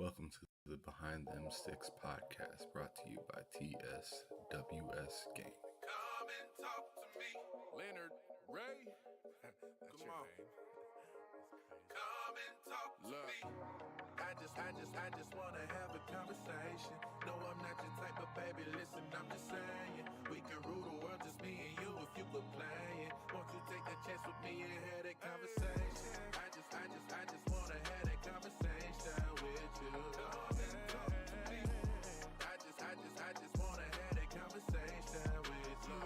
Welcome to the Behind Them Sticks podcast, brought to you by TSWS Gaming. Come and talk to me, Leonard Ray. That's Come your on. name. Come and talk to me. I just wanna have a conversation. No, I'm not your type of baby. Listen, I'm just saying we can rule the world, just me and you. If you quit playing, won't you take a chance with me and have that conversation? I just wanna have that conversation with you. Come and talk to me. I just wanna have that conversation with you.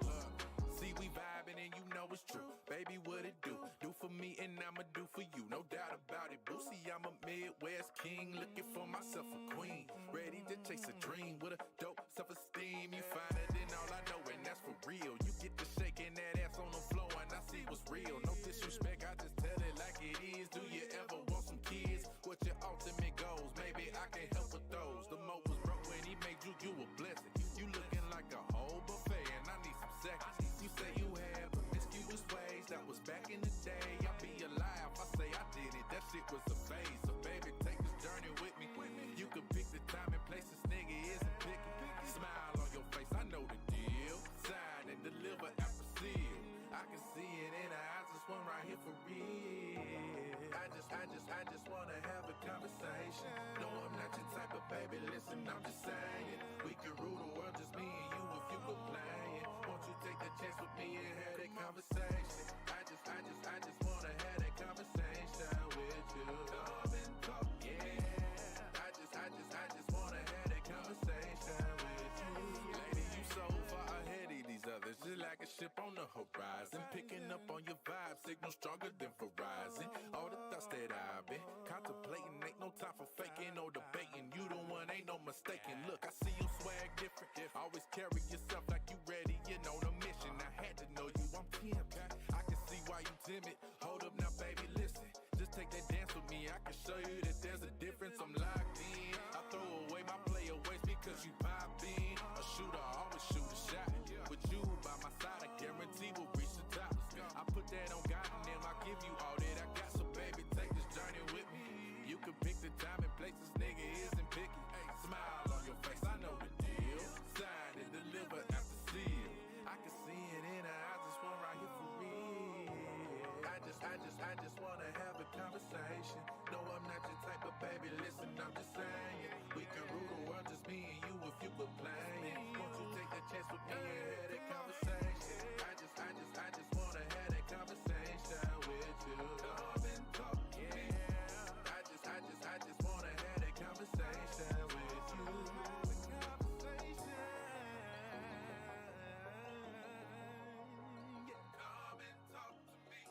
Look, see we vibing and you know it's true. Baby, what it do? Do for me and I'ma do for you. No doubt about it, boo. See, I'm a Midwest king, looking for myself a queen. Ready to chase a dream with a dope self-esteem. You find it in all I know, and that's for real. You get to shaking that ass on the floor and I see what's real. No disrespect, I just tell it like it is. Do you ever want some kids? What your ultimate goals? Maybe I can help with those. The mo was broke when he made you a blessing. You looking like a whole buffet and I need some seconds. You say you had promiscuous ways, that was back in the day. I'll be alive, I say I did it, that shit was a phase. So baby, take this journey with me. You can pick the time and place, this nigga isn't picky. Smile on your face, I know the deal. Sign and deliver after seal. I can see it in her eyes, this one right here for real. I just wanna have a conversation. No, I'm not your type of baby, listen, I'm just saying we can rule the world, just me and you. If you quit playing, won't you take a chance with me and have that conversation? I just wanna have that conversation with you. Come and talk, yeah. I just wanna have that conversation with you. Lady, you so far ahead of these others, just like a ship on the horizon. Picking up on your vibe, signal stronger than Verizon. All the thoughts that I've been contemplating, ain't no time for faking or debating. You the one, ain't no mistaking. Look, I see you swag different. Always carry yourself like you ready, you on a mission. I had to know you, I'm tempted. I can see why you timid. Hold up now, baby, listen. Just take that dance with me, I can show you that there's a difference. I'm locked in. I throw away my player ways because you pop in. A shooter always shoot a shot. With you by my side, I guarantee we'll reach the top. I put that on God and them, I give you all that I got. So baby, take this journey with me. You can pick the time and place, this nigga isn't picky. Smile on your face, I know the deal. Sign and deliver after seal. I can see it in her eyes, this one right here for real. I just wanna have a conversation. No, I'm not your type of baby, listen, I'm just saying we can rule the world, just me and you. If you quit playing, won't you take a chance with me and have that conversation? I just wanna have that conversation with you. Come and talk, yeah. I just wanna have that conversation with you. Come and talk to me.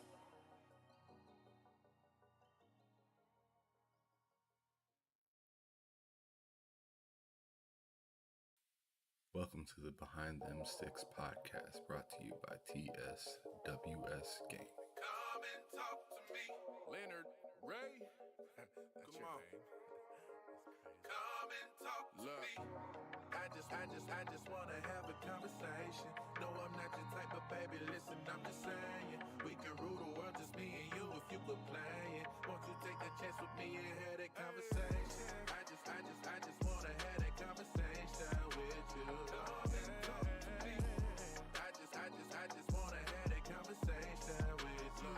Welcome to the Behind Them Sticks podcast, brought to you by TSWS Gaming. Come and talk to me, Leonard Ray. That's Come your on. name. Come and talk to me. I just wanna have a conversation. No, I'm not your type of baby. Listen, I'm just saying we can rule the world, just me and you. If you quit playing, won't you take a chance with me and have that conversation? I just wanna have that conversation with you. Come and talk to me. I just wanna have that conversation with you.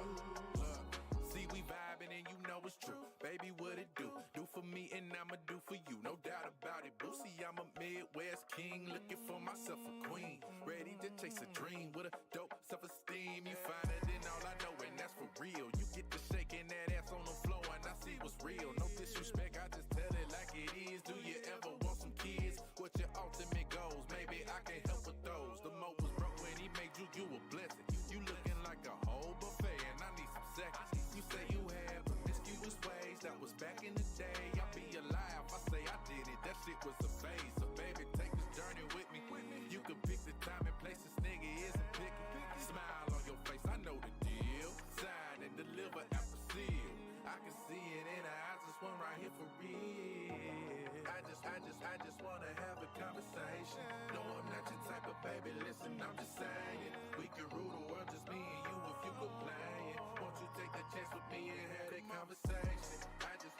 Look, see we vibing and you know it's true. Baby, what it do? Do for me and I'ma do for you. No doubt about it, boo. See, I'm a Midwest king, looking for myself a queen. Ready to chase a dream with a dope self-esteem. You find it in all I know, and that's for real. You get to shaking that ass on the floor and I see what's real. No disrespect, I just tell it like it is. Do you ever want some kids? What your ultimate goals? Maybe I can help with those. The mo was broke when he made you a blessing. You looking like a whole buffet and I need some seconds. You say you had promiscuous ways, that was back in the day. I'll be alive, I say I did it, that shit was a phase. So baby, take this journey with me. You can pick the time and place, this nigga isn't picky. Smile on your face, I know the deal. Sign and deliver after seal. I can see it in her eyes, this one right here for real. I just wanna have a conversation. No, I'm not your type of baby, listen, I'm just saying we can rule the world, just me and you. If you quit playing, won't you take a chance with me and have that conversation? I just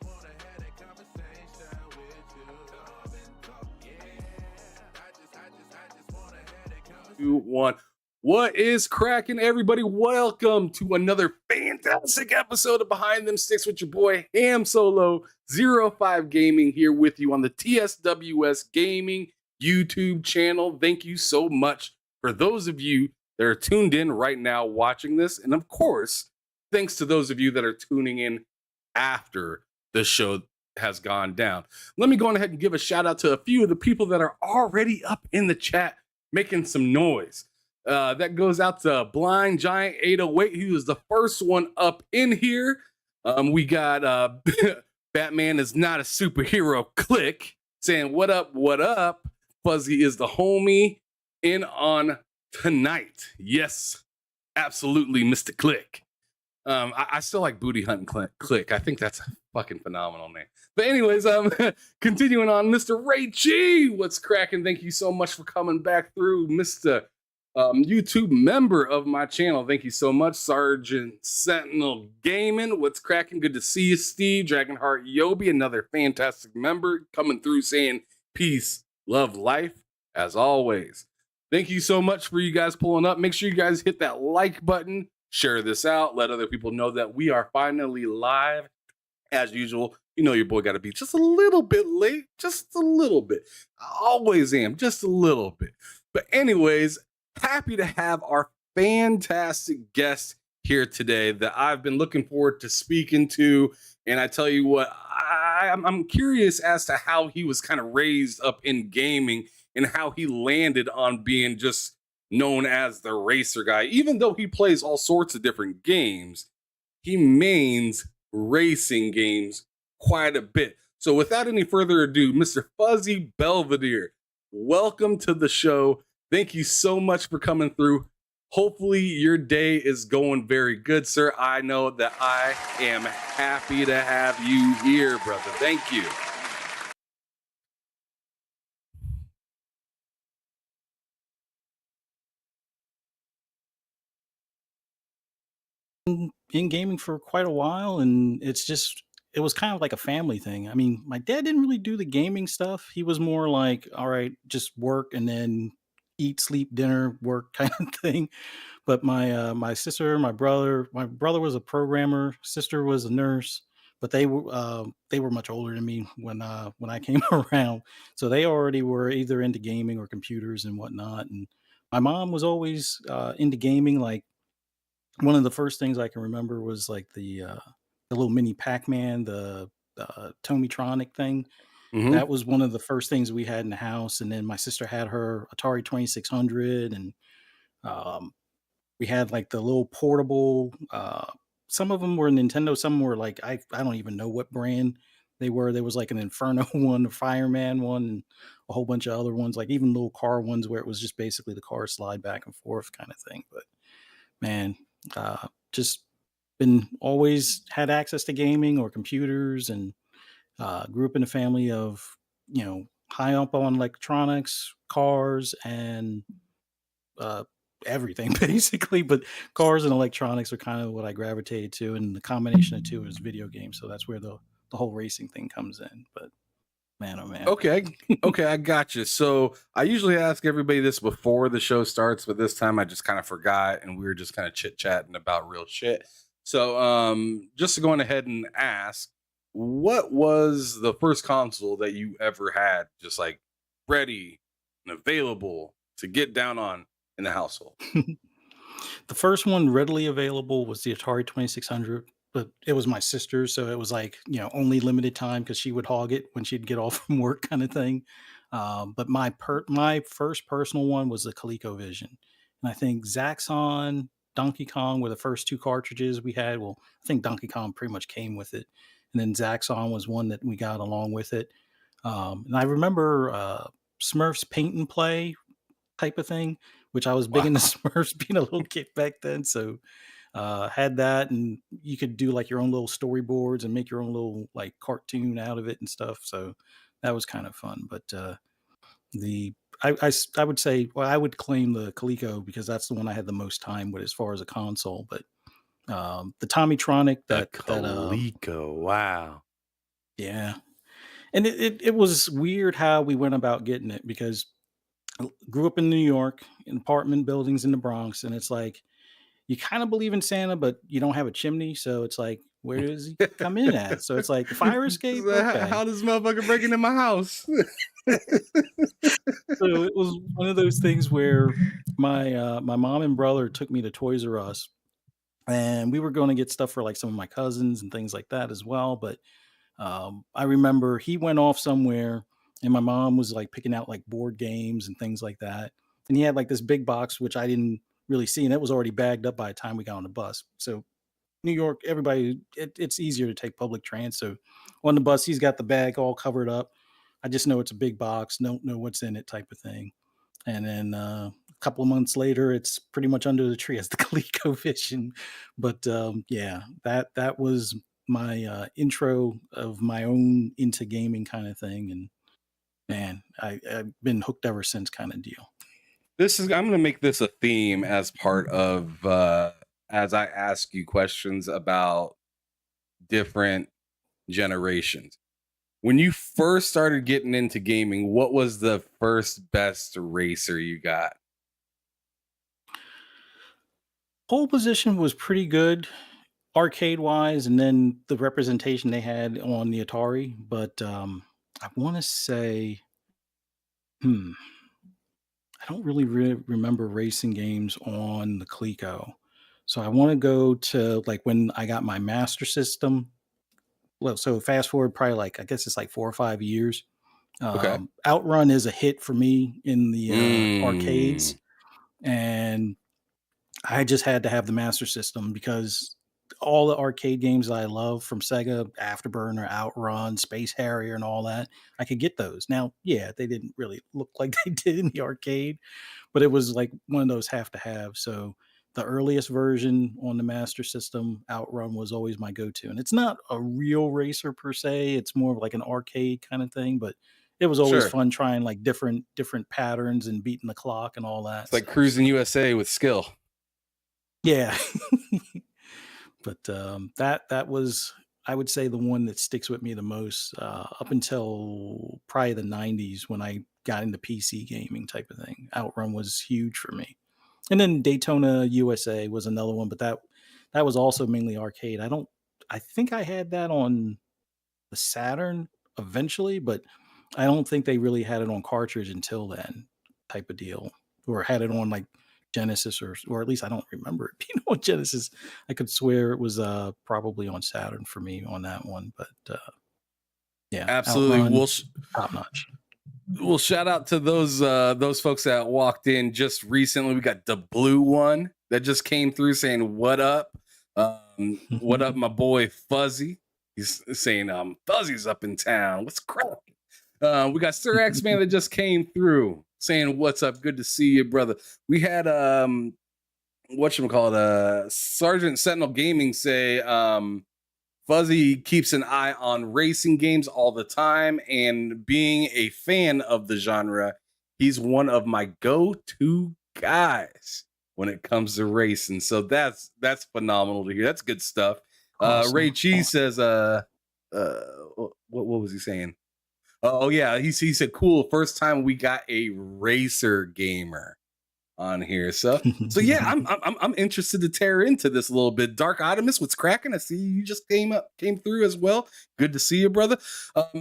wanna have that 2, 1. What is cracking, everybody? Welcome to another fantastic episode of Behind Them Sticks with your boy Ham Solo 05 Gaming here with you on the TSWS Gaming YouTube channel. Thank you so much for those of you that are tuned in right now watching this. And of course, thanks to those of you that are tuning in after the show has gone down. Let me go on ahead and give a shout out to a few of the people that are already up in the chat making some noise. That goes out to Blind Giant 808. He was the first one up in here. We got Batman is not a superhero click saying, what up, what up? Fuzzy is the homie in on tonight. Yes, absolutely, Mr. Click. I still like Booty Hunt and Click. I think that's a fucking phenomenal name. But anyways, continuing on, Mr. Ray G, what's cracking? Thank you so much for coming back through, Mr. YouTube member of my channel. Thank you so much, Sergeant Sentinel Gaming. What's cracking? Good to see you, Steve. Dragonheart Yobi, another fantastic member, coming through saying peace, love, life, as always. Thank you so much for you guys pulling up. Make sure you guys hit that like button. Share this out. Let other people know that we are finally live. As usual, you know your boy got to be just a little bit late. Just a little bit. I always am. Just a little bit. But anyways, happy to have our fantastic guest here today that I've been looking forward to speaking to. And I tell you what, I'm curious as to how he was kind of raised up in gaming and how he landed on being just known as the racer guy. Even though he plays all sorts of different games, he mains racing games quite a bit. So without any further ado, Mr. Fuzzy Belvedere, welcome to the show. Thank you so much for coming through. Hopefully your day is going very good, sir. I know that I am happy to have you here, brother. Thank you. In gaming for quite a while, and it was kind of like a family thing. I mean, my dad didn't really do the gaming stuff. He was more like, all right, just work and then eat, sleep, dinner, work kind of thing. But my sister, my brother was a programmer, sister was a nurse, but they were much older than me when I came around. So they already were either into gaming or computers and whatnot. And my mom was always into gaming. Like, one of the first things I can remember was like the little mini Pac-Man, the Tomitronic thing. Mm-hmm. That was one of the first things we had in the house. And then my sister had her Atari 2600, and um, we had like the little portable. Some of them were Nintendo, some were like I don't even know what brand they were. There was like an Inferno one, a Fireman one, and a whole bunch of other ones, like even little car ones where it was just basically the car slide back and forth kind of thing. But man, just been always had access to gaming or computers, and grew up in a family of, high up on electronics, cars, and uh, everything basically. But cars and electronics are kind of what I gravitated to, and the combination of two is video games. So that's where the whole racing thing comes in. But man, oh man. Okay. Okay, I got you. So I usually ask everybody this before the show starts, but this time I just kind of forgot and we were just kind of chit-chatting about real shit. So just to go on ahead and ask, what was the first console that you ever had just like ready and available to get down on in the household? The first one readily available was the Atari 2600, but it was my sister's, so it was like, only limited time because she would hog it when she'd get off from work kind of thing. But my first personal one was the ColecoVision. And I think Zaxxon, Donkey Kong were the first two cartridges we had. Well, I think Donkey Kong pretty much came with it. And then Zaxxon was one that we got along with it. And I remember Smurfs Paint and Play type of thing, which I was big into Wow. Smurfs being a little kid back then. So had that, and you could do like your own little storyboards and make your own little like cartoon out of it and stuff. So that was kind of fun. But the I would say, well, I would claim the Coleco because that's the one I had the most time with as far as a console. But the Tommytronic, The that Coleco. Wow. yeah, and it was weird how we went about getting it, because grew up in New York, in apartment buildings in the Bronx, and it's like you kind of believe in Santa, but you don't have a chimney, so it's like, where does he come in at? So it's like fire escape, So okay. how does motherfucker break into my house? So it was one of those things where my mom and brother took me to Toys R Us, and we were going to get stuff for like some of my cousins and things like that as well. But I remember he went off somewhere, and my mom was like picking out like board games and things like that. And he had like this big box, which I didn't really see, and it was already bagged up by the time we got on the bus. So New York, everybody, it's easier to take public trans. So on the bus, he's got the bag all covered up. I just know it's a big box, don't know what's in it, type of thing. And then a couple of months later, it's pretty much under the tree as the ColecoVision. But yeah, that was my intro of my own into gaming kind of thing. And man, I've been hooked ever since, kind of deal. I'm gonna make this a theme as part of as I ask you questions about different generations. When you first started getting into gaming, what was the first best racer you got? Pole position was pretty good arcade wise, and then the representation they had on the Atari. But I want to say, hmm, I don't really remember racing games on the Coleco. So I want to go to like when I got my Master System. Well, so fast forward probably like I guess it's like 4 or 5 years. Okay. Outrun is a hit for me in the Mm, arcades, and I just had to have the Master System because all the arcade games that I love from Sega, Afterburner, Outrun, Space Harrier, and all that, I could get those. Now, yeah, they didn't really look like they did in the arcade, but it was like one of those have to have. So the earliest version on the Master System, Outrun, was always my go-to. And it's not a real racer per se; it's more of like an arcade kind of thing. But it was always sure. fun trying like different patterns and beating the clock and all that It's like stuff. cruising So USA with skill. yeah. But that was, I would say, the one that sticks with me the most up until probably the '90s when I got into PC gaming type of thing. Outrun was huge for me, and then Daytona USA was another one, but that was also mainly arcade. I think I had that on the Saturn eventually, but I don't think they really had it on cartridge until then, type of deal, or had it on like Genesis, or at least I don't remember it being on Genesis. I could swear it was probably on Saturn for me on that one, but yeah, Absolutely. Outrun, top notch. Well, shout out to those folks that walked in just recently. We got the blue one that just came through saying what up. What up, my boy Fuzzy? He's saying Fuzzy's up in town. What's cracking? We got Sir X Man that just came through saying what's up. Good to see you, brother. We had whatchamacallit, Sergeant Sentinel Gaming say Fuzzy keeps an eye on racing games all the time, and being a fan of the genre, he's one of my go-to guys when it comes to racing. So that's phenomenal to hear. That's good stuff. Ray Awesome, Cheese awesome. says, what was he saying? Oh yeah, he said, cool. First time we got a racer gamer on here. So yeah, I'm interested to tear into this a little bit. Dark Optimus, what's cracking? I see you just came through as well. Good to see you, brother.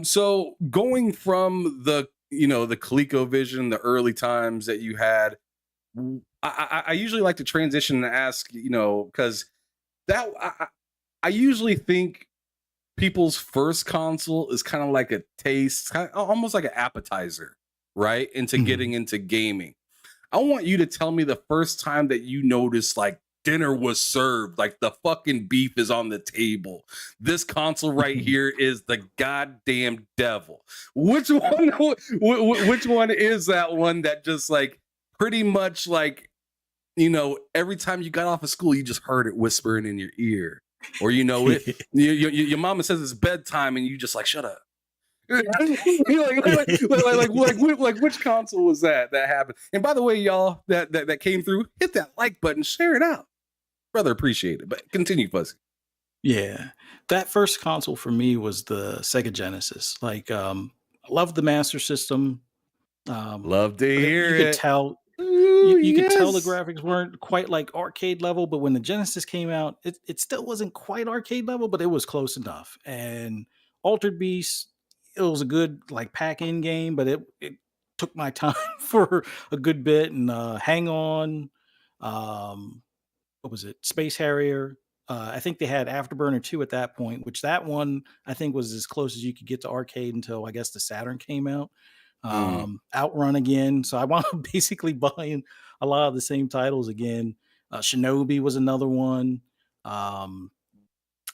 So going from the ColecoVision, the early times that you had, I usually like to transition and ask, because that I usually think people's first console is kind of like a taste, almost like an appetizer, right, into Mhm. getting into gaming. I want you to tell me the first time that you noticed like dinner was served, like the fucking beef is on the table. This console right here is the goddamn devil. Which one? Which one is that one that just like pretty much like every time you got off of school, you just heard it whispering in your ear, or your mama says it's bedtime, and you just like shut up. Like which console was that happened? And by the way, y'all that came through, hit that like button, share it out, brother. Appreciate it. But continue, Fuzzy. Yeah. That first console for me was the Sega Genesis. Like, I loved the Master System. Um, Love to but hear you could it. tell Ooh, you could tell the yes. graphics weren't quite like arcade level, but when the Genesis came out, it still wasn't quite arcade level, but it was close enough. And Altered Beast, it was a good like pack in game, but it took my time for a good bit. And Hang On, um, what was it? Space Harrier. I think they had Afterburner 2 at that point, which that one I think was as close as you could get to arcade until I guess the Saturn came out. Mm. Outrun again. So I wound up basically buying a lot of the same titles again. Shinobi was another one. Um,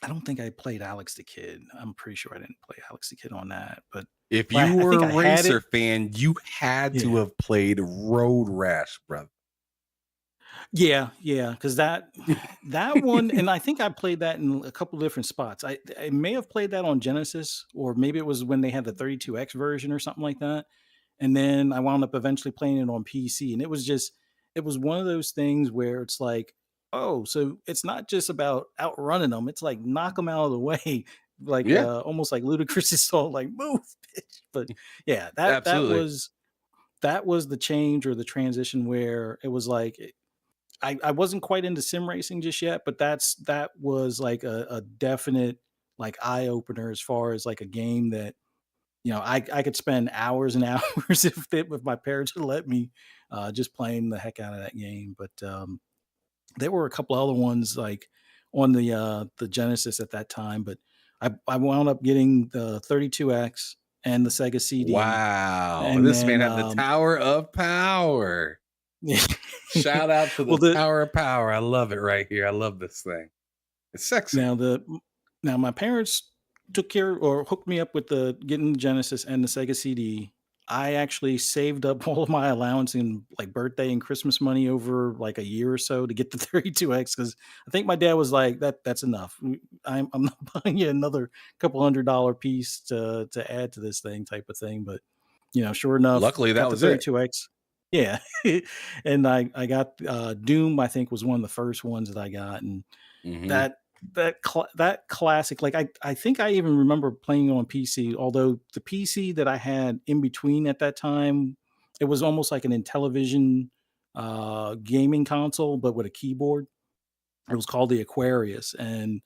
I don't think I played Alex the Kid. I'm pretty sure I didn't play Alex the Kid on that, If but you I were think a I had racer it. fan, you had to Yeah. have played Road Rash, brother. Yeah, yeah, because that one, and I think I played that in a couple different spots. I may have played that on Genesis, or maybe it was when they had the 32X version or something like that. And then I wound up eventually playing it on PC, and it was one of those things where it's like, oh, so it's not just about outrunning them; it's like knock them out of the way, like Yeah, almost like Ludacris is all like move, bitch. But yeah, absolutely. that was the change or the transition where it was like I wasn't quite into sim racing just yet, but that was like a definite like eye opener as far as like a game that I could spend hours and hours if my parents would let me just playing the heck out of that game. But there were a couple other ones like on the Genesis at that time, but I wound up getting the 32X and the Sega CD, Wow. and This man then had the Tower of Power. Shout out to well the the Tower of Power. I love it right here. I love this thing. It's sexy. Now now my parents took care or hooked me up with the getting the Genesis and the Sega CD. I actually saved up all of my allowance in like birthday and Christmas money over like a year or so to get the 32X because I think my dad was like, that's enough. I'm not buying you another couple $100 piece to add to this thing type of thing. But sure enough, Luckily, that got the was it. 32X. Yeah. And I got Doom, I think was one of the first ones that I got. And Hmm. that that classic, like I think I even remember playing on PC, although the PC that I had in between at that time, it was almost like an Intellivision gaming console, but with a keyboard. It was called the Aquarius, and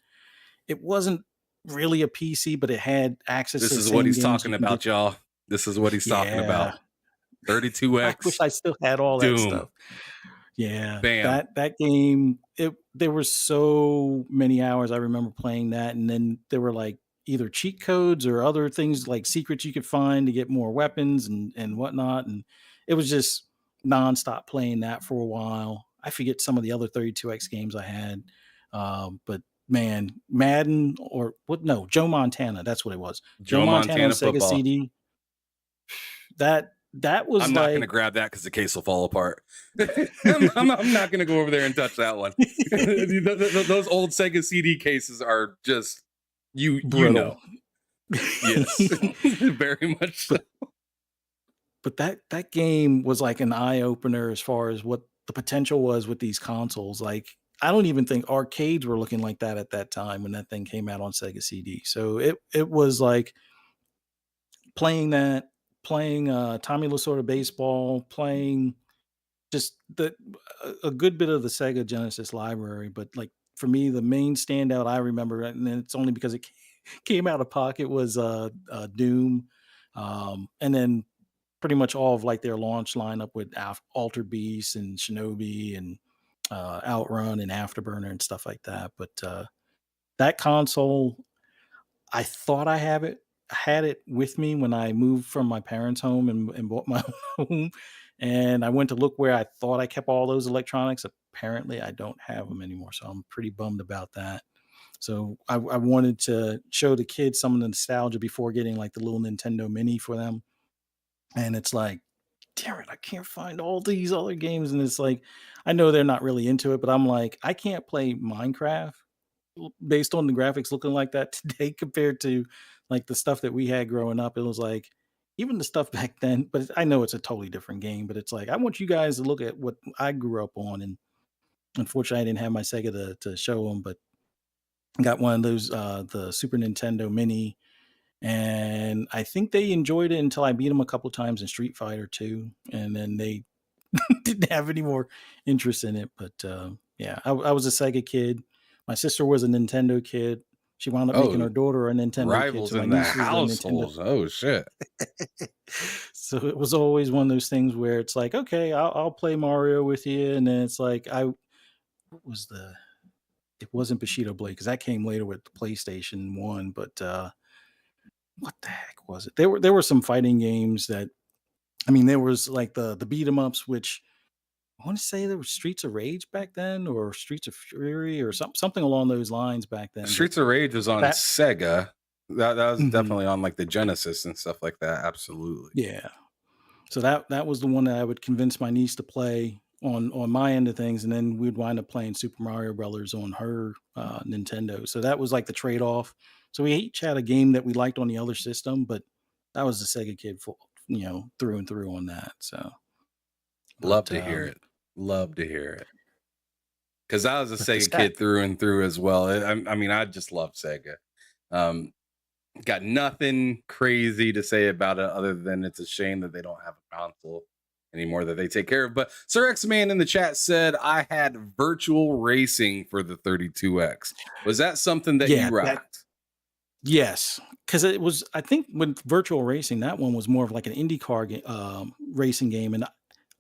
it wasn't really a PC, but it had access to This the is what same he's games you talking can get. about, y'all. This is what he's talking Yeah. about. I wish 32X I still had all that Doom. stuff. Yeah, Bam. that game, there were so many hours I remember playing that, and then there were like either cheat codes or other things like secrets you could find to get more weapons and whatnot, and it was just nonstop playing that for a while. I forget some of the other 32X games I had, but man, Madden or what? No, Joe Montana. That's what it was. Joe Joe Montana on Montana Sega football. CD. That was I'm not going to like grab that because the case will fall apart. I'm not going to go over there and touch that one. Those old Sega CD cases are just, you brittle. know. Yes, very much so. but but that game was like an eye opener as far as what the potential was with these consoles. Like I don't even think arcades were looking like that at that time when that thing came out on Sega CD. So it was like playing that, playing Tommy Lasorda baseball, playing just a good bit of the Sega Genesis library. But like for me, the main standout I remember, and it's only because it came out of pocket, was Doom, and then pretty much all of like their launch lineup with Alter Beast and Shinobi and Outrun and Afterburner and stuff like that. But that console, I thought I had it with me when I moved from my parents' home and bought my own home. And I went to look where I thought I kept all those electronics. Apparently, I don't have them anymore. So I'm pretty bummed about that. So I wanted to show the kids some of the nostalgia before getting like the little Nintendo Mini for them. And it's like, damn it, I can't find all these other games. And it's like, I know they're not really into it, but I'm like, I can't play Minecraft based on the graphics looking like that today compared to like the stuff that we had growing up. It was like, even the stuff back then, but I know it's a totally different game, but it's like, I want you guys to look at what I grew up on. And unfortunately, I didn't have my Sega to show them, but got one of those, the Super Nintendo Mini, and I think they enjoyed it until I beat them a couple times in Street Fighter 2, and then they didn't have any more interest in it. But yeah, I was a Sega kid. My sister was a Nintendo kid. She wound up making Oh, her daughter a Nintendo kid, rivals so my in the niece is a Nintendo. households. Oh shit. So it was always one of those things where it's like, okay, I'll play Mario with you, and then it's like, what was the? It wasn't Bushido Blade because that came later with the PlayStation One, but what the heck was it? There were some fighting games that, I mean, there was like the beat 'em ups, which I want to say there was Streets of Rage back then, or Streets of Fury, or something along those lines back then. But Streets of Rage was on that, Sega. That was mhm, definitely on like the Genesis and stuff like that. Absolutely. yeah. So that was the one that I would convince my niece to play on my end of things, and then we'd wind up playing Super Mario Brothers on her Nintendo. So that was like the trade off. So we each had a game that we liked on the other system, but I was the Sega kid, for through and through on that. So, Love but to hear it. Love to hear it. Because I was a but the Sega stat, kid through and through as well. I mean, I just love Sega. Um, got nothing crazy to say about it other than it's a shame that they don't have a console anymore that they take care of. But Sir X Man in the chat said I had virtual racing for the 32X. Was that something that yeah, you that rocked? yes, because it was. I think with virtual racing, that one was more of like an IndyCar racing game, and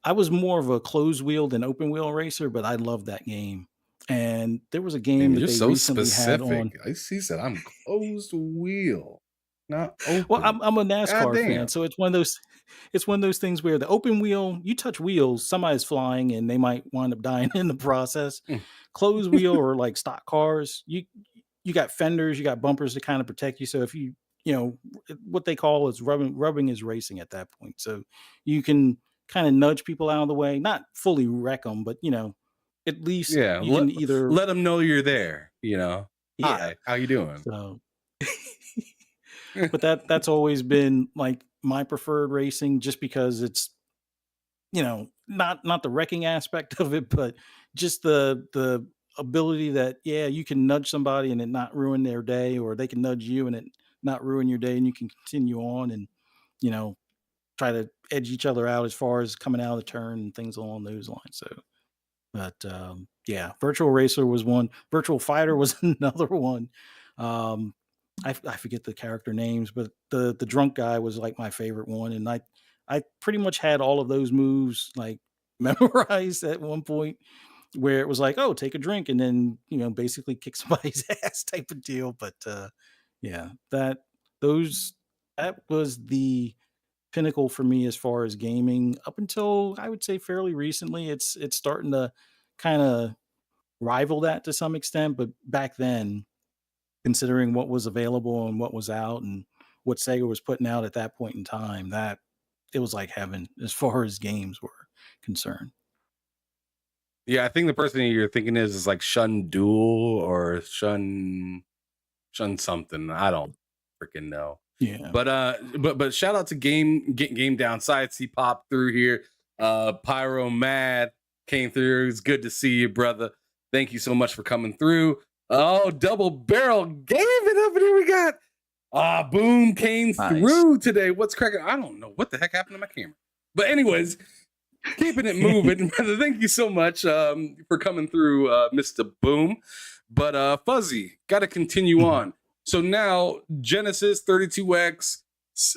I was more of a closed wheel than open wheel racer, but I loved that game. And there was a game Man, that you're they so recently had specific. on. He said I'm closed wheel, not Well, open. I'm a God NASCAR fan, damn. so it's one of those things where the open wheel, you touch wheels, somebody's flying and they might wind up dying in the process. Closed wheel or like stock cars, you got fenders, you got bumpers to kind of protect you. So if you know what they call is rubbing is racing at that point. So you can kind of nudge people out of the way, not fully wreck them, but at least Yeah, you can either, let them know you're there. yeah. Hi, how you doing? So but that's always been like my preferred racing, just because it's not the wrecking aspect of it, but just the ability that, yeah, you can nudge somebody and it not ruin their day, or they can nudge you and it not ruin your day, and you can continue on and you know try to edge each other out as far as coming out of the turn and things along those lines. So, but yeah, virtual racer was one. Virtual fighter was another one. um I forget the character names, but the drunk guy was like my favorite one, and I pretty much had all of those moves like memorized at one point, where it was like, oh, take a drink and then basically kick somebody's ass type of deal. But yeah, those that was the pinnacle for me as far as gaming. Up until I would say fairly recently, it's starting to kind of rival that to some extent. But back then, considering what was available and what was out and what Sega was putting out at that point in time, that it was like heaven as far as games were concerned. Yeah, I think the person you're thinking is like Shun Duel or Shun something. I don't freaking know. Yeah. But shout out to Game Downsides. He popped through here. Pyro Mad came through. It's good to see you, brother. Thank you so much for coming through. Oh, Double Barrel gave it up, and here we got Boom came Nice. through today. What's cracking? I don't know what the heck happened to my camera. But anyways, keeping it moving. Thank you so much for coming through, Mr. Boom. But Fuzzy, got to continue Mhm. on. So now Genesis 32X,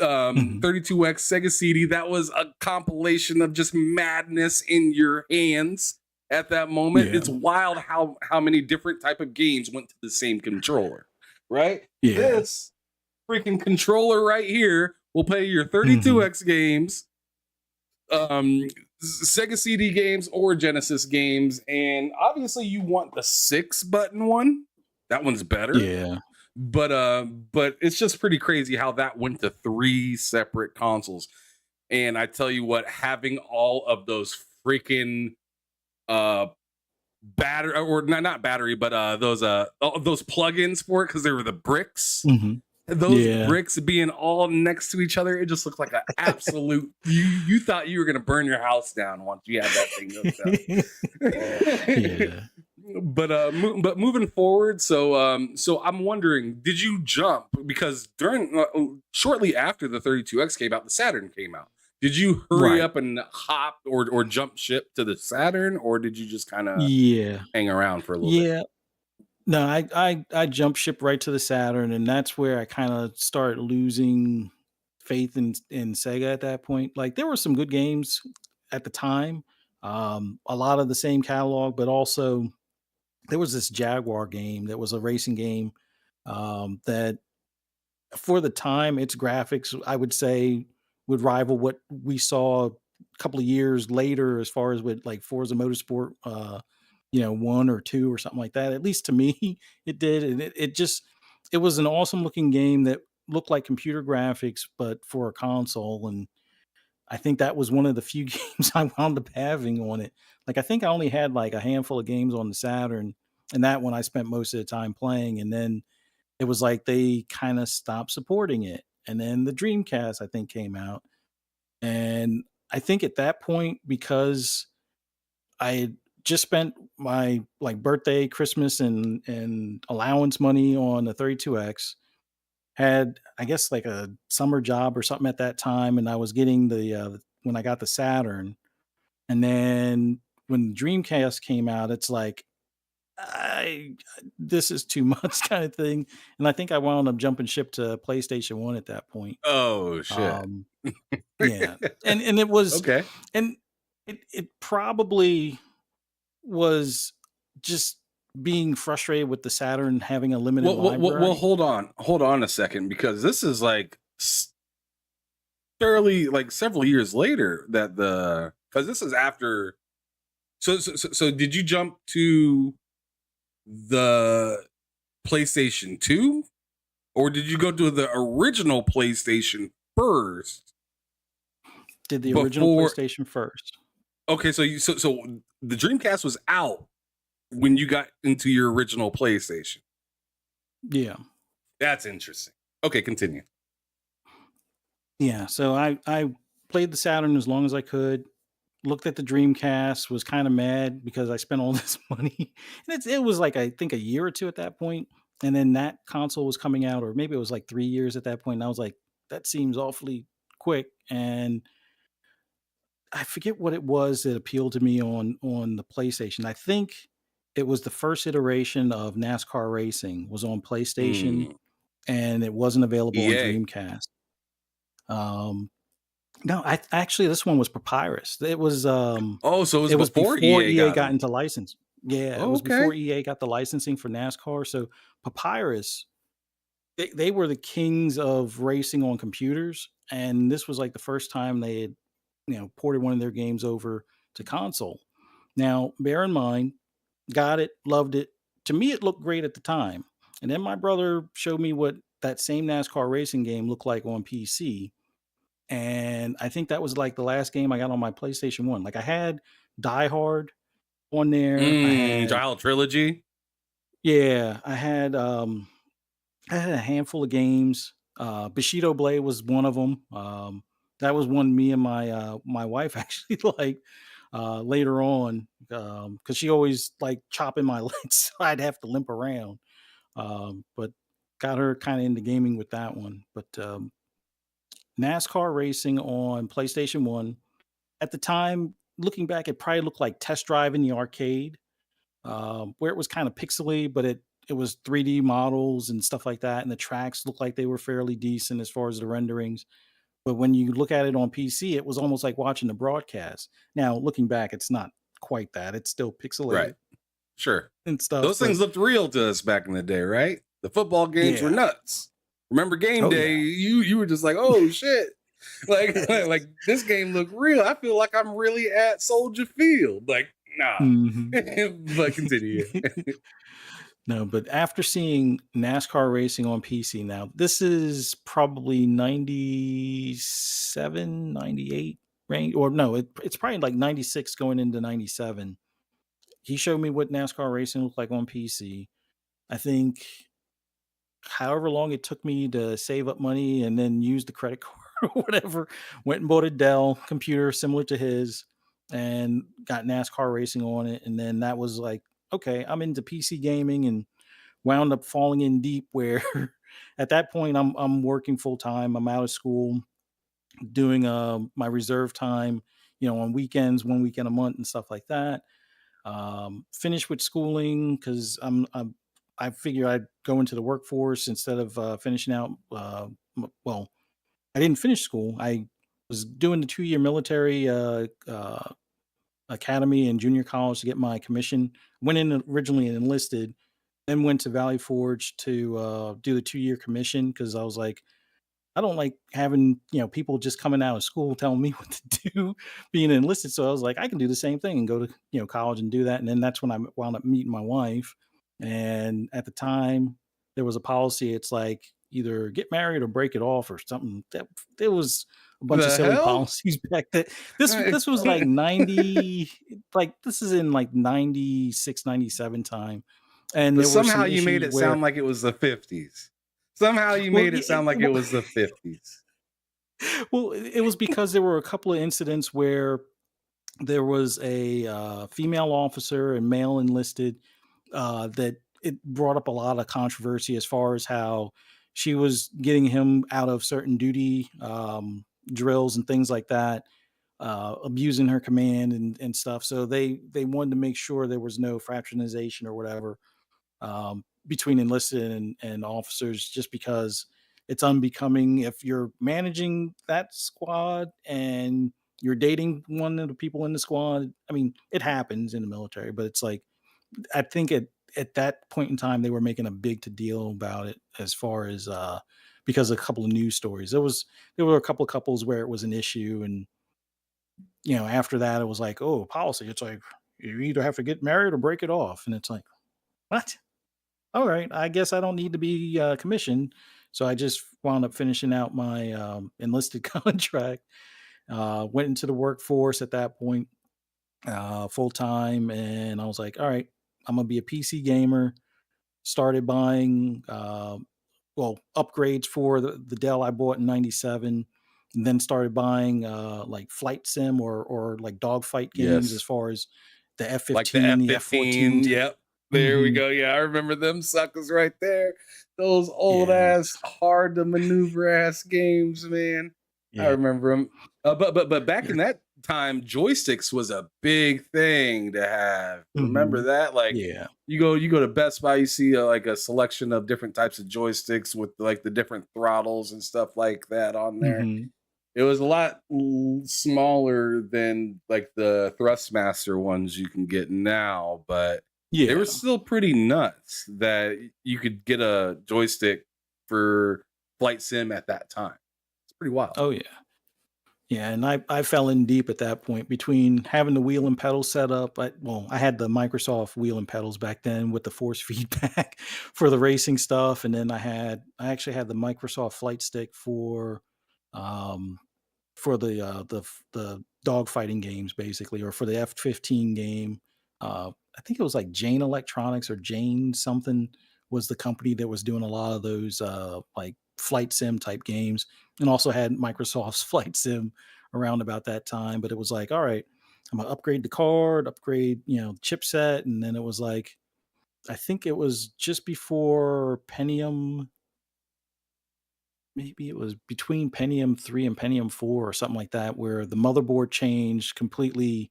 Mhm. 32X Sega CD, that was a compilation of just madness in your hands at that moment. Yeah. It's wild how many different type of games went to the same controller, right? Yeah. This freaking controller right here will play your Mhm. 32X games, Sega CD games or Genesis games, and obviously you want the 6-button one. That one's better. Yeah. But it's just pretty crazy how that went to 3 separate consoles. And I tell you what, having all of those freaking battery, or not battery, but those plugins for it, because they were the bricks. Mhm. Those Yeah. bricks being all next to each other, it just looked like an absolute. You thought you were gonna burn your house down once you had that thing hooked up. Yeah. but moving forward, so I'm wondering, did you jump because during shortly after the 32X came out, the Saturn came out. Did you hurry Right. up and hop or jump ship to the Saturn, or did you just kind of Yeah. hang around for a little bit? Yeah. No, I jumped ship right to the Saturn, and that's where I kinda started losing faith in Sega at that point. Like, there were some good games at the time, a lot of the same catalog, but also there was this Jaguar game that was a racing game, that for the time, its graphics, I would say, would rival what we saw a couple of years later as far as with, like, Forza Motorsport, 1 or 2 or something like that. At least to me, it did, and it just it was an awesome looking game that looked like computer graphics, but for a console, and I think that was one of the few games I wound up having on it. Like, I think I only had, like, a handful of games on the Saturn, and that one I spent most of the time playing, and then it was like they kinda stopped supporting it, and then the Dreamcast, I think, came out, and I think at that point, because I had just spent my, like, birthday, Christmas, and allowance money on the 32X, had, I guess, like, a summer job or something at that time, and I was getting when I got the Saturn, and then when the Dreamcast came out, it's like, I this is too much kinda thing, and I think I wound up jumping ship to PlayStation 1 at that point. Oh shit. Um, yeah, and it was Okay. and it probably was just being frustrated with the Saturn having a limited Well, library. hold on a second, because this is like fairly like several years later that the because this is after. So did you jump to the PlayStation 2, or did you go to the original PlayStation first Did the original before? PlayStation first. Okay, so the Dreamcast was out when you got into your original PlayStation. Yeah. That's interesting. Okay, continue. Yeah, so I played the Saturn as long as I could, looked at the Dreamcast, was kinda mad because I spent all this money, and it was, like, I think a year or 2 at that point, and then that console was coming out, or maybe it was, like, 3 years at that point, and I was like, "That seems awfully quick," and I forget what it was that appealed to me on the PlayStation. I think it was the first iteration of NASCAR racing was on PlayStation, Hmm. and it wasn't available on EA. Dreamcast. Um, no, I actually, this one was Papyrus. Oh, so it was It was before before EA EA got got them. into license. Yeah, it Oh, was before okay. EA got the licensing for NASCAR, so Papyrus, they were the kings of racing on computers, and this was, like, the first time they had, ported one of their games over to console. Now, bear in mind, got it, loved it. To me, it looked great at the time, and then my brother showed me what that same NASCAR racing game looked like on PC, and I think that was, like, the last game I got on my PlayStation 1. Like, I had Die Hard on there. Child Trilogy. Yeah, I had a handful of games. Bushido Blade was one of them. That was one me and my wife actually like later on, because she always like chopping my legs, so I'd have to limp around. But got her kind of into gaming with that one. But NASCAR racing on PlayStation 1 at the time, looking back, it probably looked like Test Drive in the arcade, where it was kind of pixely, but it was 3D models and stuff like that, and the tracks looked like they were fairly decent as far as the renderings. But when you look at it on PC, it was almost like watching the broadcast. Now, looking back, it's not quite that. It's still Right. pixelated Sure. and stuff, Those but things looked real to us back in the day, right? The football games were yeah. nuts. Remember game Oh day? yeah. You were just like, oh shit. Like this game looked real. I feel like I'm really at Soldier Field. Like, nah. Mhm. But continue. No, but after seeing NASCAR racing on PC now, this is probably 97, 98 range, or no, it's probably like 96 going into 97. He showed me what NASCAR racing looked like on PC. I think however long it took me to save up money and then use the credit card or whatever, went and bought a Dell computer similar to his and got NASCAR racing on it. And then that was like, okay, I'm into PC gaming, and wound up falling in deep where at that point I'm working full time. I'm out of school doing my reserve time, on weekends, 1 weekend a month and stuff like that. Finished with schooling because I figure I'd go into the workforce instead of finishing out. Well, I didn't finish school. I was doing the 2 year military academy and junior college to get my commission. Went in originally and enlisted, then went to Valley Forge to do the 2 year commission because I was like, I don't like having, people just coming out of school telling me what to do, being enlisted. So I was like, I can do the same thing and go to, college and do that. And then that's when I wound up meeting my wife. And at the time, there was a policy. It's like either get married or break it off or something. That there was a bunch of The silly hell? policies back then. This was like 90, like this is in like 96, 97 time. And But there were somehow some you made issues it where, sound like it was the 50s. Somehow you well, made it sound like it was the 50s. well, it was because there were a couple of incidents where there was a female officer and male enlisted that it brought up a lot of controversy as far as how she was getting him out of certain duty drills and things like that, abusing her command and stuff. So they wanted to make sure there was no fraternization or whatever between enlisted and officers, just because it's unbecoming if you're managing that squad and you're dating one of the people in the squad. I mean, it happens in the military, but it's like I think at that point in time they were making a big to deal about it as far as because of a couple of news stories. There were a couple of couples where it was an issue, and after that it was like, oh, policy. It's like you either have to get married or break it off, and it's like, what? All right, I guess I don't need to be commissioned. So I just wound up finishing out my enlisted contract. Went into the workforce at that point, full time, and I was like, all right, I'm gonna be a PC gamer. Started buying upgrades for the Dell I bought in '97, and then started buying like flight sim or like dogfight games as Yes. far as the Like the F-15, the F-14. F-15. Yep. There we Hmm. go. Yeah, I remember them suckers right there. Those old Yes. ass, hard to maneuver ass games, man. I Yeah. remember them. But back in that time, joysticks was a big thing to have. Remember Hmm. that? Like Yeah. you go to Best Buy, you see like a selection of different types of joysticks with like the different throttles and stuff like that on there. Hmm. It was a lot smaller than like the Thrustmaster ones you can get now, but they were Yeah. still pretty nuts that you could get a joystick for flight sim at that time. It's pretty wild. Oh, yeah. Yeah, and I fell in deep at that point between having the wheel and pedal set up. I had the Microsoft wheel and pedals back then with the force feedback for the racing stuff, and then I actually had the Microsoft flight stick um for the dogfighting games basically, or for the F-15 game. I think it was like Jane Electronics or Jane something was the company that was doing a lot of those like flight sim type games, and also had Microsoft's flight sim around about that time. But it was like, all right, I'm gonna upgrade the card, upgrade, chipset, and then it was like I think it was just before Pentium, maybe it was between Pentium 3 and Pentium 4 or something like that, where the motherboard changed completely,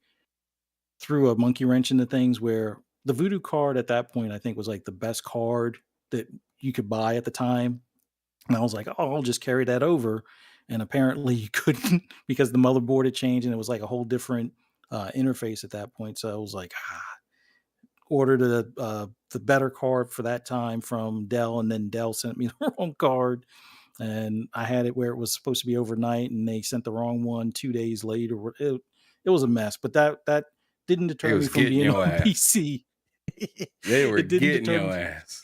threw a monkey wrench into things, where the Voodoo card at that point, I think, was like the best card that you could buy at the time. And I was like, oh, I'll just carry that over. And apparently you couldn't because the motherboard had changed and it was like a whole different interface at that point. So I was like, ordered the better card for that time from Dell, and then Dell sent me the wrong card, and I had it where it was supposed to be overnight, and they sent the wrong one 2 days later. It was a mess, but that didn't It deter me was from getting being your on ass. PC. They were It didn't getting deter your me. ass.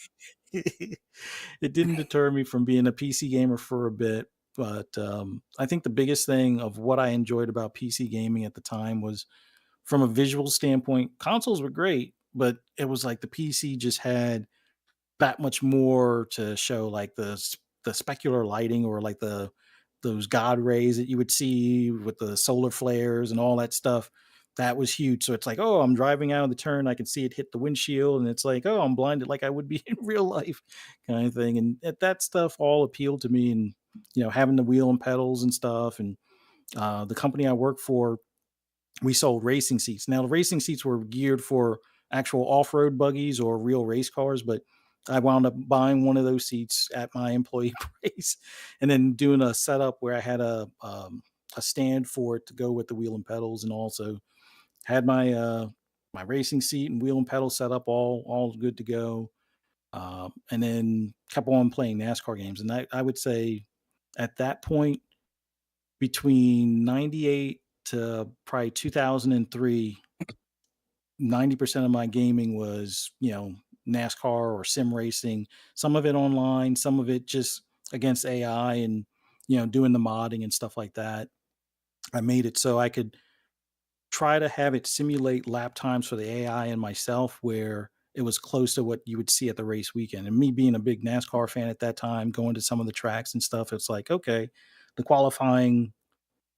It didn't deter me from being a PC gamer for a bit, but I think the biggest thing of what I enjoyed about PC gaming at the time was from a visual standpoint. Consoles were great, but it was like the PC just had that much more to show, like the specular lighting, or like those god rays that you would see with the solar flares and all that stuff. that was huge. So it's like, oh, I'm driving out of the turn, I can see it hit the windshield, and it's like, oh, I'm blinded like I would be in real life, kind of thing. And that stuff all appealed to me, and having the wheel and pedals and stuff. And the company I work for, we sold racing seats. Now the racing seats were geared for actual off-road buggies or real race cars, but I wound up buying one of those seats at my employee place, and then doing a setup where I had a stand for it to go with the wheel and pedals, and also had my racing seat and wheel and pedal set up, all good to go. And then kept on playing NASCAR games. And I would say at that point, between 98 to probably 2003, 90% of my gaming was, NASCAR or sim racing, some of it online, some of it just against AI and, doing the modding and stuff like that. I made it so I could try to have it simulate lap times for the AI and myself where it was close to what you would see at the race weekend. And me being a big NASCAR fan at that time, going to some of the tracks and stuff, it's like, okay, the qualifying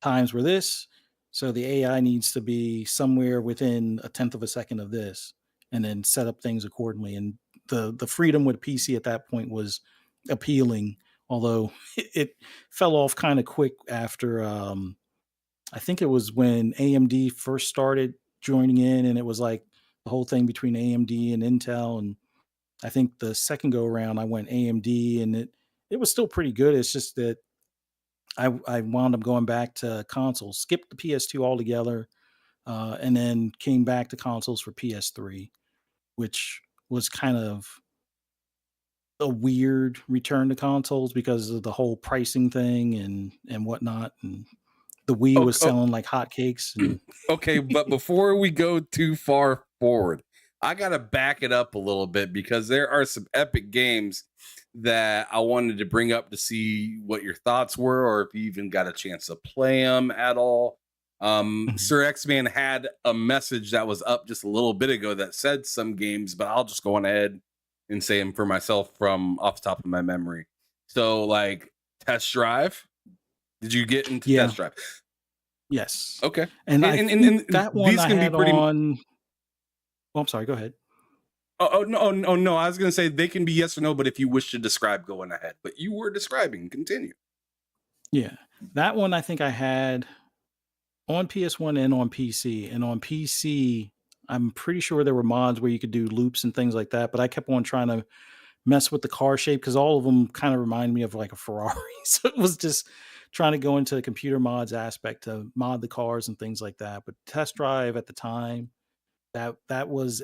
times were this. So the AI needs to be somewhere within a tenth of a second of this, and then set up things accordingly. And the freedom with PC at that point was appealing, although it fell off kind of quick after I think it was when AMD first started joining in, and it was like the whole thing between AMD and Intel. And I think the second go around I went AMD, and it was still pretty good. It's just that I wound up going back to consoles, skipped the PS2 altogether, and then came back to consoles for PS3, which was kind of a weird return to consoles because of the whole pricing thing and whatnot. And the Wii was Okay, selling like hotcakes. And okay, but before we go too far forward, I gotta back it up a little bit because there are some epic games that I wanted to bring up to see what your thoughts were, or if you even got a chance to play them at all. Mhm. Sir X Man had a message that was up just a little bit ago that said some games, but I'll just go on ahead and say them for myself from off the top of my memory. So, like Test Drive, did you get into Yeah. Test Drive? Yes. Okay, And I think and that one these I can be had pretty. on. Oh, I'm sorry. Go ahead. Oh, no, oh no! I was gonna say they can be yes or no, but if you wish to describe, going ahead. But you were describing. Continue. Yeah. That one I think I had on PS1 and on PC. And on PC, I'm pretty sure there were mods where you could do loops and things like that. But I kept on trying to mess with the car shape because all of them kind of remind me of like a Ferrari. So it was just trying to go into the computer mods aspect to mod the cars and things like that. But Test Drive at the time, that was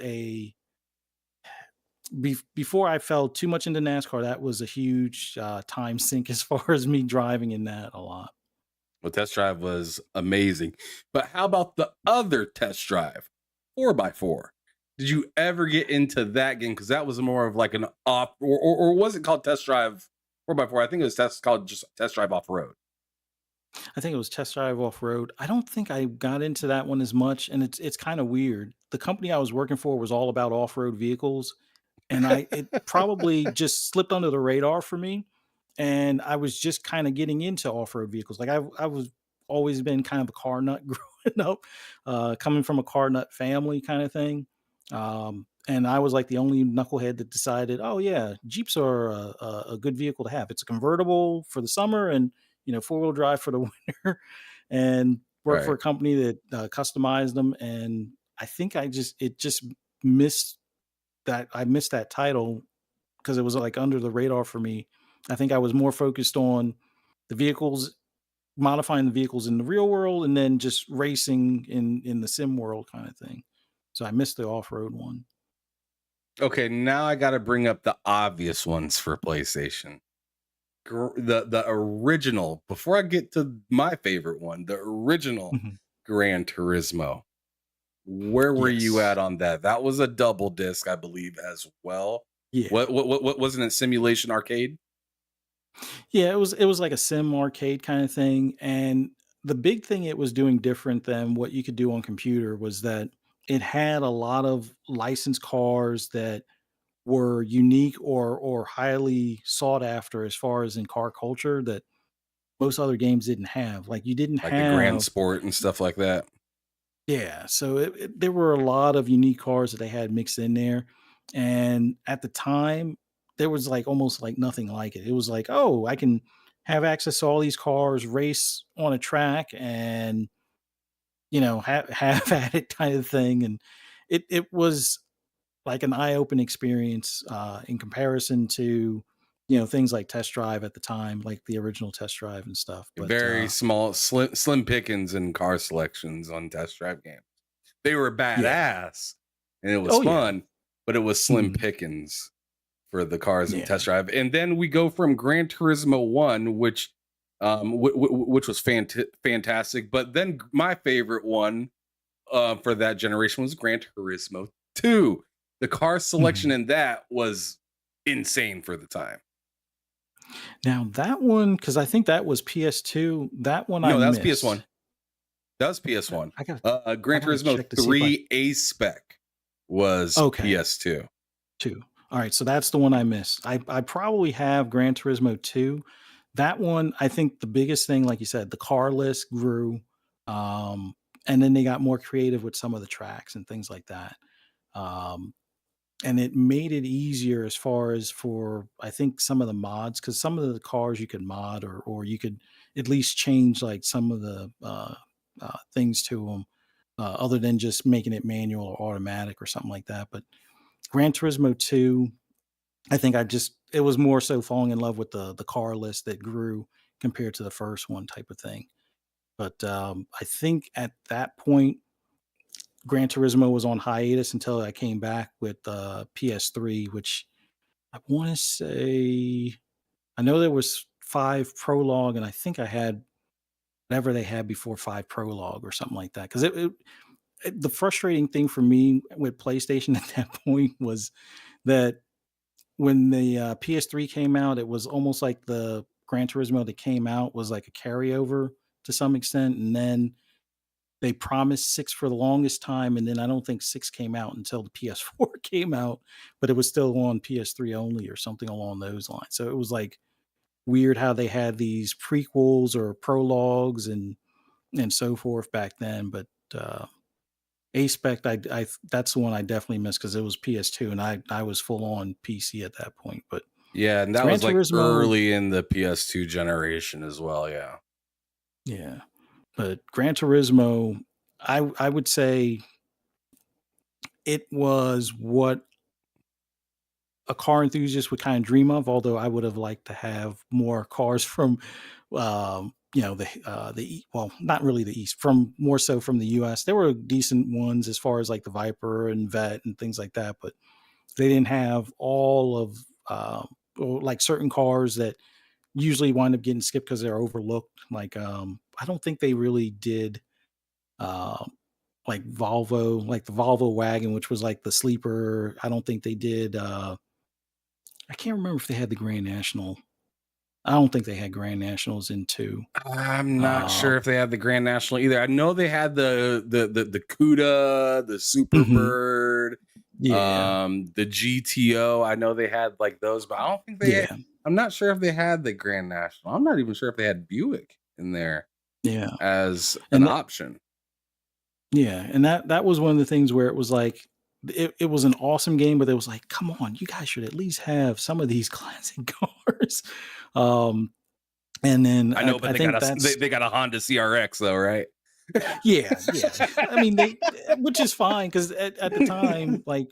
before I fell too much into NASCAR, that was a huge time sink as far as me driving in that a lot. Well, Test Drive was amazing, but how about the other Test Drive, 4x4? Did you ever get into that game? Because that was more of like an off, or was it called Test Drive 4x4? I think it was called just Test Drive Off Road. I think it was Test Drive Off Road. I don't think I got into that one as much, and it's kind of weird. The company I was working for was all about off road vehicles, and it probably just slipped under the radar for me. And I was just kind of getting into off road vehicles. Like I was always been kind of a car nut growing up, coming from a car nut family kind of thing. And I was like the only knucklehead that decided, oh yeah, Jeeps are a good vehicle to have. It's a convertible for the summer, and 4-wheel drive for the winter. And worked for Right. a company that customized them. And I think it just missed I missed that title because it was like under the radar for me. I think I was more focused on the vehicles, modifying the vehicles in the real world, and then just racing in the sim world kind of thing. So I missed the off road one. Okay, now I got to bring up the obvious ones for PlayStation. The original. Before I get to my favorite one, the original Mhm. Gran Turismo. Where were you Yes. at on that? That was a double disc, I believe, as well. Yeah. What wasn't it? Simulation Arcade. Yeah, it was like a sim arcade kind of thing. And the big thing it was doing different than what you could do on computer was that it had a lot of licensed cars that were unique or highly sought after as far as in car culture that most other games didn't have. Like you didn't Like the Grand have Sport and stuff like that. Yeah, so there were a lot of unique cars that they had mixed in there, and at the time, there was, like, almost, like, nothing like it. It was like, "Oh, I can have access to all these cars, race on a track, and, have at it," kind of thing, and it was like an eye-opening experience, in comparison to, things like Test Drive at the time, like the original Test Drive and stuff, but, Very small, slim pickings in car selections on test drive games. They were yeah. badass and it was Oh, yeah. fun, but it was slim Mhm. pickings for the cars in Yeah. test drive. And then we go from Gran Turismo 1, which which was fantastic. But then my favorite one for that generation was Gran Turismo 2. The car selection Mhm. in that was insane for the time. Now that one, because I think that was PS2, that one I No, that was PS1. missed. That was PS1. I gotta I Gran gotta Turismo check to see if I 3 A spec was okay, PS2. 2. Alright, so that's the one I missed. I probably have Gran Turismo 2. That one, I think the biggest thing, like you said, the car list grew, um, and then they got more creative with some of the tracks and things like that. Um, and it made it easier as far as for, I think, some of the mods, because some of the cars you could mod, or you could at least change, like, some of the, things to them, other than just making it manual or automatic or something like that. But Gran Turismo 2, I think it was more so falling in love with the car list that grew compared to the first one type of thing. But, I think at that point, Gran Turismo was on hiatus until I came back with, PS3, which I wanna say, I know there was 5 Prologue, and I think I had whatever they had before 5 Prologue or something like that. 'Cause the frustrating thing for me with PlayStation at that point was that when the, PS3 came out, it was almost like the Gran Turismo that came out was like a carryover to some extent, and then they promised 6 for the longest time, and then I don't think 6 came out until the PS4 came out, but it was still on PS3 only or something along those lines. So it was, like, weird how they had these prequels or prologues and so forth back then, but, A-Spec, I that's the one I definitely missed because it was PS2 and I was full on PC at that point, but Yeah, and that Gran was like Turismo, early in the PS2 generation as well. Yeah. yeah, but Gran Turismo, I would say it was what a car enthusiast would kind of dream of, although I would have liked to have more cars from, well, not really the East, from more so from the US. There were decent ones as far as like the Viper and Vet and things like that, but they didn't have all of, or like certain cars that usually wind up getting skipped because they're overlooked. Like, I don't think they really did, uh, like Volvo, like the Volvo wagon, which was like the sleeper. I don't think they did. I can't remember if they had the Grand National. I don't think they had Grand Nationals in 2. I'm not Uh, sure if they had the Grand National either. I know they had the CUDA, the mhm. Superbird, Yeah, the GTO. I know they had like those, but I don't think they had, yeah, I'm not sure if they had the Grand National. I'm not even sure if they had Buick in there yeah, as an and that option. yeah, and that was one of the things where it was like, it was an awesome game, but it was like, "Come on, you guys should at least have some of these classic cars." Um, and then I know, but I think that's they got a Honda CRX though, right? yeah, yeah. I mean, which is fine because at the time, like,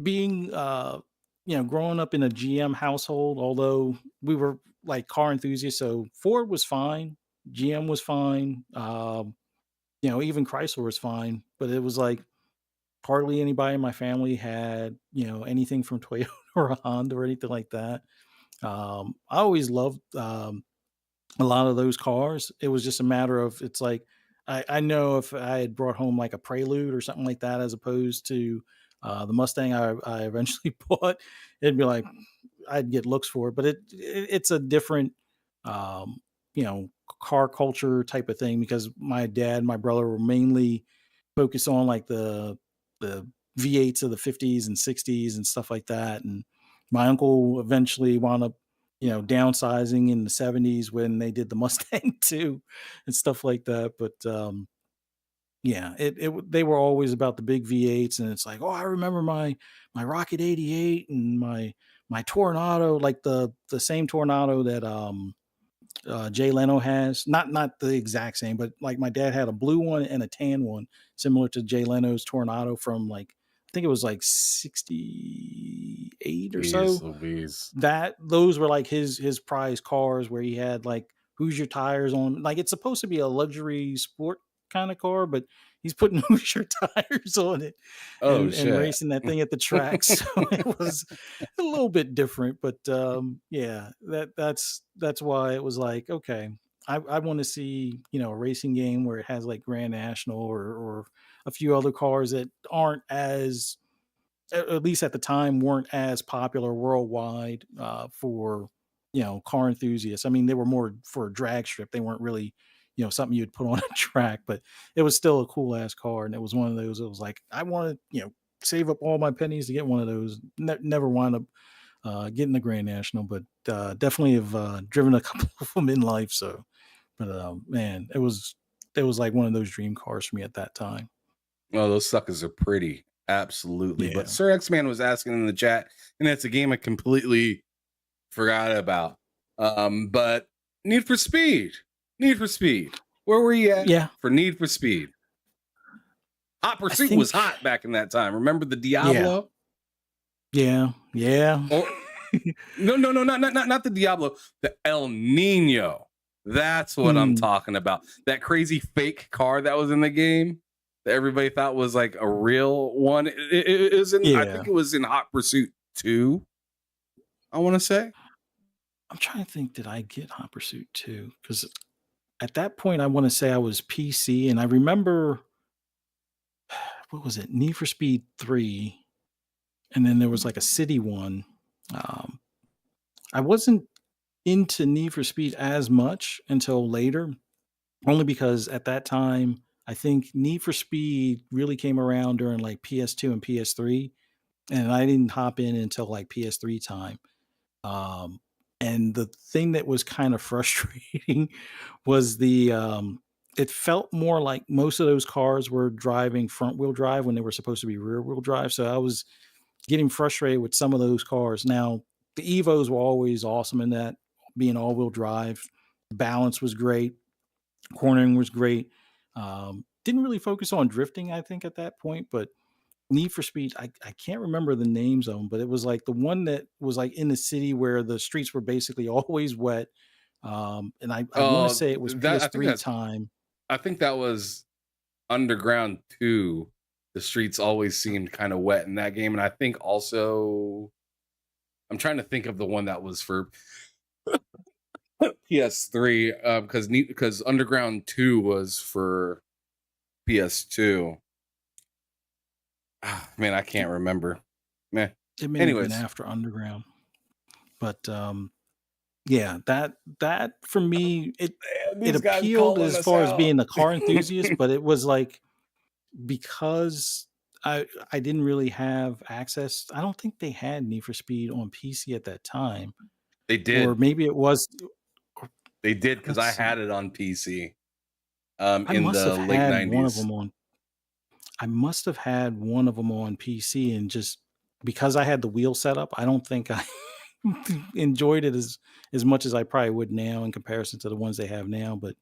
being, growing up in a GM household, although we were like car enthusiasts, so Ford was fine, GM was fine, even Chrysler was fine, but it was like hardly anybody in my family had, anything from Toyota or a Honda or anything like that. I always loved, a lot of those cars. It was just a matter of, it's like, I know if I had brought home like a Prelude or something like that, as opposed to, the Mustang I eventually bought, it'd be like I'd get looks for it. But it's a different, um, you know, car culture type of thing, because my dad, and my brother were mainly focused on like the V8s of the 50s and 60s and stuff like that. And my uncle eventually wound up, downsizing in the 70s when they did the Mustang too and stuff like that. But, Yeah, they were always about the big V8s, and it's like, oh, I remember my Rocket 88 and my Tornado, like the same Tornado that Jay Leno has. Not the exact same, but like my dad had a blue one and a tan one, similar to Jay Leno's Tornado from like I think it was like 68 or Jeez so. Louise. That those were like his prize cars where he had like who's your tires on, like it's supposed to be a luxury sport kind of car, but he's putting who's your tires on it Oh and shit. racing that thing at the track. So it was a little bit different, but yeah, that's why it was like, okay, I want to see, a racing game where it has like Grand National or a few other cars that aren't as at least at the time weren't as popular worldwide for car enthusiasts. I mean, they were more for a drag strip. They weren't really something you'd put on a track, but it was still a cool ass car, and it was one of those. It was like I want to save up all my pennies to get one of those. Never wound up getting the Grand National, but definitely have driven a couple of them in life. So, but man, it was like one of those dream cars for me at that time. Oh, those suckers are pretty. Absolutely. But Yeah, Sir X Man was asking in the chat, and it's a game I completely forgot about. But Need for Speed. Need for Speed. Where were you at yeah. for Need for Speed? Hot I Pursuit was think hot back in that time. Remember the yeah, Diablo? yeah. Or no, not the Diablo, the El Nino. That's what I'm Hmm. talking about. That crazy fake car that was in the game that everybody thought was like a real one. It was in, I Yeah. think it was in Hot Pursuit 2, I want to say. I'm trying to think, did I get Hot Pursuit too? Because at that point, I want to say I was PC, and I remember what was it, Need for Speed 3, and then there was like a city one. Um, I wasn't into Need for Speed as much until later, only because at that time, I think Need for Speed really came around during like PS2 and PS3, and I didn't hop in until like PS3 time. Um, and the thing that was kind of frustrating was it felt more like most of those cars were driving front wheel drive when they were supposed to be rear wheel drive. So I was getting frustrated with some of those cars. Now, the Evos were always awesome in that, being all wheel drive. Balance was great, cornering was great. Didn't really focus on drifting, I think, at that point, but Need for Speed, I can't remember the names of them, but it was like the one that was like in the city where the streets were basically always wet. And I want to say it was That PS3 time. I think that was Underground 2. The streets always seemed kind of wet in that game. And I think also I'm trying to think of the one that was for PS3, because Underground 2 was for PS2. Ah, man, I can't remember. Meh. It may have been Anyways, after Underground, but yeah, that for me, man, it these guys appealed calling as us far as out. being a car enthusiast, but it was like because I didn't really have access. I don't think they had Need for Speed on PC at that time, They or did. maybe it was. Or They did because let's I see. had it on PC I in must the have late had one of 90s. them on I must have had one of them on PC, and just because I had the wheel set up, I don't think I enjoyed it as much as I probably would now in comparison to the ones they have now. But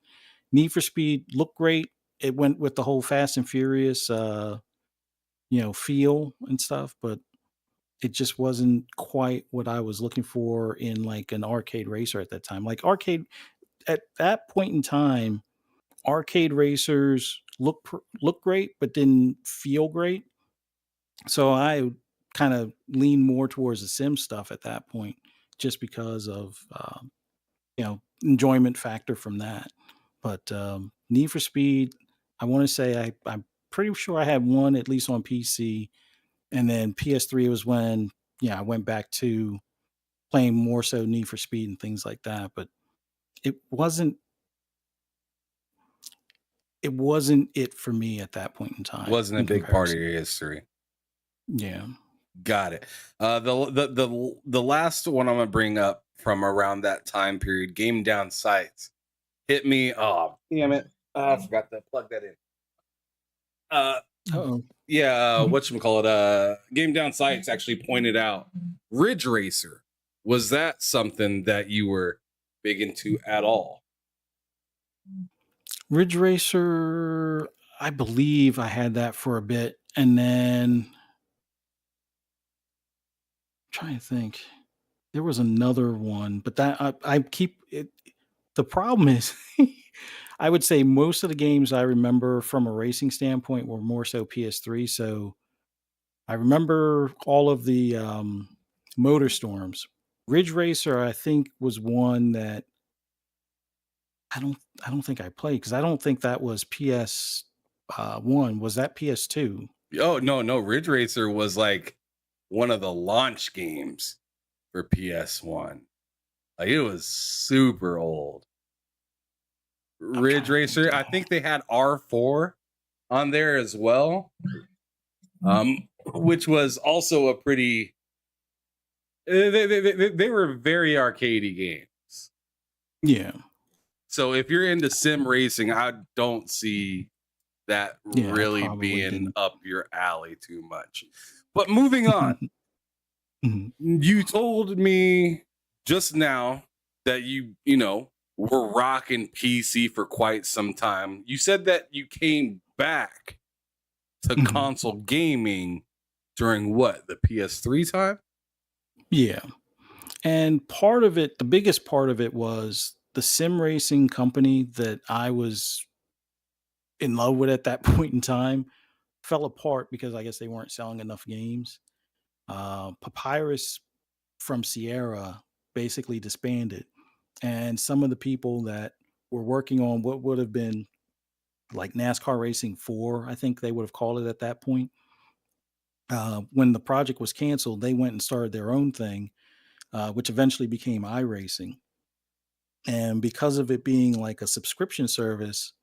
Need for Speed looked great. It went with the whole Fast and Furious feel and stuff, but it just wasn't quite what I was looking for in like an arcade racer at that time. Like arcade at that point in time, arcade racers look great, but didn't feel great. So I kind of lean more towards the sim stuff at that point, just because of enjoyment factor from that. But Need for Speed, I want to say I'm pretty sure I had one at least on PC, and then PS3 was when I went back to playing more so Need for Speed and things like that. But it wasn't it for me at that point in time Wasn't a in big part of comparison. your history. Yeah. Got it. The last one I'm gonna bring up from around that time period, Game Down Sights, hit me. Oh, damn it! I forgot to plug that in. uh, Oh. yeah, Mhm. whatchamacallit, Game Down Sites actually pointed out Ridge Racer. Was that something that you were big into at all? Ridge Racer, I believe I had that for a bit, and then trying to think. There was another one, but that I keep it. The problem is, I would say most of the games I remember from a racing standpoint were more so PS3. So I remember all of the Motor Storms. Ridge Racer, I think, was one that I don't I don't think I played because I don't think that was PS one. Was that PS2? Oh, no, no. Ridge Racer was like one of the launch games for PS1. Like it was super old. I'm Ridge trying to think Racer, I now. think they had R4 on there as well. Which was also a pretty they were very arcadey games. Yeah, So if you're into sim racing, I don't see that yeah, I really probably being didn't. up your alley too much. But moving on, Mhm, you told me just now that you were rocking PC for quite some time. You said that you came back to mhm. console gaming during what, the PS3 time? Yeah. And part of it, the biggest part of it was the sim racing company that I was in love with at that point in time fell apart because I guess they weren't selling enough games. Papyrus from Sierra basically disbanded. And some of the people that were working on what would have been like NASCAR Racing 4, I think they would have called it at that point. When the project was canceled, they went and started their own thing, which eventually became iRacing. And because of it being like a subscription service,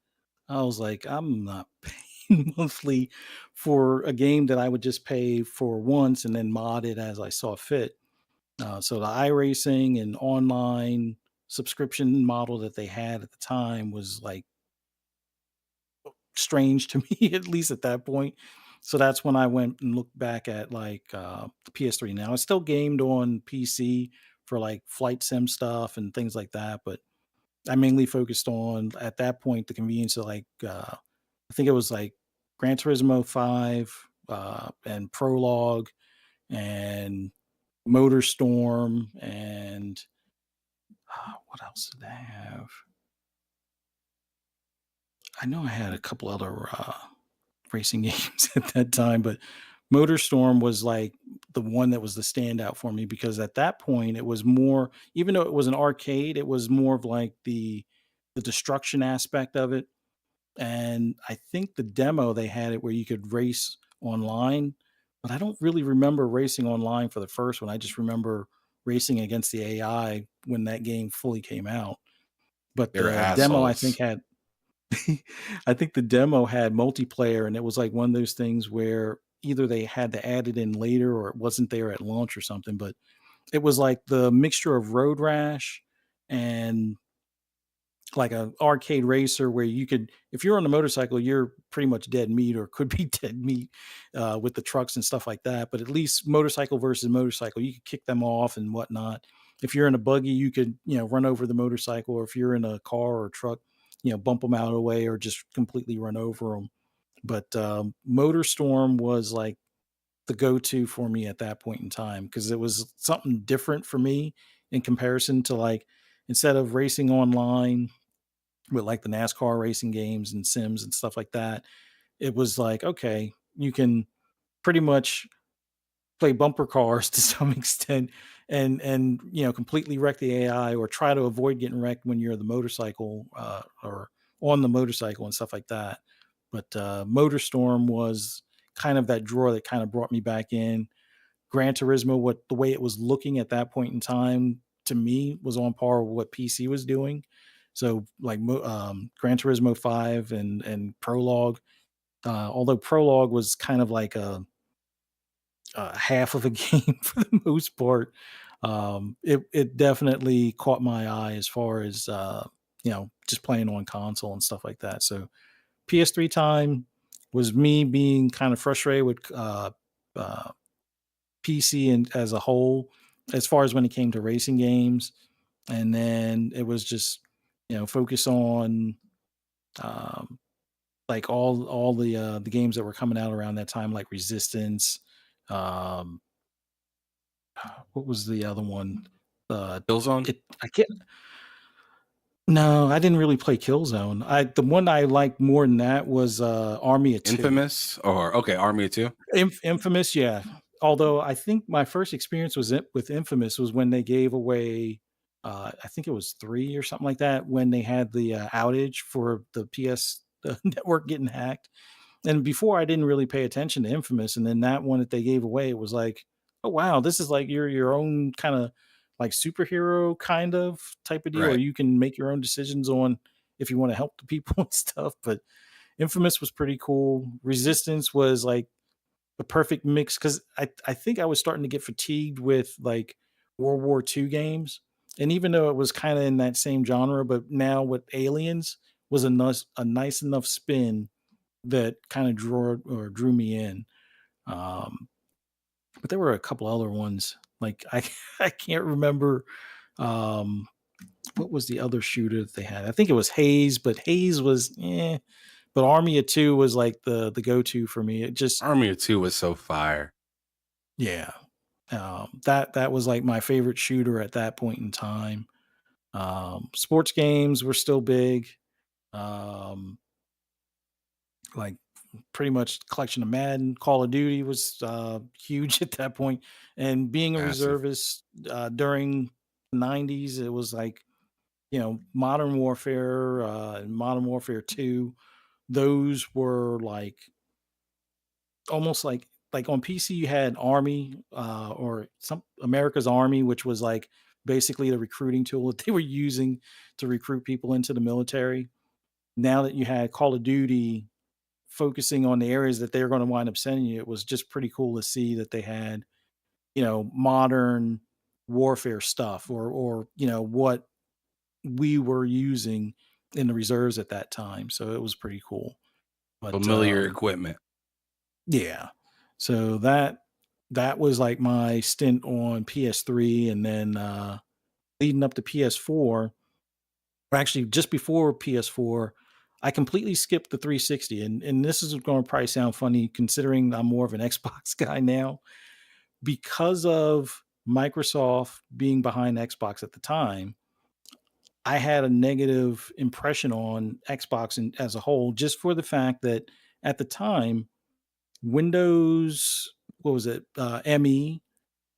I was like, I'm not paying monthly for a game that I would just pay for once and then mod it as I saw fit. So the iRacing and online subscription model that they had at the time was like strange to me, at least at that point. So that's when I went and looked back at like the PS3. Now I still gamed on PC for like flight sim stuff and things like that, but I mainly focused on at that point the convenience of like I think it was like Gran Turismo 5 and Prologue and Motor Storm and what else did I have? I know I had a couple other racing games at that time, but MotorStorm was like the one that was the standout for me because at that point it was more, even though it was an arcade, it was more of like the destruction aspect of it. And I think the demo they had it where you could race online, but I don't really remember racing online for the first one. I just remember racing against the AI when that game fully came out. But They're the demo I think assholes. had I think the demo had multiplayer, and it was like one of those things where either they had to add it in later or it wasn't there at launch or something. But it was like the mixture of Road Rash and like a arcade racer where you could, if you're on the motorcycle, you're pretty much dead meat or could be dead meat with the trucks and stuff like that. But at least motorcycle versus motorcycle, you could kick them off and whatnot. If you're in a buggy, you could, run over the motorcycle, or if you're in a car or a truck, bump them out of the way or just completely run over them. But Motorstorm was like the go-to for me at that point in time because it was something different for me in comparison to like instead of racing online with like the NASCAR racing games and Sims and stuff like that. It was like, okay, you can pretty much play bumper cars to some extent and completely wreck the AI or try to avoid getting wrecked when you're the motorcycle or on the motorcycle and stuff like that. But Motorstorm was kind of that drawer that kind of brought me back in. Gran Turismo, what the way it was looking at that point in time to me was on par with what PC was doing. So like Gran Turismo 5 and Prologue, although Prologue was kind of like a half of a game for the most part, it definitely caught my eye as far as just playing on console and stuff like that. So PS3 time, was me being kind of frustrated with uh, PC and as a whole, as far as when it came to racing games, and then it was just focus on um, like all the games that were coming out around that time, like Resistance. Um, what was the other one? Killzone, I can't. No, I didn't really play Killzone. The one I liked more than that was Army of Two. Infamous, or okay, Army of Two. Infamous, yeah. Although I think my first experience with Infamous was when they gave away, I think it was 3 or something like that, when they had the outage for the PS network getting hacked. And before I didn't really pay attention to Infamous, and then that one that they gave away, it was like, oh wow, this is like your own kind of like superhero kind of type of deal, where Right. you can make your own decisions on if you want to help the people and stuff. But Infamous was pretty cool. Resistance was like the perfect mix because I think I was starting to get fatigued with like World War II games. And even though it was kind of in that same genre, but now with Aliens was a nice enough spin that kind of drew me in. Um, but there were a couple other ones. Like I I can't remember um what was the other shooter that they had. I think it was Haze, but Haze was but Army of Two was like the go-to for me. It just Army of Two was so fire. yeah. That was like my favorite shooter at that point in time. Sports games were still big. Um, like pretty much collection of Madden, Call of Duty was huge at that point. And being a Massive. reservist during the '90s, it was like Modern Warfare and Modern Warfare 2. Those were like almost like on PC you had Army or some America's Army, which was like basically the recruiting tool that they were using to recruit people into the military. Now that you had Call of Duty focusing on the areas that they're going to wind up sending you, it was just pretty cool to see that they had modern warfare stuff or what we were using in the reserves at that time. So it was pretty cool. But Familiar equipment. yeah. So that was like my stint on PS3, and then leading up to PS4, or actually just before PS4, I completely skipped the 360. And this is going to probably sound funny considering I'm more of an Xbox guy now because of Microsoft being behind Xbox at the time. I had a negative impression on Xbox as a whole, just for the fact that at the time Windows, what was it? ME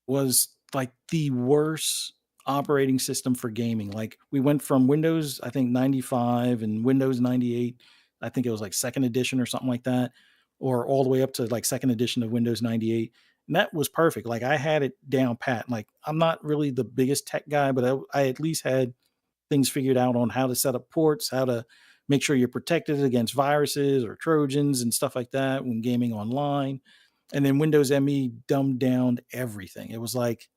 was like the worst operating system for gaming. Like we went from Windows, I think 95 and Windows 98, I think it was like second edition or something like that, or all the way up to like second edition of Windows 98. And that was perfect. Like I had it down pat. Like I'm not really the biggest tech guy, but I at least had things figured out on how to set up ports, how to make sure you're protected against viruses or Trojans and stuff like that when gaming online. And then Windows ME dumbed down everything. It was like,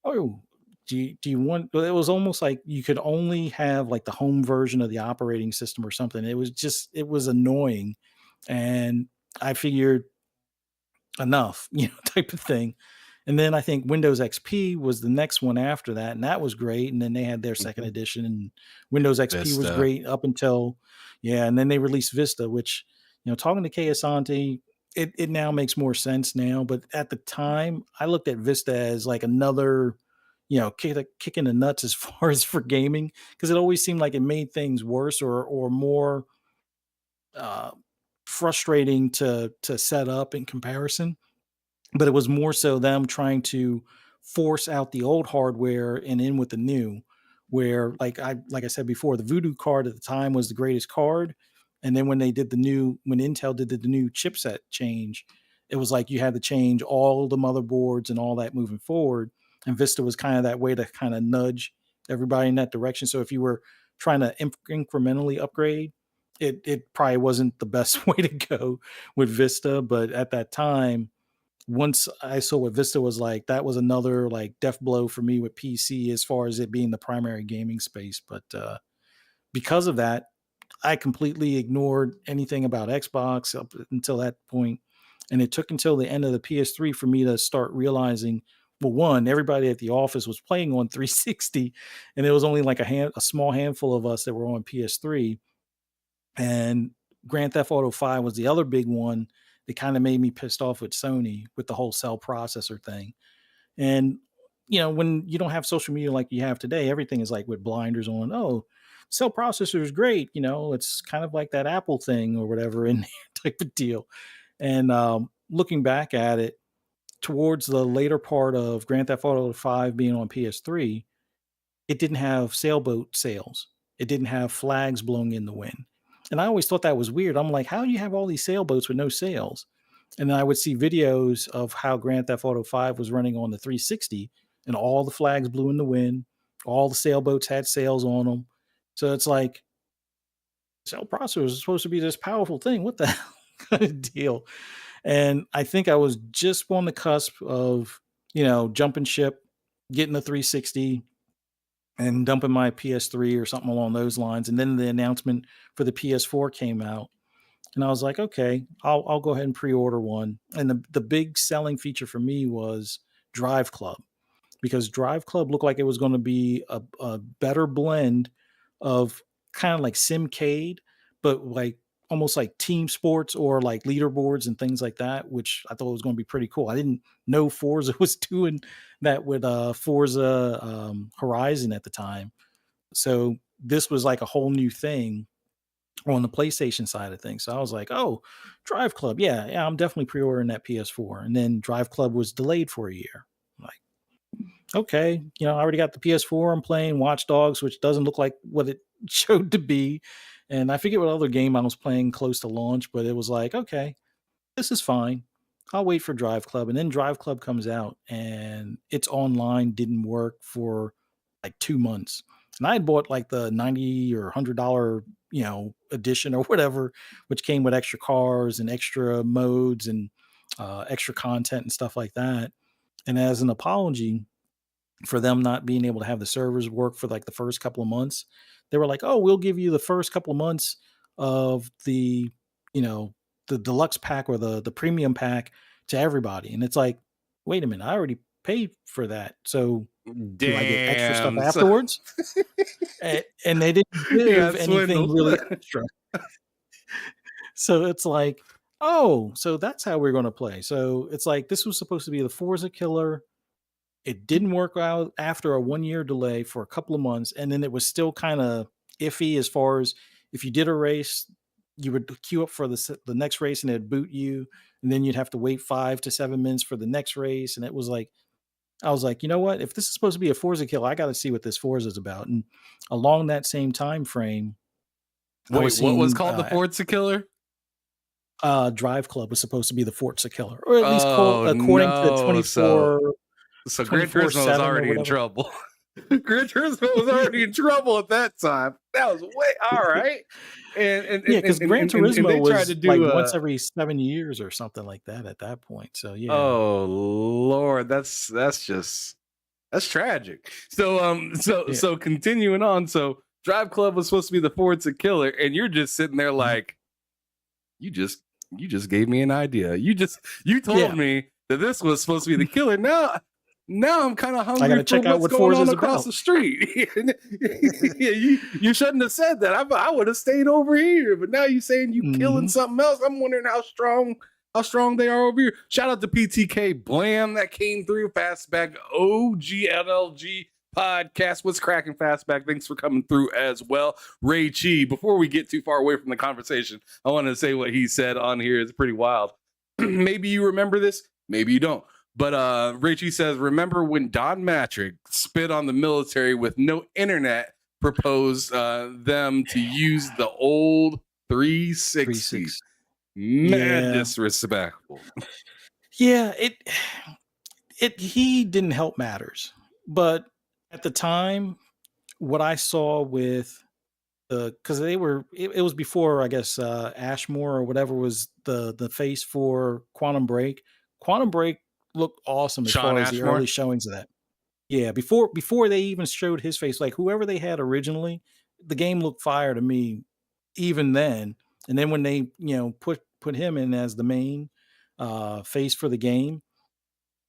oh, do you want? It was almost like you could only have like the home version of the operating system or something. It was annoying, and I figured enough, type of thing. And then I think Windows XP was the next one after that, and that was great. And then they had their second Mhm. edition, and Windows XP was Vista. great up until, yeah. And then they released Vista, which, talking to Kay Asante, it now makes more sense now. But at the time, I looked at Vista as like another, kick in the nuts as far as for gaming, because it always seemed like it made things worse or more uh, frustrating to set up in comparison. But it was more so them trying to force out the old hardware and in with the new, where like I said before, the Voodoo card at the time was the greatest card. And then when Intel did the new chipset change, it was like you had to change all the motherboards and all that moving forward. And Vista was kind of that way to kind of nudge everybody in that direction. So if you were trying to incrementally upgrade, it probably wasn't the best way to go with Vista. But at that time, once I saw what Vista was like, that was another like death blow for me with PC as far as it being the primary gaming space. But because of that, I completely ignored anything about Xbox up until that point, and it took until the end of the PS3 for me to start realizing, well, one, everybody at the office was playing on 360, and there was only like a small handful of us that were on PS3, and Grand Theft Auto 5 was the other big one that kind of made me pissed off with Sony with the whole cell processor thing. And when you don't have social media like you have today, everything is like with blinders on. Oh, cell processor is great. It's kind of like that Apple thing or whatever in there type of deal. And looking back at it, towards the later part of Grand Theft Auto 5 being on PS3, it didn't have sailboat sails. It didn't have flags blowing in the wind. And I always thought that was weird. I'm like, how do you have all these sailboats with no sails? And then I would see videos of how Grand Theft Auto 5 was running on the 360, and all the flags blew in the wind. All the sailboats had sails on them. So it's like, sail processor is supposed to be this powerful thing. What the hell kind of deal? And I think I was just on the cusp of, jumping ship, getting the 360, and dumping my PS3 or something along those lines. And then the announcement for the PS4 came out. And I was like, okay, I'll go ahead and pre-order one. And the big selling feature for me was Drive Club, because Drive Club looked like it was going to be a better blend of kind of like Simcade, but like almost like team sports or like leaderboards and things like that, which I thought was going to be pretty cool. I didn't know Forza was doing that with Forza Horizon at the time. So this was like a whole new thing on the PlayStation side of things. So I was like, oh, Drive Club. Yeah, I'm definitely pre-ordering that PS4. And then Drive Club was delayed for a year. I'm like, okay, I already got the PS4. I'm playing Watch Dogs, which doesn't look like what it showed to be. And I forget what other game I was playing close to launch, but it was like, okay, this is fine. I'll wait for Drive Club. And then Drive Club comes out and its online didn't work for like 2 months. And I had bought like the $90 or $100, edition or whatever, which came with extra cars and extra modes and extra content and stuff like that. And as an apology for them not being able to have the servers work for like the first couple of months, they were like, oh, we'll give you the first couple of months of you know, the deluxe pack or the premium pack to everybody. And it's like, wait a minute, I already paid for that. So do I get extra stuff Damn. afterwards? And they didn't give anything swindled. really extra. So it's like, oh, so that's how we're going to play. So it's like, this was supposed to be the Forza killer. It didn't work out after a 1 year delay for a couple of months. And then it was still kind of iffy as far as if you did a race, you would queue up for the next race and it'd boot you. And then you'd have to wait 5 to 7 minutes for the next race. And it was like, I was like, you know what? If this is supposed to be a Forza kill, I got to see what this Forza is about. And along that same time frame, Wait, what was called the Forza killer? Drive Club was supposed to be the Forza killer, or at least according to no. 24. So Gran Turismo was already in trouble. Gran Turismo was already in trouble at that time. That was way all right. And yeah, because Gran Turismo was tried to do like once every 7 years or something like that at that point. So yeah. Oh Lord, that's tragic. So continuing on. So Drive Club was supposed to be the Forza killer, and you're just sitting there like, you just gave me an idea. You told me that this was supposed to be the killer. Now I'm kind of hungry. I gotta check out what going on across the street. Yeah, you shouldn't have said that. I would have stayed over here. But now you're saying you killing something else. I'm wondering how strong they are over here. Shout out to PTK Blam that came through. Fastback OGLLG podcast. What's cracking, Fastback? Thanks for coming through as well. Ray Chi, before we get too far away from the conversation, I want to say what he said on here is pretty wild. Maybe you remember this, maybe you don't. But Ray Chi says, remember when Don Matrick spit on the military with no internet, proposed them to use the old 360? Mad disrespectful. Yeah, he didn't help matters. But at the time, what I saw with because it was before, I guess, Ashmore or whatever was the face for Quantum Break. Quantum Break looked awesome as far as the early showings of that. Yeah, before they even showed his face, like whoever they had originally, the game looked fire to me even then. And then when they, put him in as the main face for the game,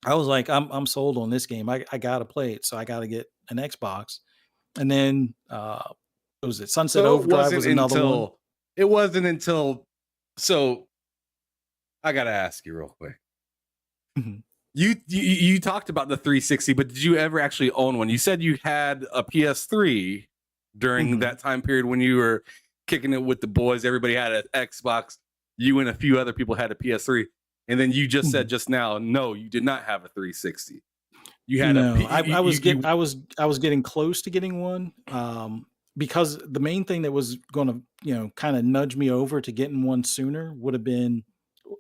I was like, I'm sold on this game. I gotta play it. So I gotta get an Xbox. And then what was it? Sunset So Overdrive was another one. it wasn't until so I gotta ask you real quick. Mhm. You talked about the 360, but did you ever actually own one? You said you had a PS3 during Mhm. that time period when you were kicking it with the boys. Everybody had an Xbox. You and a few other people had a PS3, and then you just said Mhm. just now, no, you did not have a 360. You had a No, P. I was You I was getting close to getting one, because the main thing that was gonna, kind of nudge me over to getting one sooner would have been,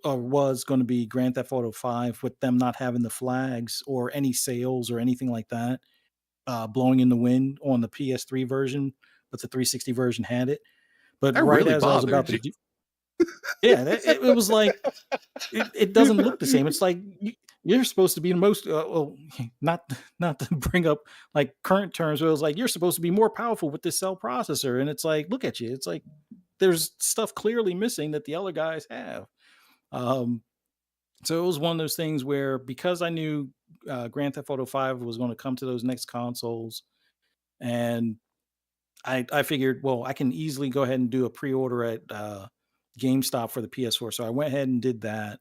or was going to be, Grand Theft Auto 5, with them not having the flags or any sales or anything like that, blowing in the wind on the PS3 version, but the 360 version had it. But that right really as I was about bothered to you. do, yeah, it was like it doesn't look the same. It's like you're supposed to be the most, well, not not to bring up like current terms, but it was like you're supposed to be more powerful with this cell processor, and it's like, look at you. It's like there's stuff clearly missing that the other guys have. Um, so it was one of those things where, because I knew Grand Theft Auto 5 was going to come to those next consoles, and I figured, well, I can easily go ahead and do a pre-order at GameStop for the PS4. So I went ahead and did that.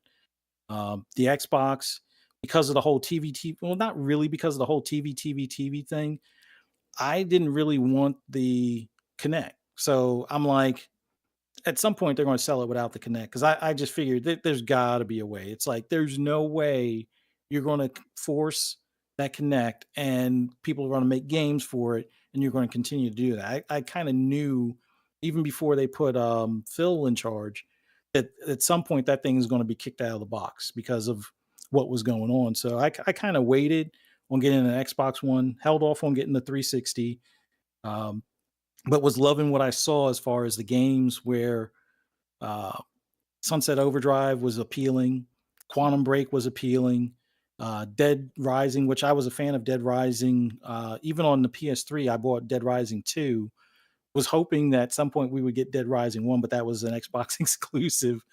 The Xbox, because of the whole TV, well, not really because of the whole TV thing. I didn't really want the Connect. So I'm like, at some point they're going to sell it without the Connect, because I just figured that there's got to be a way. It's like there's no way you're going to force that Connect and people are going to make games for it and you're going to continue to do that. I kind of knew even before they put Phil in charge that at some point that thing is going to be kicked out of the box because of what was going on. So I kind of waited on getting an Xbox One, held off on getting the 360. Um, but was loving what I saw as far as the games, where uh, Sunset Overdrive was appealing, Quantum Break was appealing, Dead Rising, which I was a fan of Dead Rising. Even on the PS3, I bought Dead Rising 2. Was hoping that at some point we would get Dead Rising 1, but that was an Xbox exclusive.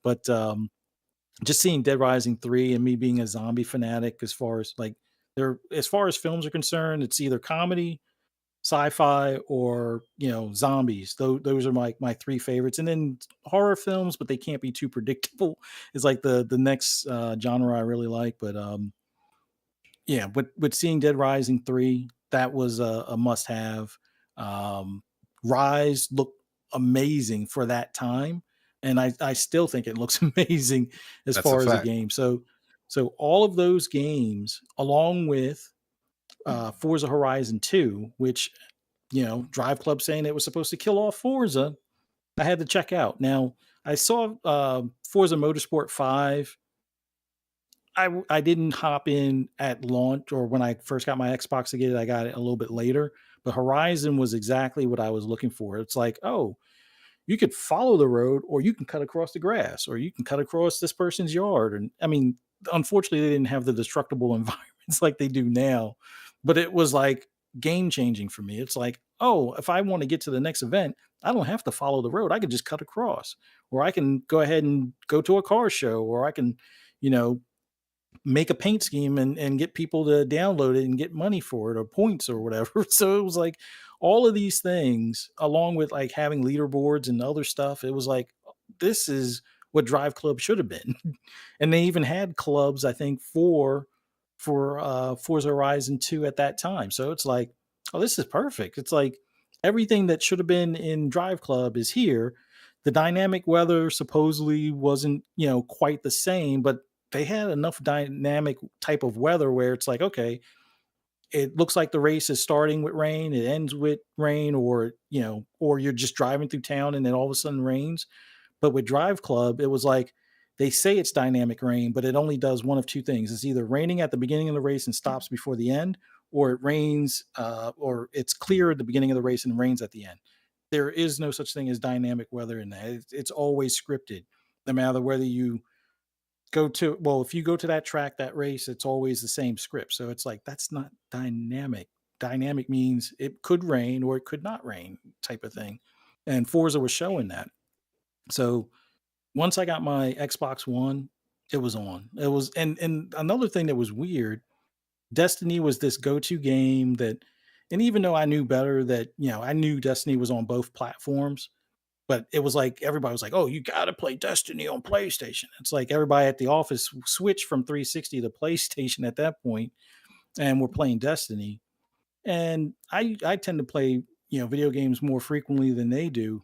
But just seeing Dead Rising 3, and me being a zombie fanatic, as far as like as far as films are concerned, it's either comedy, sci-fi, or zombies. Those are my three favorites. And then horror films, but they can't be too predictable, is like the next genre I really like. But yeah, but with seeing Dead Rising 3, that was a must have. um Rise looked amazing for that time, and I still think it looks amazing as That's a far as a fact. game. So all of those games, along with Forza Horizon 2, which, Drive Club saying it was supposed to kill off Forza, I had to check out. Now, I saw Forza Motorsport 5. I didn't hop in at launch, or when I first got my Xbox to get it. I got it a little bit later. But Horizon was exactly what I was looking for. It's like, oh, you could follow the road, or you can cut across the grass, or you can cut across this person's yard. And I mean, unfortunately, they didn't have the destructible environments like they do now, but it was like game changing for me. It's like, oh, if I want to get to the next event, I don't have to follow the road. I can just cut across, or I can go ahead and go to a car show, or I can, you know, make a paint scheme and get people to download it and get money for it, or points or whatever. So it was like all of these things, along with like having leaderboards and other stuff. It was like, this is what Drive Club should have been. And they even had clubs, I think, for Forza Horizon 2 at that time. So it's like, oh, this is perfect. It's like everything that should have been in Drive Club is here. The dynamic weather supposedly wasn't, quite the same, but they had enough dynamic type of weather where it's like, okay, it looks like the race is starting with rain, it ends with rain, or or you're just driving through town and then all of a sudden rains. But with Drive Club, it was like they say it's dynamic rain, but it only does one of two things. It's either raining at the beginning of the race and stops before the end, or it rains, or it's clear at the beginning of the race and rains at the end. There is no such thing as dynamic weather in that. It's always scripted, no matter whether you if you go to that track, that race, it's always the same script. So it's like, that's not dynamic. Dynamic means it could rain or it could not rain, type of thing. and Forza was showing that. So once I got my Xbox One, it was on. It was, and another thing that was weird, Destiny was this go-to game that, and even though I knew better that, I knew Destiny was on both platforms, but it was like everybody was like, "Oh, you got to play Destiny on PlayStation." It's like everybody at the office switched from 360 to PlayStation at that point, and we're playing Destiny. And I tend to play, video games more frequently than they do.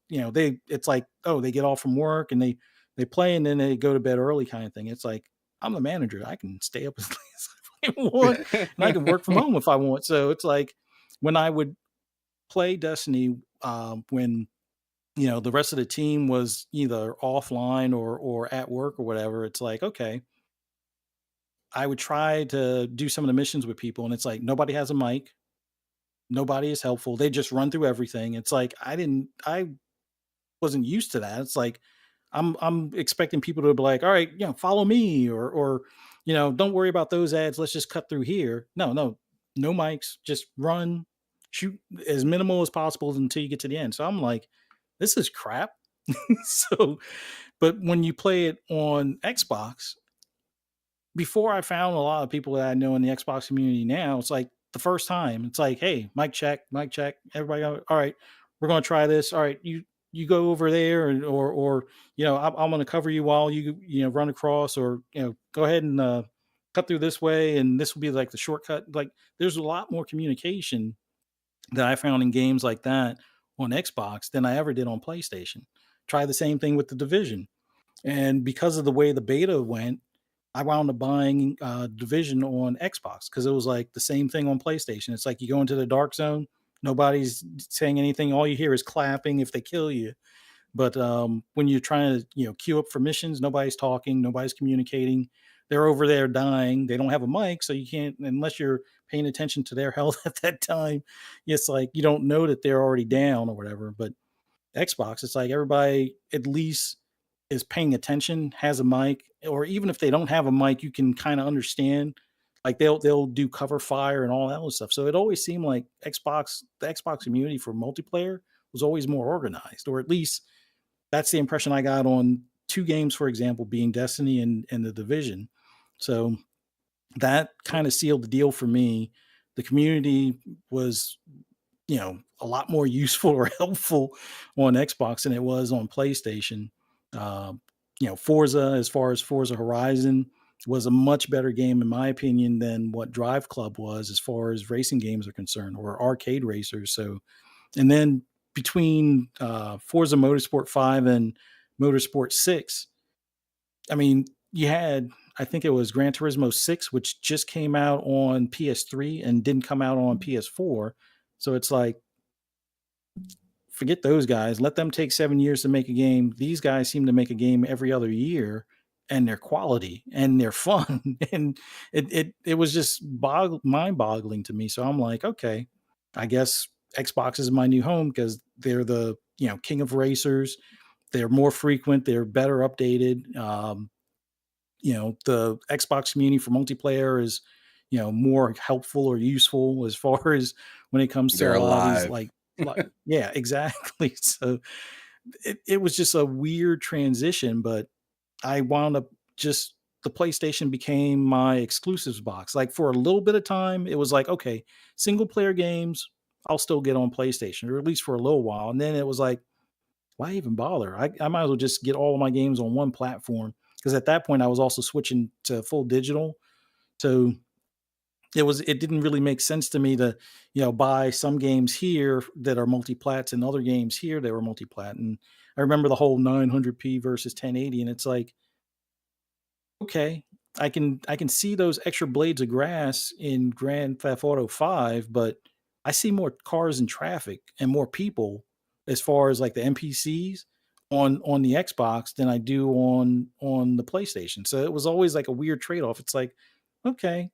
It's like, oh, they get off from work and they play and then they go to bed early kind of thing. It's like, I'm the manager. I can stay up as late as I want, and I can work from home if I want. So it's like when I would play Destiny, when the rest of the team was either offline or at work or whatever, it's like, okay, I would try to do some of the missions with people, and it's like nobody has a mic, nobody is helpful. They just run through everything. It's like I wasn't used to that. It's like I'm expecting people to be like, all right, follow me, or don't worry about those ads. Let's just cut through here. No, no, no mics. Just run, shoot as minimal as possible until you get to the end. So I'm like, this is crap. So, but when you play it on Xbox, before I found a lot of people that I know in the Xbox community now, it's like the first time, it's like, hey, mic check, everybody, all right, we're gonna try this. All right, you go over there, and or I'm gonna cover you while you run across, or go ahead and cut through this way, and this will be like the shortcut. Like, there's a lot more communication that I found in games like that on Xbox than I ever did on PlayStation. Try the same thing with the Division, and because of the way the beta went, I wound up buying Division on Xbox because it was like the same thing on PlayStation. It's like you go into the dark zone, nobody's saying anything. All you hear is clapping if they kill you. But when you're trying to, queue up for missions, nobody's talking, nobody's communicating. They're over there dying. They don't have a mic, so you can't, unless you're paying attention to their health at that time. It's like you don't know that they're already down or whatever. But Xbox, it's like everybody at least is paying attention, has a mic, or even if they don't have a mic, you can kind of understand. Like they'll do cover fire and all that other stuff. So it always seemed like the Xbox community for multiplayer was always more organized, or at least that's the impression I got on two games, for example, being Destiny and the Division. So that kind of sealed the deal for me. The community was a lot more useful or helpful on Xbox than it was on PlayStation. Uh, Forza, as far as Forza Horizon, was a much better game in my opinion than what Drive Club was as far as racing games are concerned, or arcade racers. So, and then between Forza Motorsport 5 and Motorsport 6, I mean, you had, I think it was Gran Turismo 6, which just came out on PS3 and didn't come out on PS4. So it's like, forget those guys. Let them take 7 years to make a game. These guys seem to make a game every other year, and they're quality and they're fun. And it was just mind boggling to me. So I'm like, okay, I guess Xbox is my new home because they're the king of racers. They're more frequent. They're better updated. The Xbox community for multiplayer is more helpful or useful as far as when it comes to They're a lot of these, alive. like yeah, exactly. So it was just a weird transition, but I wound up just, the PlayStation became my exclusives box. Like for a little bit of time, it was like, okay, single player games I'll still get on PlayStation, or at least for a little while. And then it was like, why even bother? I might as well just get all of my games on one platform. Because at that point I was also switching to full digital. So it didn't really make sense to me to buy some games here that are multiplats and other games here that were multiplat. And I remember the whole 900p versus 1080, and it's like, okay, I can see those extra blades of grass in Grand Theft Auto 5, but I see more cars and traffic and more people as far as like the NPCs on the Xbox than I do on the PlayStation. So it was always like a weird trade-off. It's like, okay,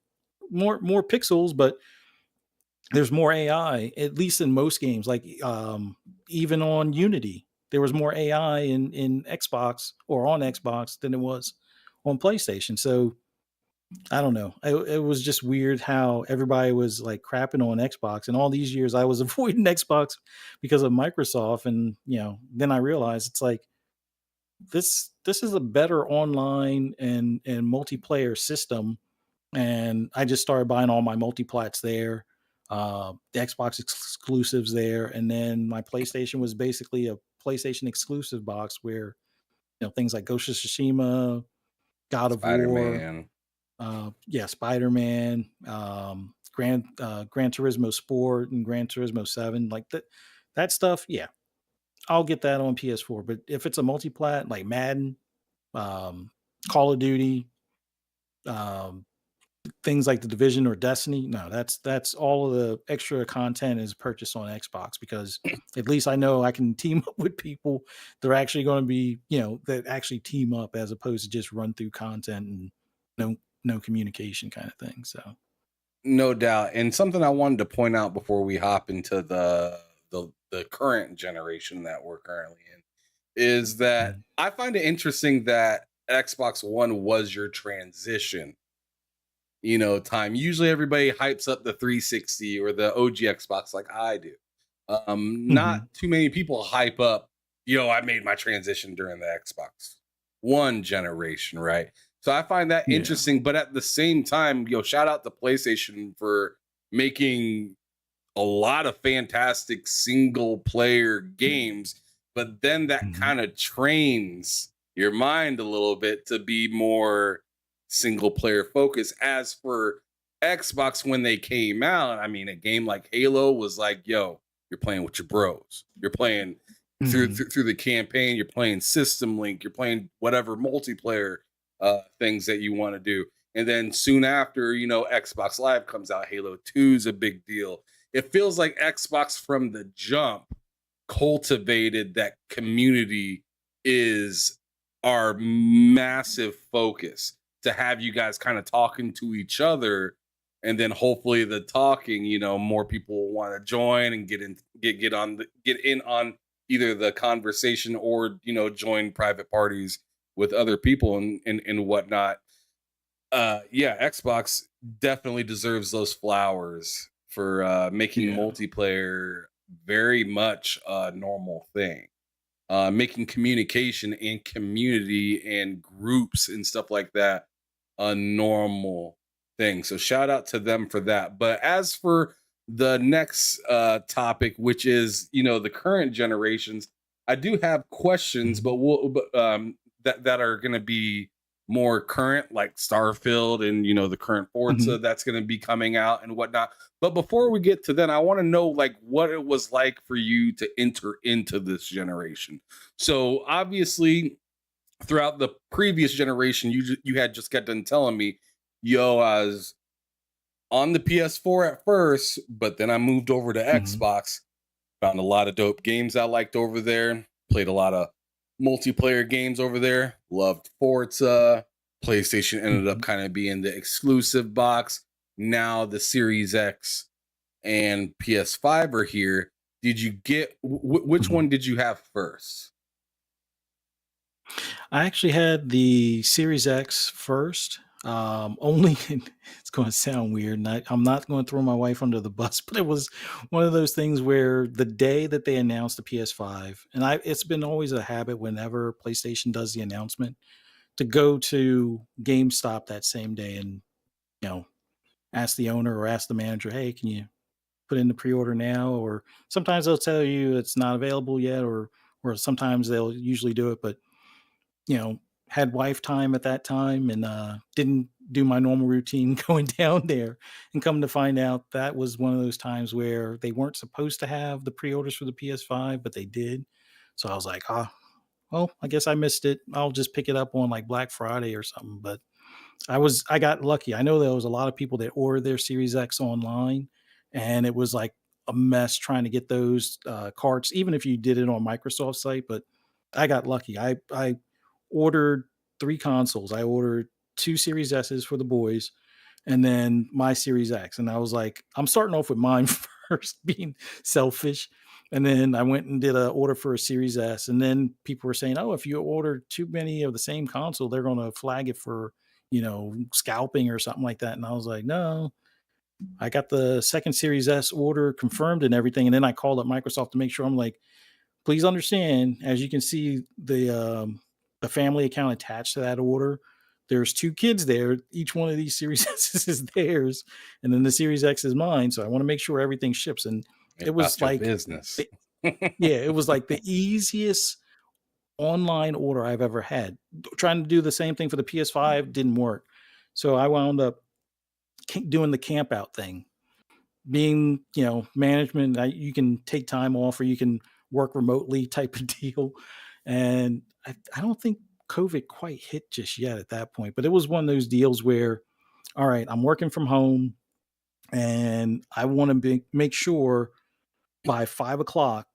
more pixels, but there's more AI, at least in most games. Like even on Unity, there was more AI in Xbox or on Xbox than it was on PlayStation. So I don't know. It was just weird how everybody was like crapping on Xbox, and all these years I was avoiding Xbox because of Microsoft, and then I realized it's like this is a better online and multiplayer system, and I just started buying all my multiplats there, the Xbox exclusives there, and then my PlayStation was basically a PlayStation exclusive box where things like Ghost of Tsushima, God of War, Spider-Man. yeah, Spider Man, Gran Turismo Sport, and Gran Turismo 7, like that stuff. Yeah, I'll get that on PS4. But if it's a multiplat like Madden, um, Call of Duty, um, things like the Division or Destiny, no, that's all of the extra content is purchased on Xbox because at least I know I can team up with people that are actually going to be, that actually team up as opposed to just run through content and no no communication kind of thing. So. No doubt. And something I wanted to point out before we hop into the current generation that we're currently in is that Mhm. I find it interesting that Xbox One was your transition, time. Usually everybody hypes up the 360 or the OG Xbox like I do. Not Mhm. too many people hype up, I made my transition during the Xbox One generation, right? So I find that Yeah. interesting, but at the same time, shout out to PlayStation for making a lot of fantastic single player games, but then that Mhm. kind of trains your mind a little bit to be more single player focused. As for Xbox, when they came out, I mean, a game like Halo was like, yo, you're playing with your bros. You're playing Mhm. through the campaign, you're playing System Link, you're playing whatever multiplayer things that you want to do. And then soon after, Xbox Live comes out, Halo 2 is a big deal. It feels like Xbox from the jump cultivated that community is our massive focus to have you guys kind of talking to each other, and then hopefully the talking, more people will want to join and get in on either the conversation or join private parties with other people and whatnot. Yeah, Xbox definitely deserves those flowers for making Yeah. multiplayer very much a normal thing. Making communication and community and groups and stuff like that a normal thing. So shout out to them for that. But as for the next topic, which is the current generations, I do have questions, Mhm. that are going to be more current, like Starfield and the current Forza Mhm. that's going to be coming out and whatnot. But before we get to that, I want to know like what it was like for you to enter into this generation. So obviously, throughout the previous generation, you had just got done telling me, yo, I was on the PS4 at first, but then I moved over to Mhm. Xbox. Found a lot of dope games I liked over there. Played a lot of multiplayer games over there. Loved Forza. PlayStation ended up Mhm. kind of being the exclusive box. Now the Series X and PS5 are here. Did you get which Mhm. one did you have first? I actually had the Series X first. Only it's going to sound weird, and I'm not going to throw my wife under the bus, but it was one of those things where the day that they announced the PS5, and it's been always a habit whenever PlayStation does the announcement to go to GameStop that same day and you know ask the owner or ask the manager, hey, can you put in the pre-order now? Or sometimes they'll tell you it's not available yet, or sometimes they'll usually do it, but you know, had wife time at that time and didn't do my normal routine going down there. And come to find out, that was one of those times where they weren't supposed to have the pre-orders for the PS5, but they did. So I was like, well, I guess I missed it. I'll just pick it up on like Black Friday or something. But I got lucky. I know there was a lot of people that ordered their Series X online, and it was like a mess trying to get those carts, even if you did it on Microsoft site. But I got lucky. I ordered 3 consoles. I ordered 2 Series S's for the boys and then my Series X, and I was like, "I'm starting off with mine first, being selfish." And then I went and did a order for a Series S, and then people were saying, "Oh, if you order too many of the same console, they're gonna flag it for, scalping or something like that. And I was like, no, I got the second Series S order confirmed and everything. And then I called up Microsoft to make sure. I'm like, please understand, as you can see, the family account attached to that order. There's two kids there. Each one of these Series X's is theirs, and then the Series X is mine. So I want to make sure everything ships. And it was About your like, business. yeah, it was like the easiest online order I've ever had. Trying to do the same thing for the PS5 didn't work. So I wound up doing the camp out thing. Being, management, you can take time off or you can work remotely type of deal. And I don't think COVID quite hit just yet at that point, but it was one of those deals where, all right, I'm working from home and I want to make sure by 5 o'clock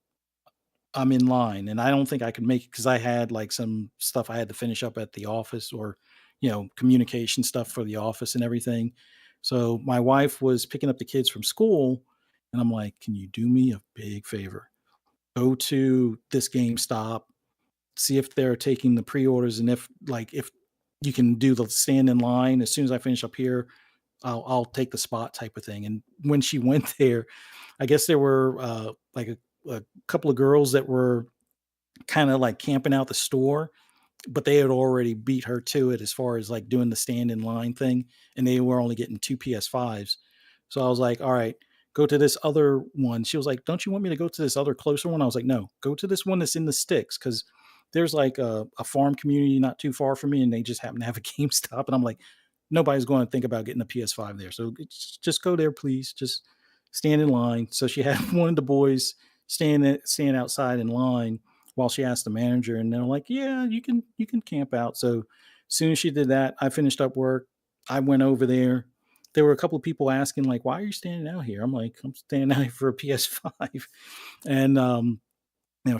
I'm in line, and I don't think I could make it because I had like some stuff I had to finish up at the office, or communication stuff for the office and everything. So my wife was picking up the kids from school, and I'm like, "Can you do me a big favor? Go to this GameStop, see if they're taking the pre-orders, and if you can do the stand in line as soon as I finish up here, I'll take the spot," type of thing. And when she went there, I guess there were like a couple of girls that were kind of like camping out the store, but they had already beat her to it as far as like doing the stand in line thing, and they were only getting two PS5s. So I was like, all right, go to this other one. She was like, don't you want me to go to this other closer one? I was like, no, go to this one that's in the sticks, because there's like a farm community not too far from me, and they just happen to have a GameStop. And I'm like, nobody's going to think about getting a PS5 there. So just go there, please. Just stand in line. So she had one of the boys stand outside in line while she asked the manager, and they're like, yeah, you can camp out. So as soon as she did that, I finished up work. I went over there. There were a couple of people asking, like, why are you standing out here? I'm like, I'm standing out here for a PS5. And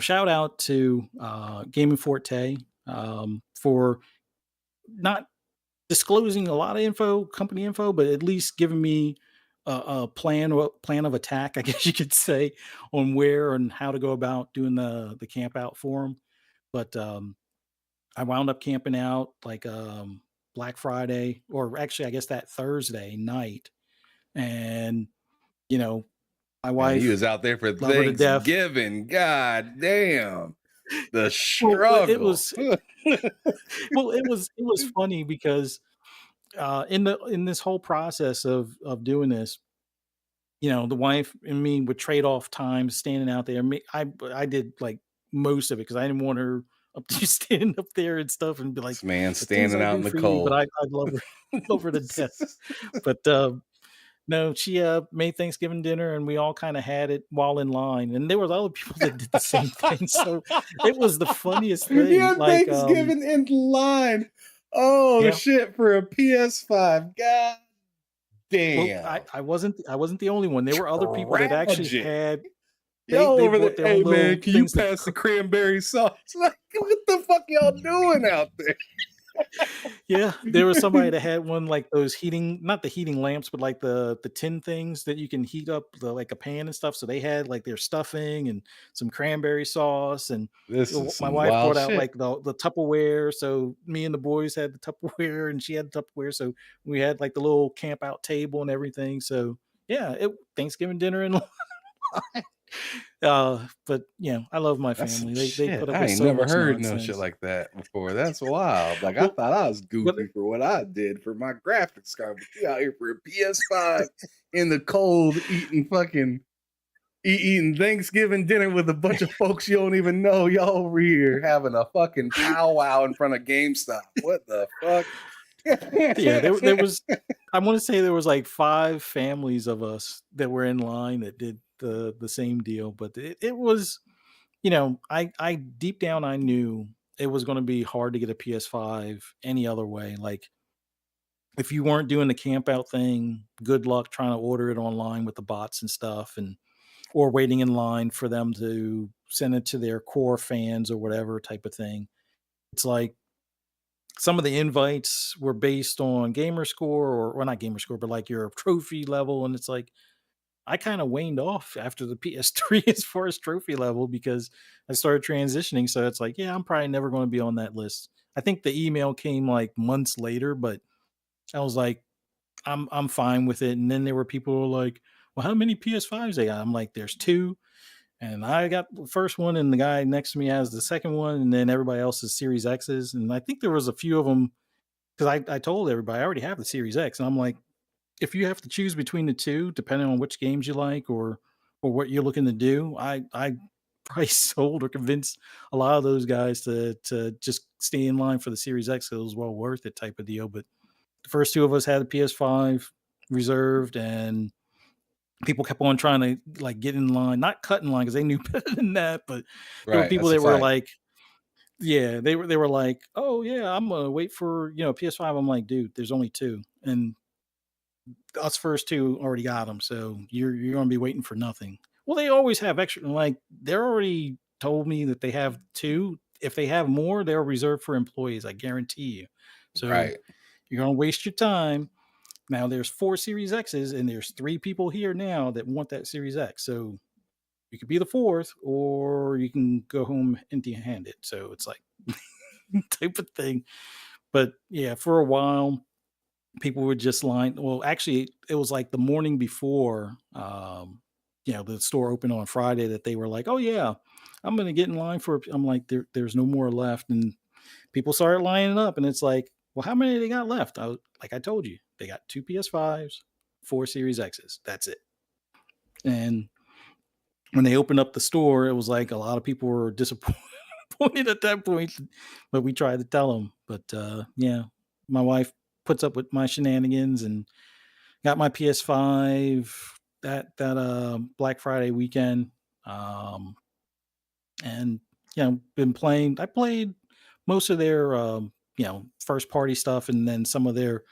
shout out to Gaming Forte for not disclosing a lot of company info, but at least giving me a plan of attack, I guess you could say, on where and how to go about doing the camp out for them. But I wound up camping out like Black Friday, or actually, I guess that Thursday night, and you know, my Man, he wife, was out there for love her to death. Thanksgiving. God damn. The Well, it struggle. was it was funny because in this whole process of doing this, the wife and me would trade off time standing out there. I did like most of it because I didn't want her up to standing up there and stuff and be like, This man the things standing I out do in the for you, but I cold. love her, love her to death. But no, she made Thanksgiving dinner and we all kind of had it while in line. And there was other people that did the same thing. So it was the funniest thing. Yeah, Like, Thanksgiving in line. Oh yeah. shit, for a PS5. God Well, damn. I wasn't the only one. There were other people that actually Tragic. had Y'all they over bought there. their Hey own man, little can you things to pass the cook. cranberry sauce? Like, what the fuck y'all doing out there? Yeah, there was somebody that had one like those not the heating lamps, but like the tin things that you can heat up like a pan and stuff. So they had like their stuffing and some cranberry sauce, and This is my some wife wild brought out shit. like the Tupperware. So me and the boys had the Tupperware, and she had the Tupperware. So we had like the little camp out table and everything. So yeah, Thanksgiving dinner and but I love my That's some family. They shit. put up I with ain't so never much heard no shit nonsense. like that before. That's wild. Like, I Well, thought I was but goofy for what I did for my graphics card, but you out here for a PS5 in the cold eating fucking eating Thanksgiving dinner with a bunch of folks you don't even know. Y'all over here having a fucking powwow in front of GameStop. What the fuck? yeah, there was. I want to say there was like 5 families of us that were in line that did the same deal, but it was, I deep down I knew it was going to be hard to get a PS5 any other way. Like if you weren't doing the camp out thing, good luck trying to order it online with the bots and stuff, and or waiting in line for them to send it to their core fans or whatever type of thing. It's like some of the invites were based on gamer score, or well, not gamer score, but like your trophy level. And it's like, I kind of waned off after the PS3 as far as trophy level because I started transitioning. So it's like, yeah, I'm probably never going to be on that list. I think the email came like months later, but I was like, I'm fine with it. And then there were people who were like, well, how many PS5s they got? I'm like, there's two. And I got the first one, and the guy next to me has the second one, and then everybody else is Series X's. And I think there was a few of them because I told everybody I already have the Series X, and I'm like, if you have to choose between the two, depending on which games you like or what you're looking to do, I probably sold or convinced a lot of those guys to just stay in line for the Series X. 'Cause it was well worth it type of deal. But the first two of us had the PS5 reserved, and people kept on trying to like get in line, not cut in line because they knew better than that. But there were Right. people That's a that were fact. like, yeah, they were like, oh yeah, I'm gonna wait for PS5. I'm like, dude, there's only two, and us first two already got them, so you're gonna be waiting for nothing. Well, they always have extra. Like they're already told me that they have two. If they have more, they're reserved for employees. I guarantee you. So Right. you're gonna waste your time. Now there's four Series X's, and there's three people here now that want that Series X. So you could be the fourth, or you can go home empty-handed. So it's like type of thing. But yeah, for a while, people were just line. Well, actually, it was like the morning before, the store opened on Friday that they were like, "Oh yeah, I'm gonna get in line for." I'm like, "There's no more left," and people started lining up, and it's like, "Well, how many they got left?" Like I told you, they got two PS5s, four Series X's. That's it. And when they opened up the store, it was like a lot of people were disappointed at that point, but we tried to tell them. But yeah, my wife puts up with my shenanigans and got my PS5 that Black Friday weekend, um, and been playing. I played most of their first party stuff, and then some of their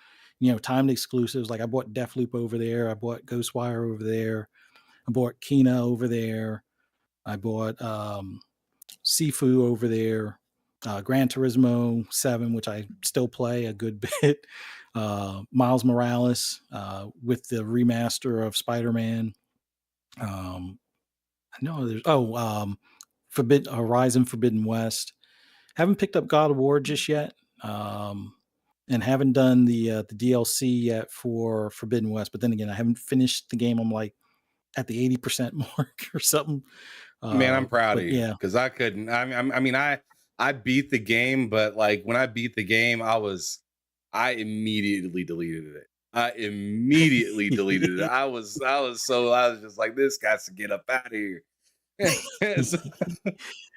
timed exclusives. Like I bought Deathloop over there, I bought Ghostwire over there, I bought Kina over there, I bought Sifu over there, Gran Turismo 7, which I still play a good bit, Miles Morales with the remaster of Spider Man. I know there's Horizon Forbidden West. Haven't picked up God of War just yet, and haven't done the DLC yet for Forbidden West. But then again, I haven't finished the game. I'm like at the 80% mark or something. Man, I'm proud of But you yeah, because I couldn't. I mean, I beat the game, but like when I beat the game, I immediately deleted it. I immediately deleted it. I was just like, this guy's to get up out of here. so,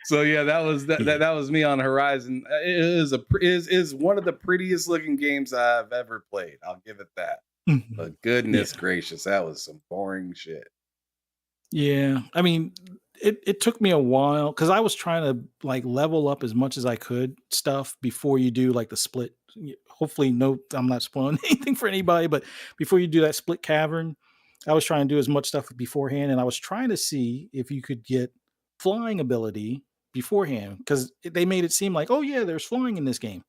so yeah, yeah. that was me on Horizon. It is one of the prettiest looking games I've ever played. I'll give it that. Mhm. But goodness Yeah. gracious, that was some boring shit. Yeah. I mean, it took me a while because I was trying to like level up as much as I could stuff before you do like the split. Hopefully, no, I'm not spoiling anything for anybody, but before you do that split cavern, I was trying to do as much stuff beforehand, and I was trying to see if you could get flying ability beforehand because they made it seem like, oh yeah, there's flying in this game.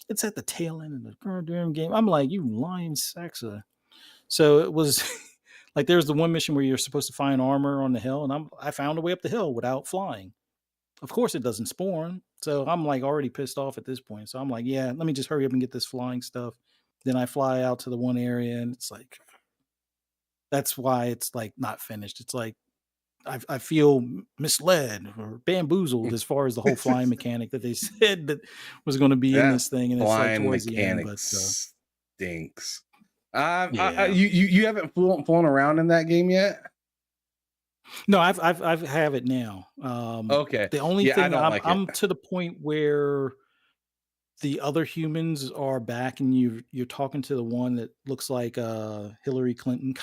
It's at the tail end of the goddamn game. I'm like, you lying saxa. So it was like there's the one mission where you're supposed to find armor on the hill, and I found a way up the hill without flying. Of course, it doesn't spawn, so I'm like already pissed off at this point. So I'm like, yeah, let me just hurry up and get this flying stuff. Then I fly out to the one area, and it's like that's why it's like not finished. It's like I feel misled or bamboozled as far as the whole flying mechanic that they said that was going to be in That this thing, and it's like flying towards the end. mechanic But stinks. yeah, You haven't flown around in that game yet? no, I've have it now. Okay. The only Yeah, I thing don't like it. I'm to the point where the other humans are back, and you're talking to the one that looks like Hillary Clinton.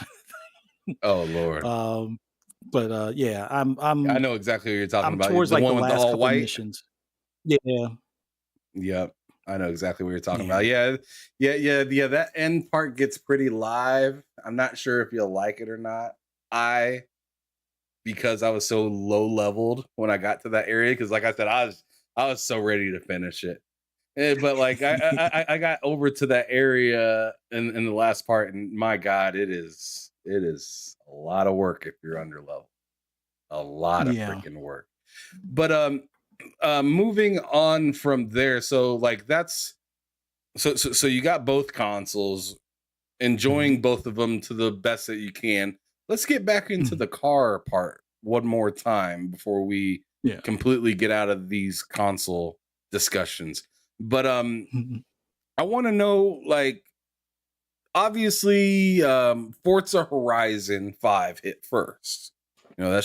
Oh Lord. um, but yeah, I know exactly what you're talking I'm about. towards The like the one with the last all couple white. missions. Yeah, Yep. I know exactly what you're talking yeah, about. Yeah. That end part gets pretty live. I'm not sure if you'll like it or not. I because I was so low leveled when I got to that area, because like I said, I was so ready to finish it. But like I got over to that area in the last part, and my God, it is a lot of work if you're under level. A lot of yeah. freaking work. But moving on from there, so like So you got both consoles, enjoying both of them to the best that you can. Let's get back into Mhm. the car part one more time before we Yeah. completely get out of these console discussions. But Mhm. I want to know, like, obviously Forza Horizon 5 hit first. You know, that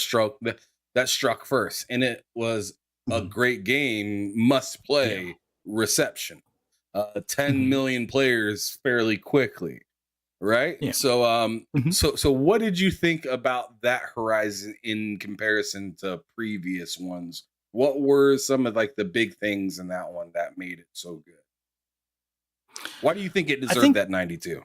struck first, and it was a Mhm. great game, must Yeah. play reception. 10 Mhm. million players fairly quickly, right? Yeah. So Mhm. so what did you think about that Horizon in comparison to previous ones? What were some of like the big things in that one that made it so good? Why do you think it I deserved think that 92?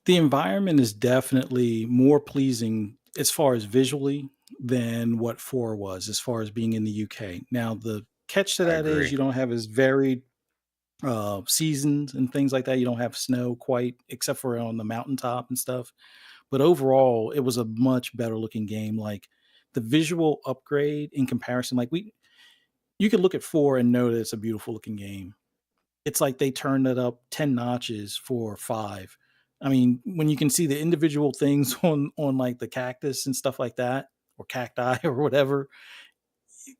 the environment is definitely more pleasing as far as visually than what 4 was as far as being in the UK. Now, the catch to I that is agree. you don't have as varied seasons and things like that. You don't have snow quite, except for on the mountaintop and stuff. But overall, it was a much better looking game. Like the visual upgrade in comparison, you could look at 4 and know that it's a beautiful looking game. It's like they turned it up 10 notches for 5. I mean, when you can see the individual things on like the cactus and stuff like that, or cacti or whatever,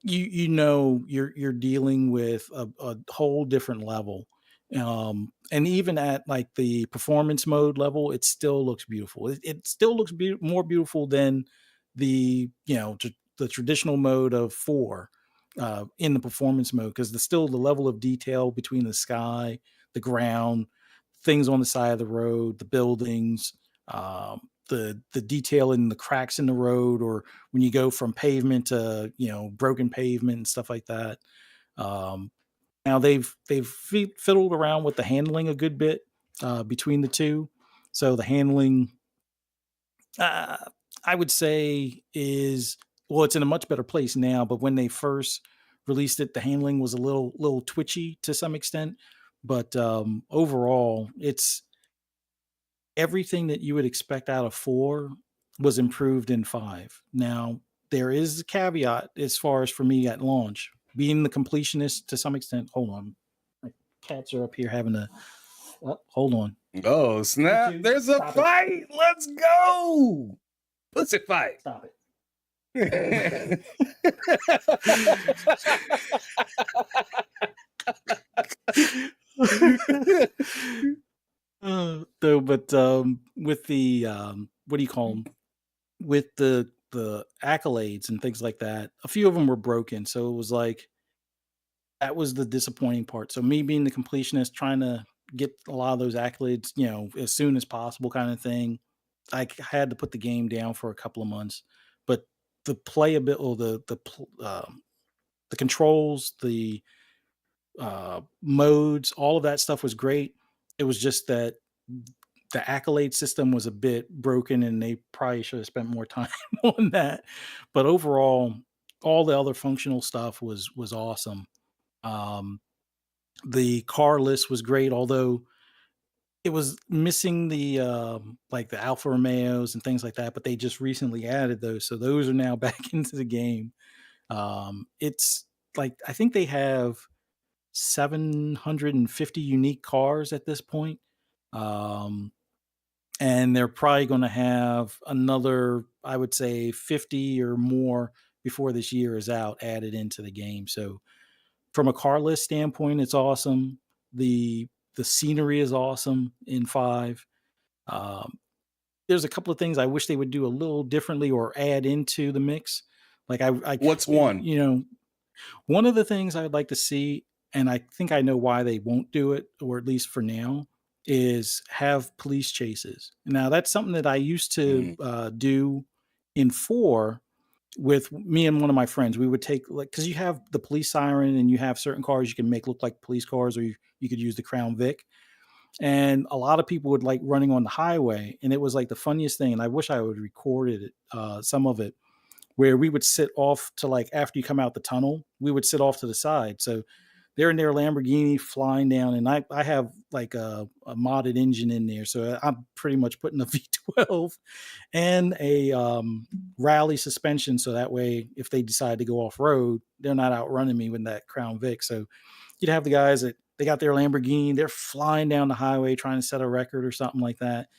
you know you're dealing with a whole different level. And even at like the performance mode level, it still looks beautiful. It still looks more beautiful than the traditional mode of 4 in the performance mode, because there's still the level of detail between the sky, the ground, things on the side of the road, the buildings, the detail in the cracks in the road, or when you go from pavement to broken pavement and stuff like that. Um, Now they've fiddled around with the handling a good bit between the two. So the handling, uh, I would say, is well, it's in a much better place now. But when they first released it, the handling was a little twitchy to some extent. But overall, it's everything that you would expect out of 4 was improved in 5. Now, there is a caveat as far as for me at launch, being the completionist to some extent. Hold on. My cats are up here having a hold on. Oh, You snap. two, There's a stop it. fight. Let's go. Pussy fight. Stop uh, it. Though, but with the what do you call them? With the accolades and things like that, a few of them were broken. So it was like that was the disappointing part. So me being the completionist, trying to get a lot of those accolades, as soon as possible, kind of thing. Had to put the game down for a couple of months, but the playability, or the controls, the modes, all of that stuff was great. It was just that the accolade system was a bit broken, and they probably should have spent more time on that. But overall, all the other functional stuff was awesome. Um, the car list was great, although it was missing the like the Alfa Romeos and things like that. But they just recently added those, so those are now back into the game. It's like I think they have 750 unique cars at this point. Um, and they're probably going to have another, I would say, 50 or more before this year is out added into the game. So from a car list standpoint, it's awesome. The scenery is awesome in 5. Um, there's a couple of things I wish they would do a little differently or add into the mix. Like What's one? you know, one of the things I'd like to see, and I think I know why they won't do it, or at least for now, is have police chases. Now, that's something that I used to Mhm. do in 4 with me and one of my friends. We would take, like, because you have the police siren and you have certain cars you can make look like police cars, or you could use the Crown Vic. And a lot of people would like running on the highway. And it was like the funniest thing. And I wish I would recorded it, some of it, where we would sit off to, like, after you come out the tunnel, we would sit off to the side. So they're in their Lamborghini flying down, and I have like a modded engine in there. So I'm pretty much putting a V12 and a rally suspension. So that way, if they decide to go off road, they're not outrunning me with that Crown Vic. So you'd have the guys that they got their Lamborghini, they're flying down the highway trying to set a record or something like that.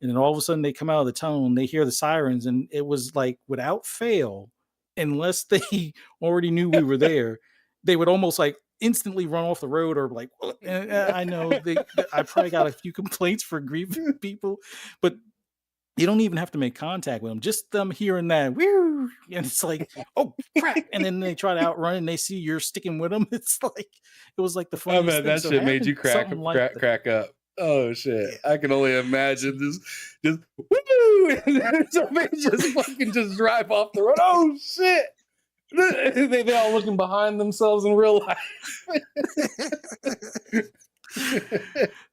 And then all of a sudden they come out of the tunnel and they hear the sirens, and it was like without fail, unless they already knew we were there, they would almost like instantly run off the road or like, "Well," and I know I probably got a few complaints for grieving people, but you don't even have to make contact with them. Just them hearing that, "Woo," and it's like, oh crap. And then they try to outrun and they see you're sticking with them. It's like, it was like the I funniest bet thing. that So shit made you having crack something like crack that. crack up. Oh shit! Yeah. I can only imagine just woo, and then somebody just fucking just drive off the road. Oh shit! They all looking behind themselves in real life.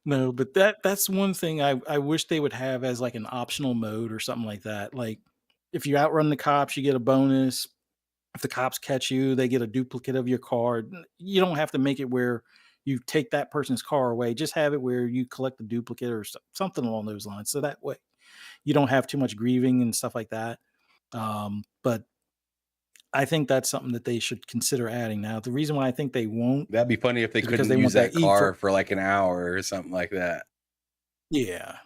No, but that's one thing I wish they would have as like an optional mode or something like that. Like if you outrun the cops, you get a bonus. If the cops catch you, they get a duplicate of your car. You don't have to make it where you take that person's car away. Just have it where you collect the duplicate or something along those lines. So that way you don't have too much grieving and stuff like that. But I think that's something that they should consider adding. Now, the reason why I think they won't That'd be funny if they is because couldn't they use want that that E car for, for like an hour or something like that. yeah.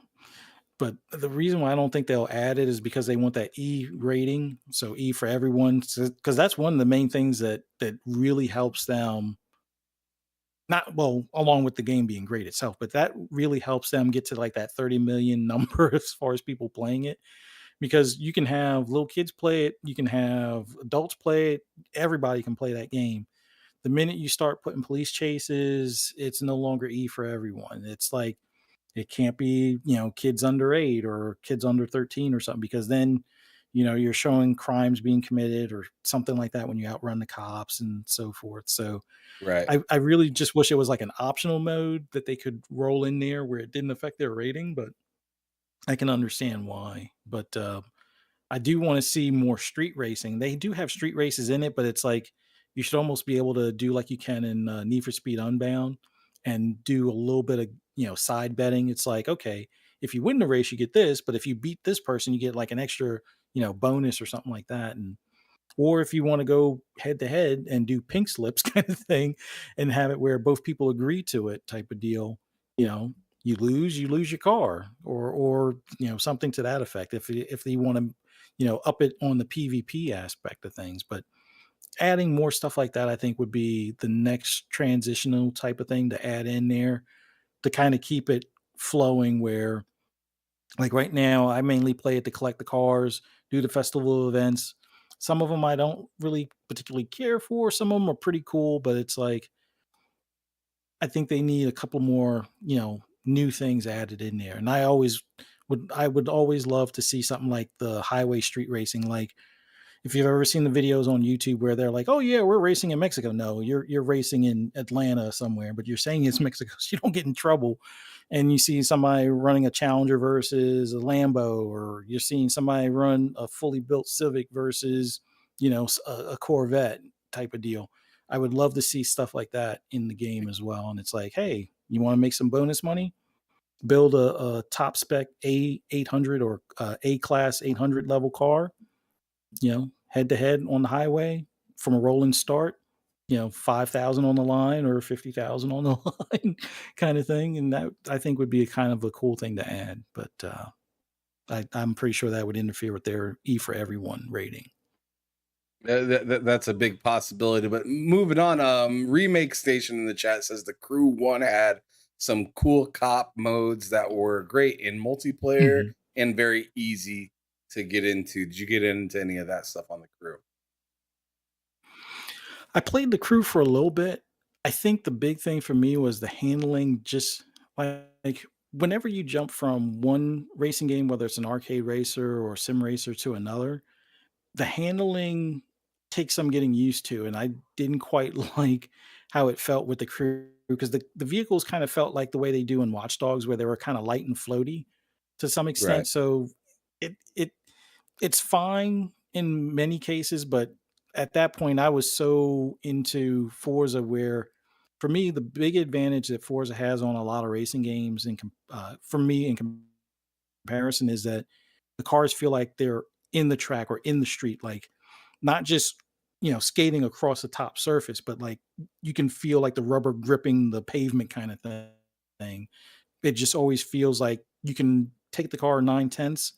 But the reason why I don't think they'll add it is because they want that E rating. So E for everyone, because that's one of the main things that really helps them. Not well, along with the game being great itself, but that really helps them get to like that 30 million number as far as people playing it. Because you can have little kids play it, you can have adults play it, everybody can play that game. The minute you start putting police chases, it's no longer E for everyone. It's like it can't be, kids under 8 or kids under 13 or something, because then, you're showing crimes being committed or something like that when you outrun the cops and so forth. So Right. I really just wish it was like an optional mode that they could roll in there where it didn't affect their rating, but I can understand why. But I do want to see more street racing. They do have street races in it, but it's like you should almost be able to do like you can in Need for Speed Unbound and do a little bit of side betting. It's like, okay, if you win the race, you get this, but if you beat this person, you get like an extra bonus or something like that. And or if you want to go head to head and do pink slips kind of thing and have it where both people agree to it type of deal, you know, you lose your car or something to that effect if they want to up it on the PvP aspect of things. But adding more stuff like that I think would be the next transitional type of thing to add in there to kind of keep it flowing where like right now, I mainly play it to collect the cars, do the festival events. Some of them I don't really particularly care for. Some of them are pretty cool, but it's like I think they need a couple more, new things added in there. And I would always love to see something like the highway street racing. Like if you've ever seen the videos on YouTube where they're like, "Oh yeah, we're racing in Mexico." No, you're racing in Atlanta somewhere, but you're saying it's Mexico, so you don't get in trouble. And you see somebody running a Challenger versus a Lambo, or you're seeing somebody run a fully built Civic versus, a Corvette type of deal. I would love to see stuff like that in the game as well. And it's like, hey, you want to make some bonus money? Build a top spec A800 or A class 800 level car, head to head on the highway from a rolling start, 5,000 on the line or 50,000 on the line kind of thing. And that I think would be a kind of a cool thing to add. But I'm pretty sure that would interfere with their E for everyone rating. That's a big possibility. But moving on, Remake Station in the chat says the Crew One had some cool cop modes that were great in multiplayer Mhm. and very easy to get into. Did you get into any of that stuff on the Crew? I played the crew for a little bit. I think the big thing for me was the handling, just like whenever you jump from one racing game, whether it's an arcade racer or sim racer to another, the handling takes some getting used to, and I didn't quite like how it felt with the crew because the vehicles kind of felt like the way they do in Watch Dogs, where they were kind of light and floaty to some Right. extent. So it it's fine in many cases, but at that point, I was so into Forza where, for me, the big advantage that Forza has on a lot of racing games, for me, in comparison, is that the cars feel like they're in the track or in the street, like not just skating across the top surface, but like you can feel like the rubber gripping the pavement kind of thing. It just always feels like you can take the car 9 tenths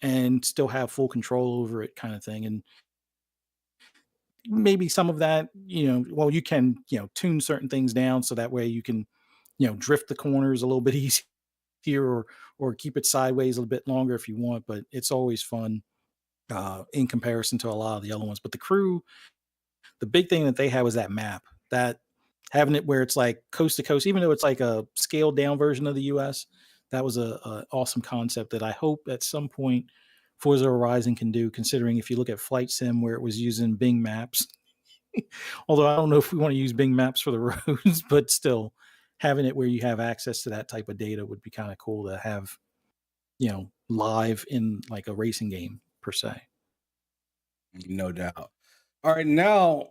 and still have full control over it, kind of thing. And maybe some of that, well, you can, tune certain things down so that way you can, drift the corners a little bit easier, or keep it sideways a little bit longer if you want. But it's always fun in comparison to a lot of the other ones. But the crew, the big thing that they had was that map, that having it where it's like coast to coast, even though it's like a scaled down version of the US. That was a awesome concept that I hope at some point Forza Horizon can do, considering if you look at Flight Sim where it was using Bing Maps. Although I don't know if we want to use Bing Maps for the roads, but still having it where you have access to that type of data would be kind of cool to have, live in like a racing game per se. No doubt. All right, now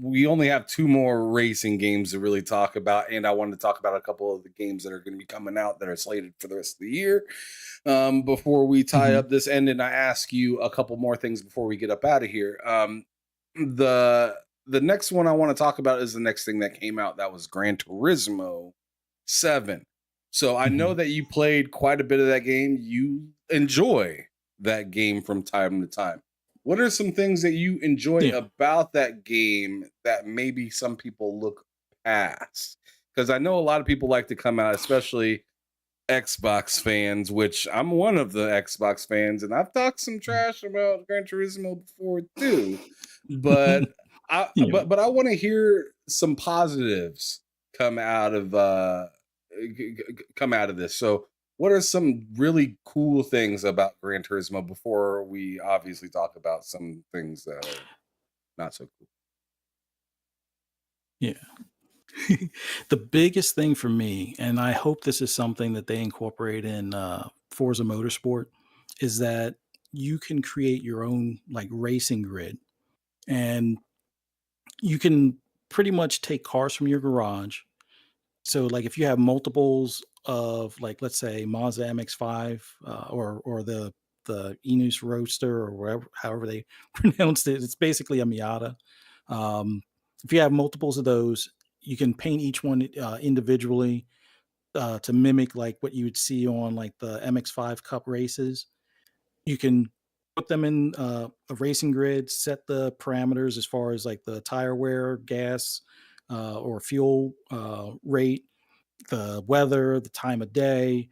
we only have two more racing games to really talk about, and I wanted to talk about a couple of the games that are going to be coming out that are slated for the rest of the year. Before we tie Mhm. up this end, and I ask you a couple more things before we get up out of here. The the next one I want to talk about is the next thing that came out. That was Gran Turismo 7. So I know Mhm. that you played quite a bit of that game. You enjoy that game from time to time. What are some things that you enjoy Yeah. about that game that maybe some people look past? Because I know a lot of people like to come out, especially Xbox fans, which I'm one of the Xbox fans, and I've talked some trash about Gran Turismo before too. But Yeah. but I want to hear some positives come out of come out of this. So, what are some really cool things about Gran Turismo before we obviously talk about some things that are not so cool? Yeah. The biggest thing for me, and I hope this is something that they incorporate in Forza Motorsport, is that you can create your own like racing grid, and you can pretty much take cars from your garage. So, like, if you have multiples of, like, let's say Mazda MX-5, or the Enus Roadster, or wherever however they pronounced it, it's basically a Miata. Um, if you have multiples of those, you can paint each one individually to mimic like what you would see on like the MX-5 Cup races. You can put them in a racing grid, set the parameters as far as like the tire wear, gas, or fuel rate, the weather, the time of day,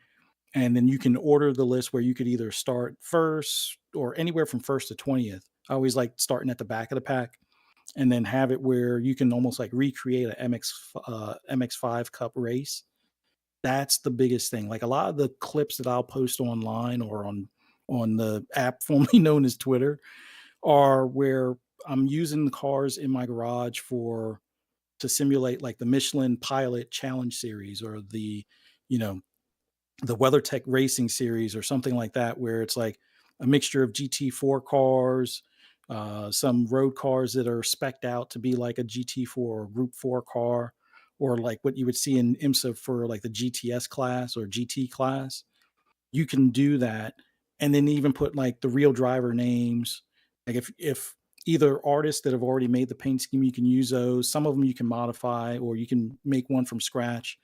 and then you can order the list where you could either start first or anywhere from first to 20th. I always like starting at the back of the pack, and then have it where you can almost like recreate a MX5 Cup race. That's the biggest thing. Like a lot of the clips that I'll post online or on the app formerly known as Twitter are where I'm using the cars in my garage for to simulate like the Michelin Pilot Challenge Series, or you know the WeatherTech Racing Series or something like that, where it's like a mixture of GT4 cars, some road cars that are specced out to be like a GT4 or Group 4 car, or like what you would see in IMSA for like the GTS class or GT class. You can do that, and then even put like the real driver names. Like if either artists that have already made the paint scheme, you can use those. Some of them you can modify, or you can make one from scratch,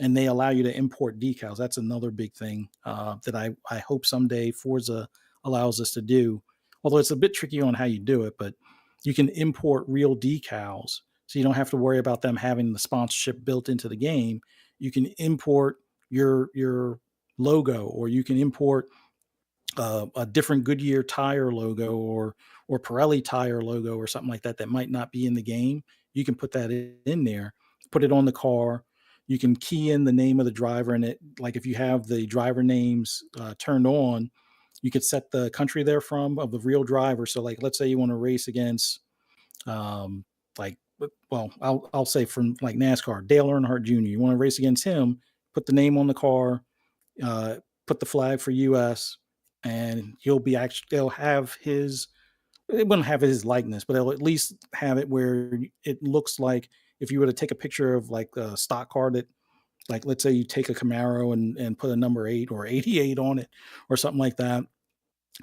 and they allow you to import decals. That's another big thing that I hope someday Forza allows us to do. Although it's a bit tricky on how you do it, but you can import real decals, so you don't have to worry about them having the sponsorship built into the game. You can import your logo, or you can import a different Goodyear tire logo, or Pirelli tire logo, or something like that that might not be in the game. You can put that in there, put it on the car. You can key in the name of the driver in it. Like if you have the driver names turned on, you could set the country they're from of the real driver. So like let's say you want to race against um, like well I'll say from like NASCAR, Dale Earnhardt Jr. You want to race against him, put the name on the car, uh, put the flag for US, and he'll be actually they'll have his it wouldn't have his likeness, but they'll at least have it where it looks like if you were to take a picture of like a stock car that like let's say you take a Camaro and put a number 8 or 88 on it or something like that,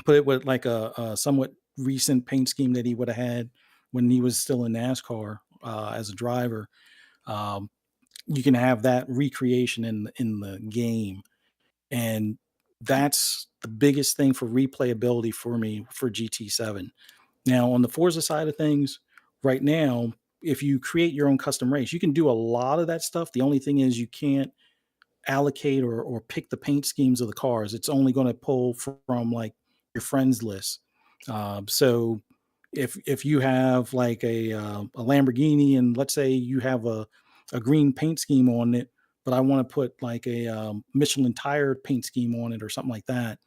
put it with like a somewhat recent paint scheme that he would have had, when he was still in NASCAR as a driver. Um, you can have that recreation in the game, and that's the biggest thing for replayability for me for GT7. Now, on the Forza side of things, right now, if you create your own custom race, you can do a lot of that stuff. The only thing is you can't allocate or pick the paint schemes of the cars. It's only going to pull from like your friends list. So if you have like a Lamborghini and let's say you have a green paint scheme on it, but I want to put like a Michelin tire paint scheme on it or something like that,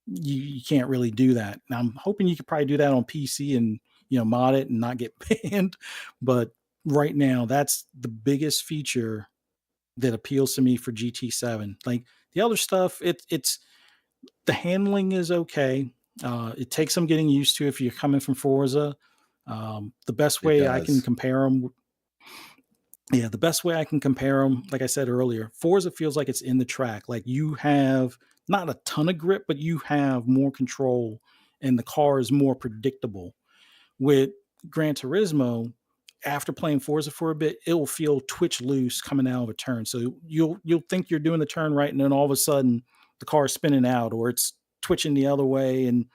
you can't really do that. Now I'm hoping you could probably do that on PC and mod it and not get banned. But right now, that's the biggest feature that appeals to me for GT7. Like the other stuff, it's the handling is okay. It takes some getting used to if you're coming from Forza. The best It way I can does. compare them, yeah, the best way I can compare them, like I said earlier, Forza feels like it's in the track. Like you have not a ton of grip, but you have more control, and the car is more predictable. With Gran Turismo, after playing Forza for a bit, it will feel twitch loose coming out of a turn. So you'll think you're doing the turn right, and then all of a sudden the car is spinning out, or it's twitching the other way, and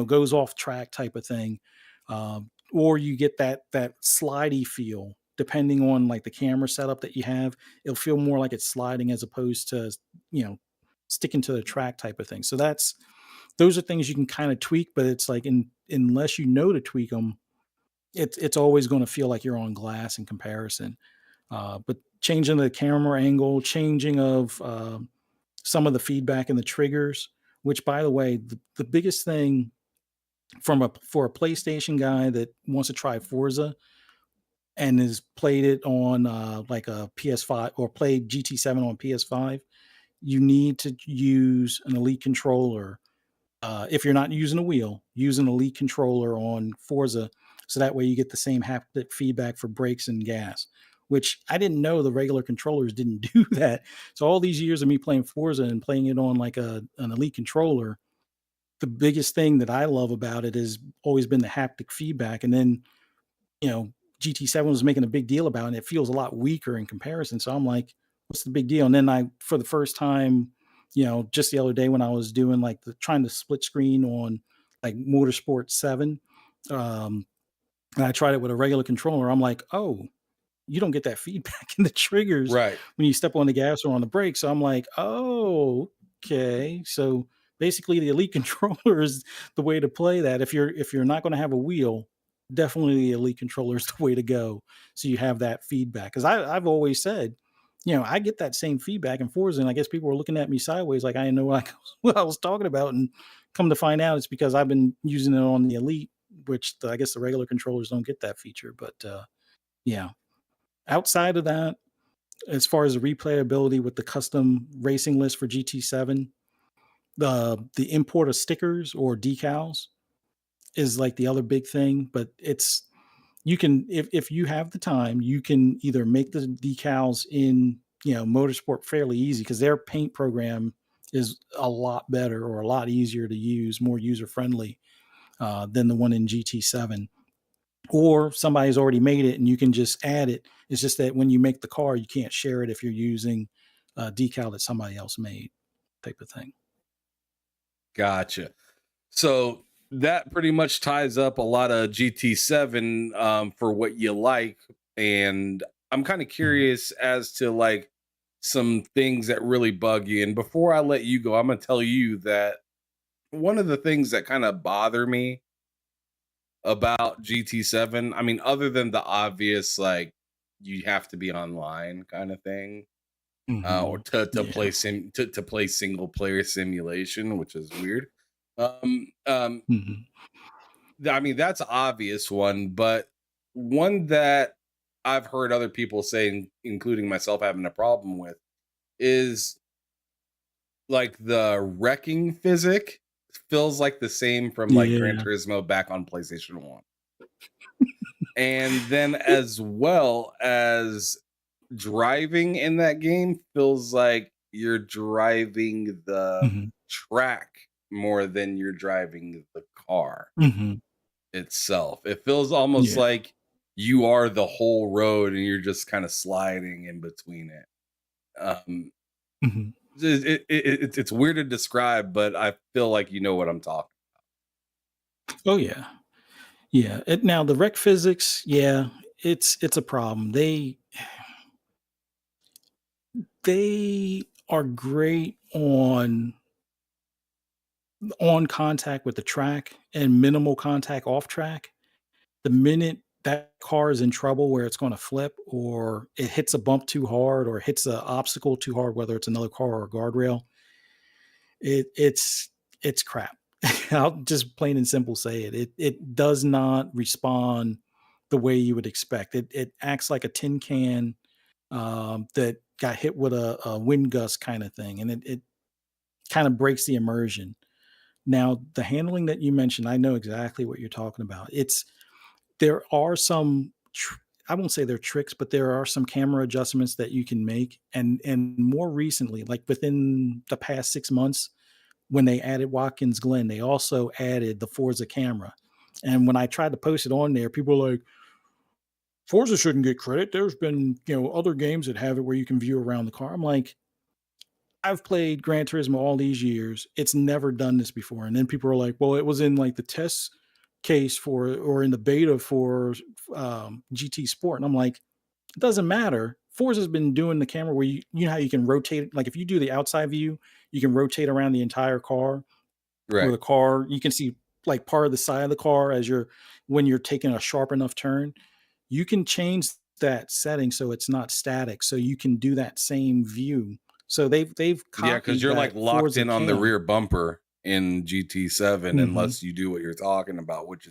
goes off track type of thing. Or you get that slidey feel, depending on like the camera setup that you have. It'll feel more like it's sliding as opposed to you know sticking to the track type of thing. So those are things you can kind of tweak, but it's like unless you know to tweak them, it's always going to feel like you're on glass in comparison. But changing the camera angle, changing of some of the feedback and the triggers, which by the way, the biggest thing for a PlayStation guy that wants to try Forza and has played it on like a PS5 or played GT7 on PS5, you need to use an Elite controller. If you're not using a wheel, use an Elite controller on Forza, so that way you get the same haptic feedback for brakes and gas. Which I didn't know the regular controllers didn't do that. So all these years of me playing Forza and playing it on like an Elite controller, the biggest thing that I love about it has always been the haptic feedback. And then you know, GT7 was making a big deal about it, and it feels a lot weaker in comparison. So I'm like, what's the big deal? And then for the first time, just the other day when I was doing like trying to split screen on like Motorsport 7, um, and I tried it with a regular controller, I'm like, oh, you don't get that feedback in the triggers Right. when you step on the gas or on the brake. So I'm like, oh, okay. So basically the Elite controller is the way to play that. If you're not going to have a wheel, definitely the Elite controller is the way to go. So you have that feedback. Because I've always said, I get that same feedback in Forza, and I guess people were looking at me sideways like I didn't know what I was talking about. And come to find out, it's because I've been using it on the Elite, which I guess the regular controllers don't get that feature. But yeah, outside of that, as far as the replayability with the custom racing list for GT7, the import of stickers or decals is like the other big thing. But it's you can if you have the time, you can either make the decals in Motorsport fairly easy because their paint program is a lot better or a lot easier to use, more user friendly than the one in GT7. Or somebody's already made it and you can just add it. It's just that when you make the car, you can't share it if you're using a decal that somebody else made, type of thing. Gotcha. So that pretty much ties up a lot of GT7 for what you like. And I'm kind of Mhm. curious as to like some things that really bug you. And before I let you go, I'm going to tell you that one of the things that kind of bother me about GT7, I mean, other than the obvious, like you have to be online kind of thing, or Mhm. to Yeah. play to play single player simulation, which is weird. Um, um, Mhm. I mean, that's an obvious one, but one that I've heard other people say, including myself, having a problem with is like the wrecking physic feels like the same from like Gran Yeah. Turismo back on PlayStation 1. And then as well as driving in that game feels like you're driving the Mhm. track more than you're driving the car. Mhm. itself. It feels almost Yeah. like you are the whole road and you're just kind of sliding in between it. Um, Mhm. it's weird to describe, but I feel like you know what I'm talking. Oh yeah. Yeah. Now the rec physics, yeah, it's a problem. They are great on contact with the track and minimal contact off track. The minute that car is in trouble where it's going to flip or it hits a bump too hard or hits an obstacle too hard, whether it's another car or a guardrail, it's crap. I'll just plain and simple say it. It does not respond the way you would expect. It acts like a tin can that got hit with a wind gust kind of thing, and it kind of breaks the immersion. Now, the handling that you mentioned, I know exactly what you're talking about. There are some I won't say they're tricks, but there are some camera adjustments that you can make. And more recently, like within the past 6 months, when they added Watkins Glen, they also added the Forza camera. And when I tried to post it on there, people were like, Forza shouldn't get credit. There's been, other games that have it where you can view around the car. I'm like, I've played Gran Turismo all these years. It's never done this before. And then people are like, well, it was in like the test case for or in the beta for GT Sport. And I'm like, it doesn't matter. Forza's been doing the camera where you know how you can rotate, like if you do the outside view, you can rotate around the entire car, where Right. the car you can see like part of the side of the car as you're when you're taking a sharp enough turn. You can change that setting so it's not static, so you can do that same view. So they've Yeah, because copied you're like that locked Forza in on the cam. rear bumper in GT7 Mhm. unless you do what you're talking about, which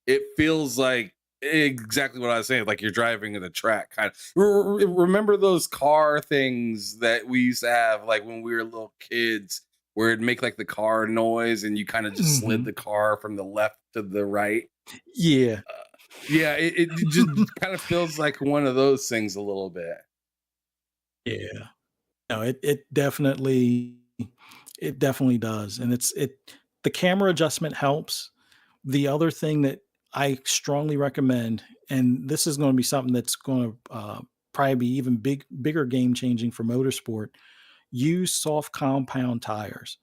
it feels like exactly what I was saying. Like you're driving in a track, kind of. Remember those car things that we used to have, like when we were little kids, where it'd make like the car noise, and you kind of just slid Mhm. the car from the left to the right. Yeah. Yeah, it just kind of feels like one of those things a little bit. Yeah. No, it definitely does, and the camera adjustment helps. The other thing that I strongly recommend, and this is gonna be something that's gonna, probably be even bigger game changing for motorsport, use soft compound tires.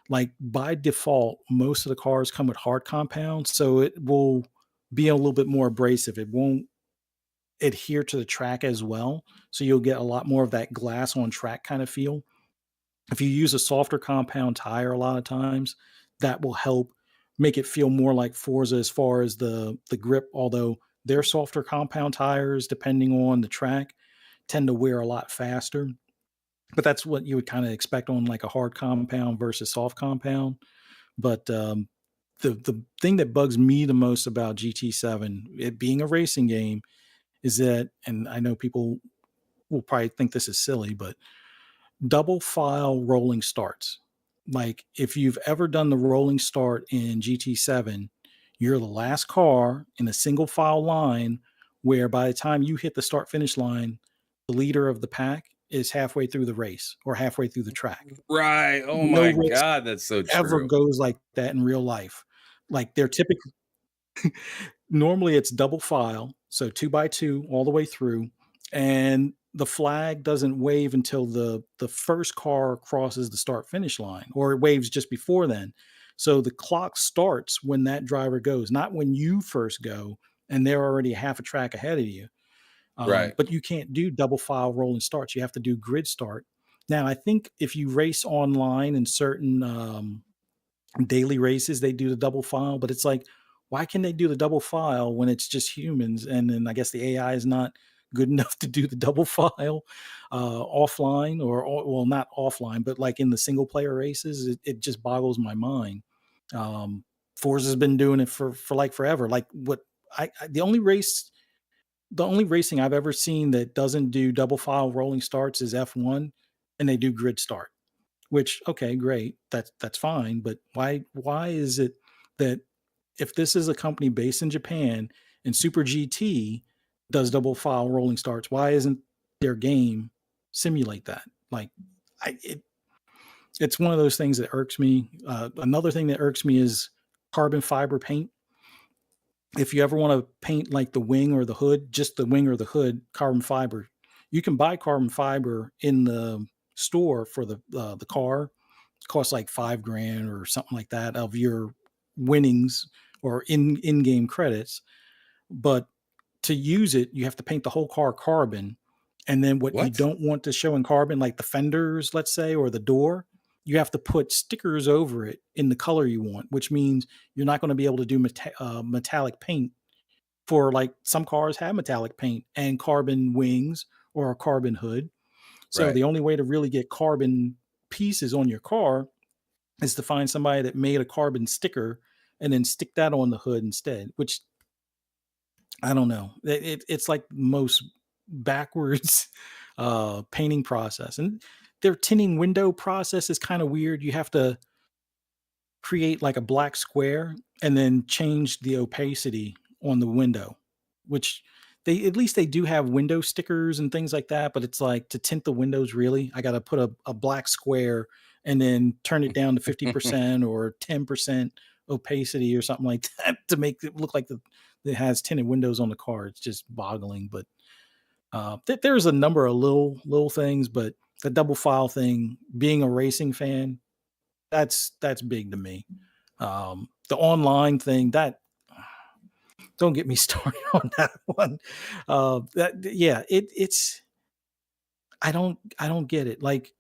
Like, by default, most of the cars come with hard compounds, so it will be a little bit more abrasive. It won't adhere to the track as well, so you'll get a lot more of that glass on track kind of feel. If you use a softer compound tire a lot of times, that will help make it feel more like Forza as far as the grip, although their softer compound tires, depending on the track, tend to wear a lot faster. But that's what you would kind of expect on like a hard compound versus soft compound. But the thing that bugs me the most about GT7, it being a racing game, is that, and I know people will probably think this is silly, but double file rolling starts. Like if you've ever done the rolling start in GT7, you're the last car in a single file line where by the time you hit the start finish line, the leader of the pack is halfway through the race or halfway through the track. Right. Oh No my race God, that's so ever true. goes like that in real life. Like they're typically normally it's double file, so 2 by 2 all the way through, and the flag doesn't wave until the first car crosses the start finish line, or it waves just before then. So the clock starts when that driver goes, not when you first go and they're already half a track ahead of you. Right. But you can't do double file rolling starts. You have to do grid start. Now, I think if you race online in certain daily races, they do the double file, but it's like, why can they do the double file when it's just humans? And then I guess the AI is not good enough to do the double file offline well, not offline, but like in the single player races, it just boggles my mind. Um, Forza's been doing it for like forever. Like what the only racing I've ever seen that doesn't do double file rolling starts is F1, and they do grid start. Which, okay, great. That's fine, but why is it that if this is a company based in Japan and Super GT does double file rolling starts, why isn't their game simulate that? Like I it's one of those things that irks me. Another thing that irks me is carbon fiber paint. if you ever want to paint like the wing or the hood, just the wing or the hood, carbon fiber, you can buy carbon fiber in the store for the car. It costs like 5 grand or something like that of your winnings or in game credits. But to use it, you have to paint the whole car carbon. And then what you What? don't want to show in carbon, like the fenders, let's say, or the door, you have to put stickers over it in the color you want, which means you're not going to be able to do metallic paint for like some cars have metallic paint and carbon wings or a carbon hood. So Right. the only way to really get carbon pieces on your car is to find somebody that made a carbon sticker and then stick that on the hood instead, which I don't know. It's like most backwards painting process. And their tinning window process is kind of weird. You have to create like a black square and then change the opacity on the window, which they at least they do have window stickers and things like that. But it's like to tint the windows, really, I got to put a black square and then turn it down to 50% or 10% opacity or something like that to make it look like it has tinted windows on the car. It's just boggling. But there's a number of little things, but the double file thing, being a racing fan, that's big to me. The online thing that don't get me started on that one. That yeah, it's I don't get it. Like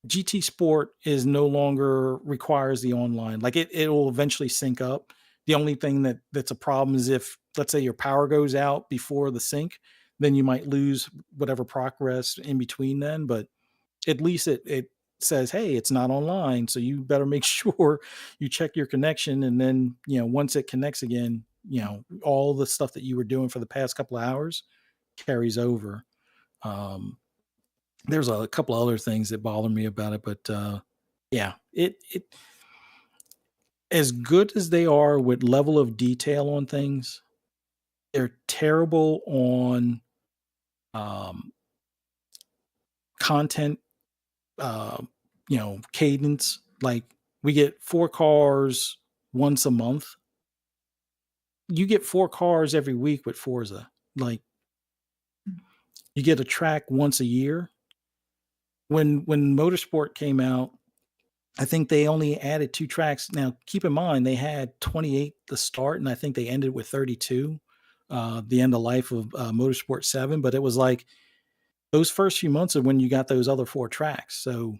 GT Sport is no longer requires the online. Like it will eventually sync up. The only thing that's a problem is if let's say your power goes out before the sync, then you might lose whatever progress in between then. But at least it says, hey, it's not online, so you better make sure you check your connection, and then once it connects again, all the stuff that you were doing for the past couple of hours carries over. um there's a couple other things that bother me about it, but yeah, it as good as they are with level of detail on things, they're terrible on um content, uh, cadence. Like we get 4 cars once a month. You get 4 cars every week with Forza. Like you get a track once a year. When Motorsport came out, I think they only added 2 tracks. Now, keep in mind they had 28 to start, and I think they ended with 32. The end of life of Motorsport 7, but it was like those first few months of when you got those other 4 tracks. So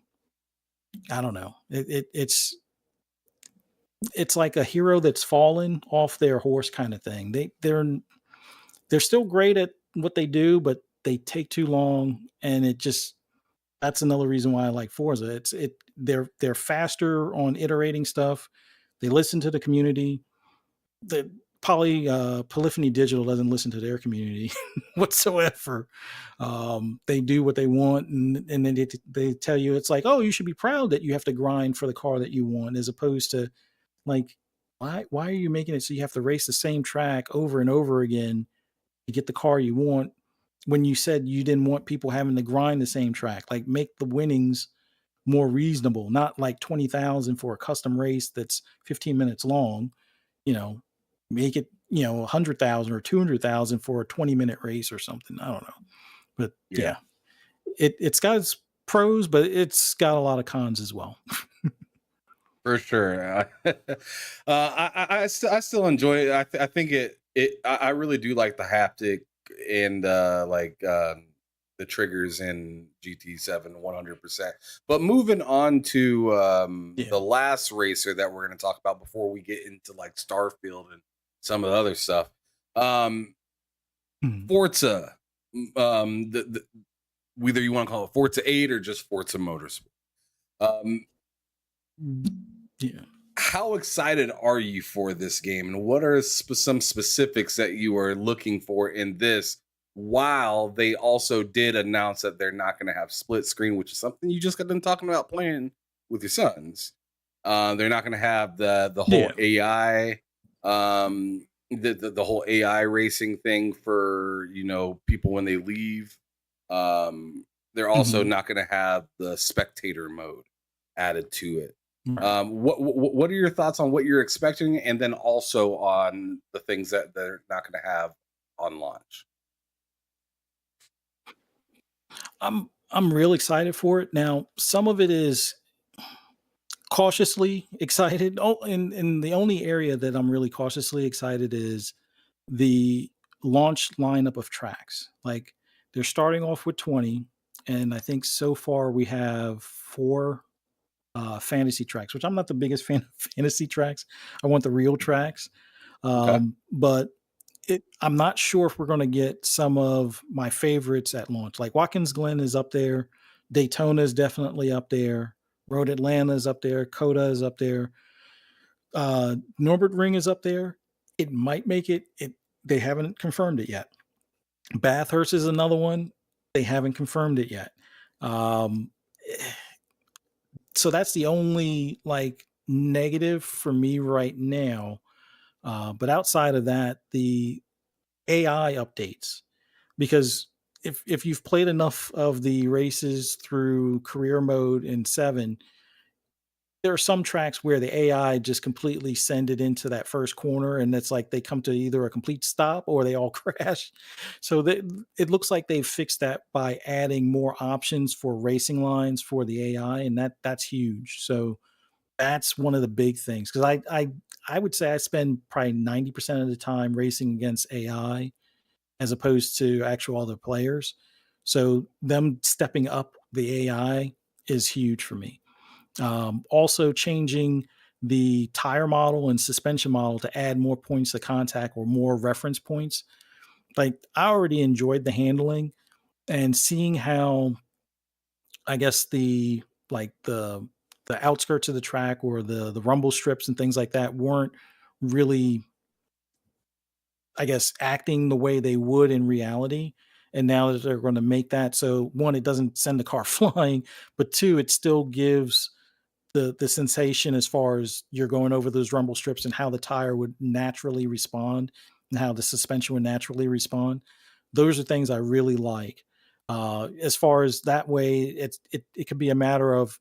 I don't know. It's like a hero that's fallen off their horse kind of thing. They're still great at what they do, but they take too long, and it just that's another reason why I like Forza. They're faster on iterating stuff. They listen to the community. The Polyphony Digital doesn't listen to their community whatsoever. They do what they want, and then they tell you it's like, oh, you should be proud that you have to grind for the car that you want, as opposed to like, why are you making it so you have to race the same track over and over again to get the car you want when you said you didn't want people having to grind the same track? Like make the winnings more reasonable, not like 20,000 for a custom race that's 15 minutes long, you know, make it, 100,000 or 200,000 for a 20-minute race or something. I don't know. But Yeah. yeah, it's got its pros, but it's got a lot of cons as well. For sure. I still enjoy it. I think I really do like the haptic and the triggers in GT7 100%. But moving on to Yeah. the last racer that we're going to talk about before we get into like Starfield and some of the other stuff. Mhm. Forza, the whether you want to call it Forza 8 or just Forza Motorsport. Um, Yeah. how excited are you for this game, and what are some specifics that you are looking for in this, while they also did announce that they're not going to have split screen, which is something you just got done talking about playing with your sons. They're not going to have the whole Yeah. AI, the whole AI racing thing for people when they leave. They're also Mhm. not going to have the spectator mode added to it. Right. What are your thoughts on what you're expecting, and then also on the things that they're not going to have on launch? I'm real excited for it. Now, some of it is cautiously excited. Oh, and the only area that I'm really cautiously excited is the launch lineup of tracks. Like they're starting off with 20, and I think so far we have four fantasy tracks, which I'm not the biggest fan of fantasy tracks. I want the real tracks. Okay. But I'm not sure if we're going to get some of my favorites at launch. Like Watkins Glen is up there, Daytona is definitely up there, Road Atlanta is up there, Coda is up there, Norbert Ring is up there. It might make it. They haven't confirmed it yet. Bathurst is another one. They haven't confirmed it yet. Um, so that's the only like negative for me right now. But outside of that, the AI updates, because if you've played enough of the races through career mode in 7, there are some tracks where the AI just completely send it into that first corner, and it's like they come to either a complete stop or they all crash. So it looks like they've fixed that by adding more options for racing lines for the AI, and that's huge. So that's one of the big things, because I would say I spend probably 90% of the time racing against AI as opposed to actual other players. So them stepping up the AI is huge for me. Also changing the tire model and suspension model to add more points to contact or more reference points. Like I already enjoyed the handling, and seeing how I guess the outskirts of the track or the rumble strips and things like that weren't really, I guess, acting the way they would in reality. And now that they're going to make that so, one, it doesn't send the car flying, but two, it still gives the sensation as far as you're going over those rumble strips and how the tire would naturally respond and how the suspension would naturally respond. Those are things I really like. As far as that way, it could be a matter of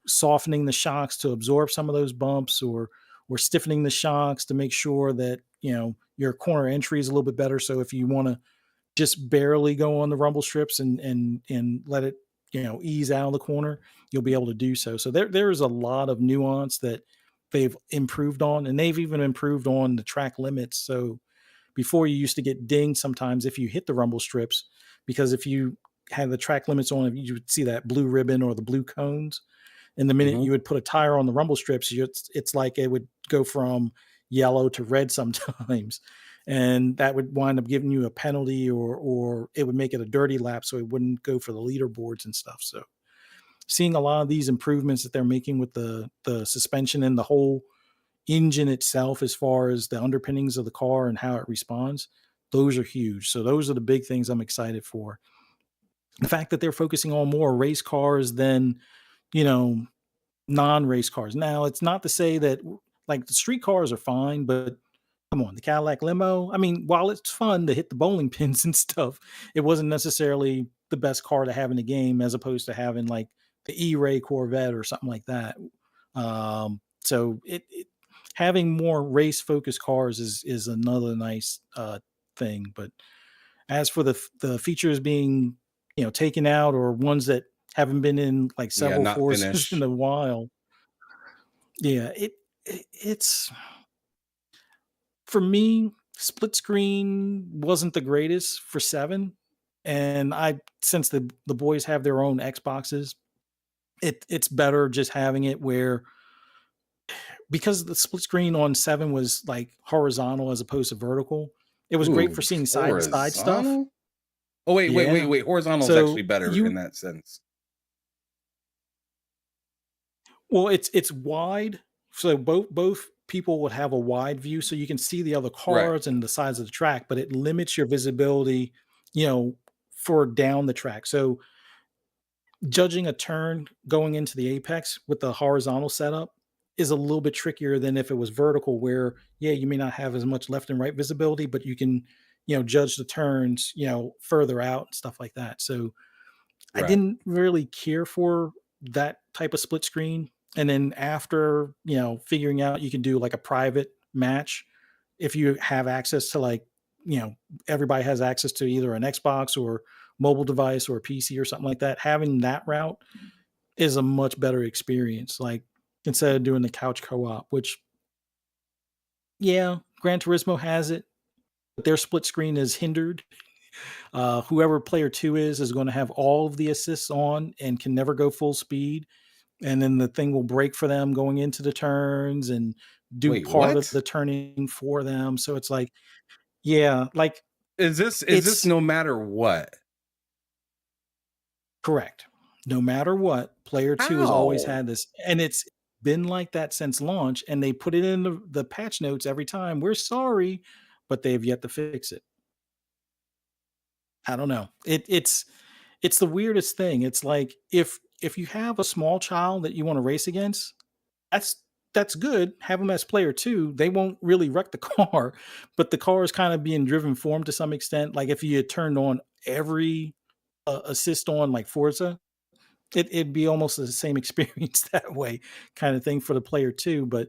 softening the shocks to absorb some of those bumps, or stiffening the shocks to make sure that your corner entry is a little bit better. So if you want to just barely go on the rumble strips and let it ease out of the corner, you'll be able to do so. So there's a lot of nuance that they've improved on, and they've even improved on the track limits. So before, you used to get dinged sometimes if you hit the rumble strips, because if you had the track limits on, you would see that blue ribbon or the blue cones. And the minute Hmm. you would put a tire on the rumble strips, it's like it would go from yellow to red sometimes. And that would wind up giving you a penalty, or it would make it a dirty lap. So it wouldn't go for the leaderboards and stuff. So seeing a lot of these improvements that they're making with the suspension and the whole engine itself, as far as the underpinnings of the car and how it responds, those are huge. So those are the big things I'm excited for. The fact that they're focusing on more race cars than, you know, non-race cars. Now, it's not to say that like the street cars are fine, but come on, the Cadillac limo. I mean, while it's fun to hit the bowling pins and stuff, it wasn't necessarily the best car to have in the game, as opposed to having like the E-Ray Corvette or something like that. So having more race focused cars is another nice thing. But as for the features being taken out, or ones that haven't been in like Yeah, several not forces in finish. a while, yeah, it's for me, split screen wasn't the greatest for 7, and since the boys have their own Xboxes, it's better just having it where, because the split screen on 7 was, like, horizontal as opposed to vertical, it was great Ooh, for seeing side to side stuff. horizontal. Oh wait, wait, wait, Yeah. wait. Horizontal is actually So better in you that sense. Well, it's wide, so both people would have a wide view, so you can see the other Right. cars and the sides of the track, but it limits your visibility, you know, for down the track. So judging a turn going into the apex with the horizontal setup is a little bit trickier than if it was vertical, where yeah, you may not have as much left and right visibility, but you can, judge the turns, further out and stuff like that. So I Right. didn't really care for that type of split screen. And then after, figuring out you can do like a private match if you have access to like, you know, everybody has access to either an Xbox or mobile device or a PC or something like that. Having that route is a much better experience. Like instead of doing the couch co-op, which yeah, Gran Turismo has it, but their split screen is hindered. Whoever player two is going to have all of the assists on and can never go full speed. And then the thing will break for them going into the turns and do Wait, part of what? the turning for them. So it's like, yeah, like Is this it's no matter what? correct. No matter what, player two has always How? had this, and it's been like that since launch. And they put it in the patch notes every time. We're sorry, but they've yet to fix it. I don't know. It's the weirdest thing. It's like if you have a small child that you want to race against, that's that's good. Have them as player two. They won't really wreck the car, but the car is kind of being driven for them to some extent. Like if you had turned on every assist on like Forza, it'd be almost the same experience that way, kind of thing for the player two. But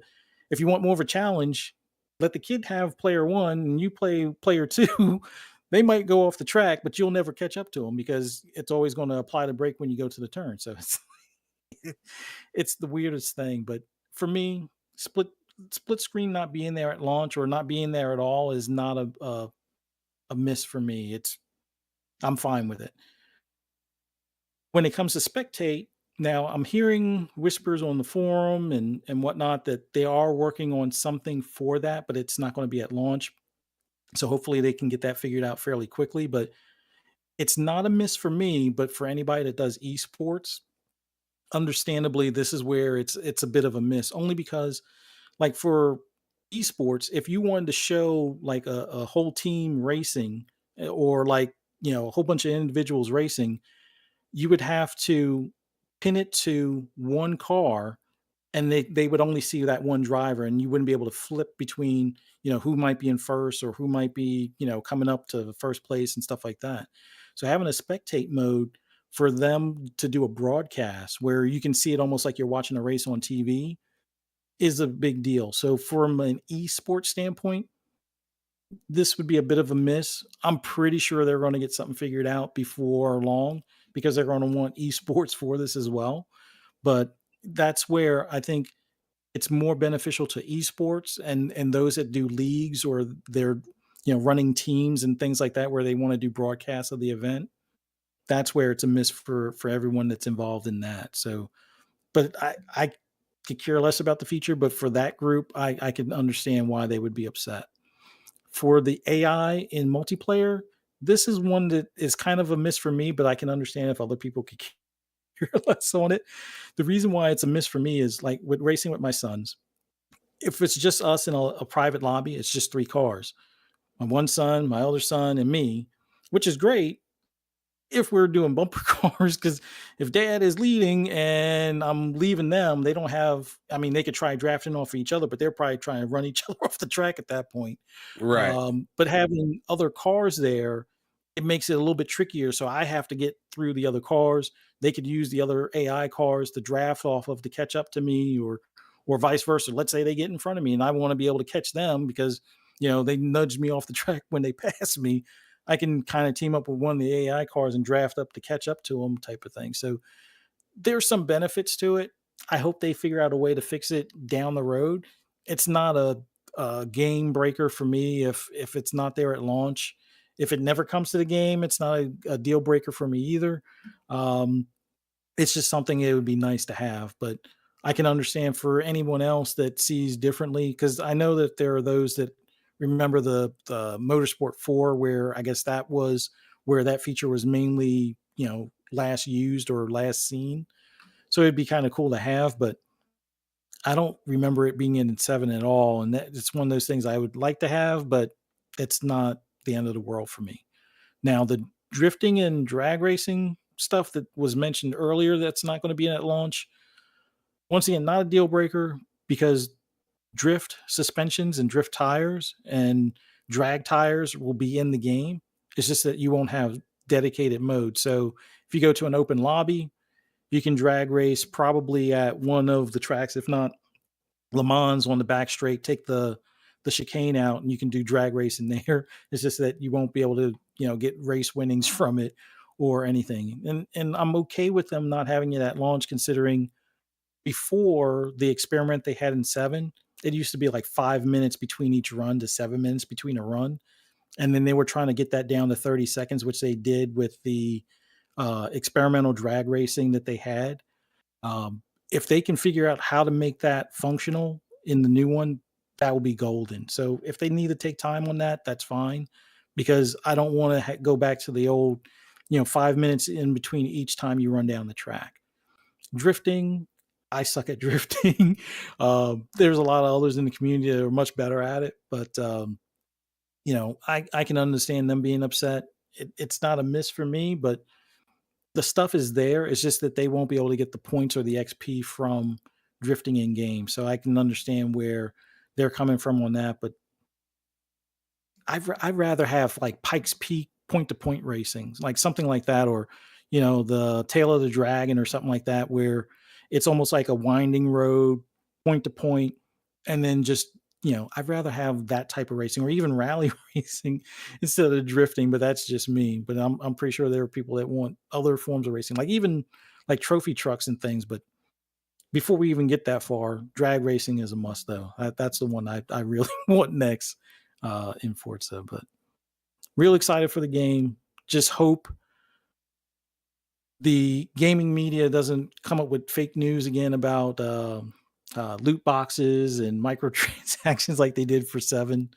if you want more of a challenge, let the kid have player one and you play player two. They might go off the track, but you'll never catch up to them because it's always going to apply the brake when you go to the turn. So it's the weirdest thing. But for me, split screen not being there at launch or not being there at all is not a miss for me. I'm fine with it. When it comes to spectate, now I'm hearing whispers on the forum and whatnot that they are working on something for that, but it's not going to be at launch. So hopefully they can get that figured out fairly quickly. But it's not a miss for me, but for anybody that does esports, understandably, this is where it's a bit of a miss. Only because like for esports, if you wanted to show like a whole team racing or like, a whole bunch of individuals racing, you would have to pin it to one car and they would only see that one driver and you wouldn't be able to flip between, who might be in first or who might be, coming up to first place and stuff like that. So having a spectate mode for them to do a broadcast where you can see it almost like you're watching a race on TV is a big deal. So from an esports standpoint, this would be a bit of a miss. I'm pretty sure they're going to get something figured out before long because they're going to want esports for this as well. But that's where I think it's more beneficial to esports and those that do leagues or they're running teams and things like that where they want to do broadcasts of the event. That's where it's a miss for everyone that's involved in that. So, but I could care less about the feature, but for that group, I can understand why they would be upset. For the AI in multiplayer, this is one that is kind of a miss for me, but I can understand if other people could care less on it. The reason why it's a miss for me is like with racing with my sons. If it's just us in a private lobby, it's just three cars. My one son, my other son, and me, which is great if we're doing bumper cars. Because if dad is leading and I'm leaving them, they don't have, I mean, they could try drafting off of each other, but they're probably trying to run each other off the track at that point. Right. But having other cars there, it makes it a little bit trickier. So I have to get through the other cars. They could use the other AI cars to draft off of to catch up to me, or vice versa. Let's say they get in front of me and I want to be able to catch them because they nudged me off the track when they passed me. I can kind of team up with one of the AI cars and draft up to catch up to them, type of thing. So there's some benefits to it. I hope they figure out a way to fix it down the road. It's not a game breaker for me if it's not there at launch. If it never comes to the game, it's not a deal breaker for me either. Um, it's just something it would be nice to have, but I can understand for anyone else that sees differently because I know that there are those that remember the Motorsport 4, where I guess that was where that feature was mainly last used or last seen. So it'd be kind of cool to have, but I don't remember it being in 7 at all. And that it's one of those things I would like to have, but it's not the end of the world for me. Now, the drifting and drag racing stuff that was mentioned earlier that's not going to be at launch, once again, not a deal breaker because drift suspensions and drift tires and drag tires will be in the game. It's just that you won't have dedicated mode. So if you go to an open lobby, you can drag race probably at one of the tracks, if not Le Mans on the back straight, take the chicane out, and you can do drag racing there. It's just that you won't be able to, get race winnings from it or anything. And I'm okay with them not having it at launch, considering before the experiment they had in seven, it used to be like 5 minutes between each run to 7 minutes between a run. And then they were trying to get that down to 30 seconds, which they did with the experimental drag racing that they had. If they can figure out how to make that functional in the new one, that will be golden. So if they need to take time on that, that's fine, because I don't want to go back to the old, 5 minutes in between each time you run down the track. Drifting, I suck at drifting. There's a lot of others in the community that are much better at it, but I can understand them being upset. It's not a miss for me, but the stuff is there. It's just that they won't be able to get the points or the XP from drifting in game. So I can understand where they're coming from on that. But I'd rather have like Pikes Peak point to point racing, like something like that, or the Tail of the Dragon or something like that, where it's almost like a winding road, point to point, and then just I'd rather have that type of racing, or even rally racing instead of drifting. But that's just me. But I'm pretty sure there are people that want other forms of racing, like even like trophy trucks and things. But before we even get that far, drag racing is a must, though. That's the one I really want next in Forza. But real excited for the game. Just hope the gaming media doesn't come up with fake news again about loot boxes and microtransactions like they did for 7.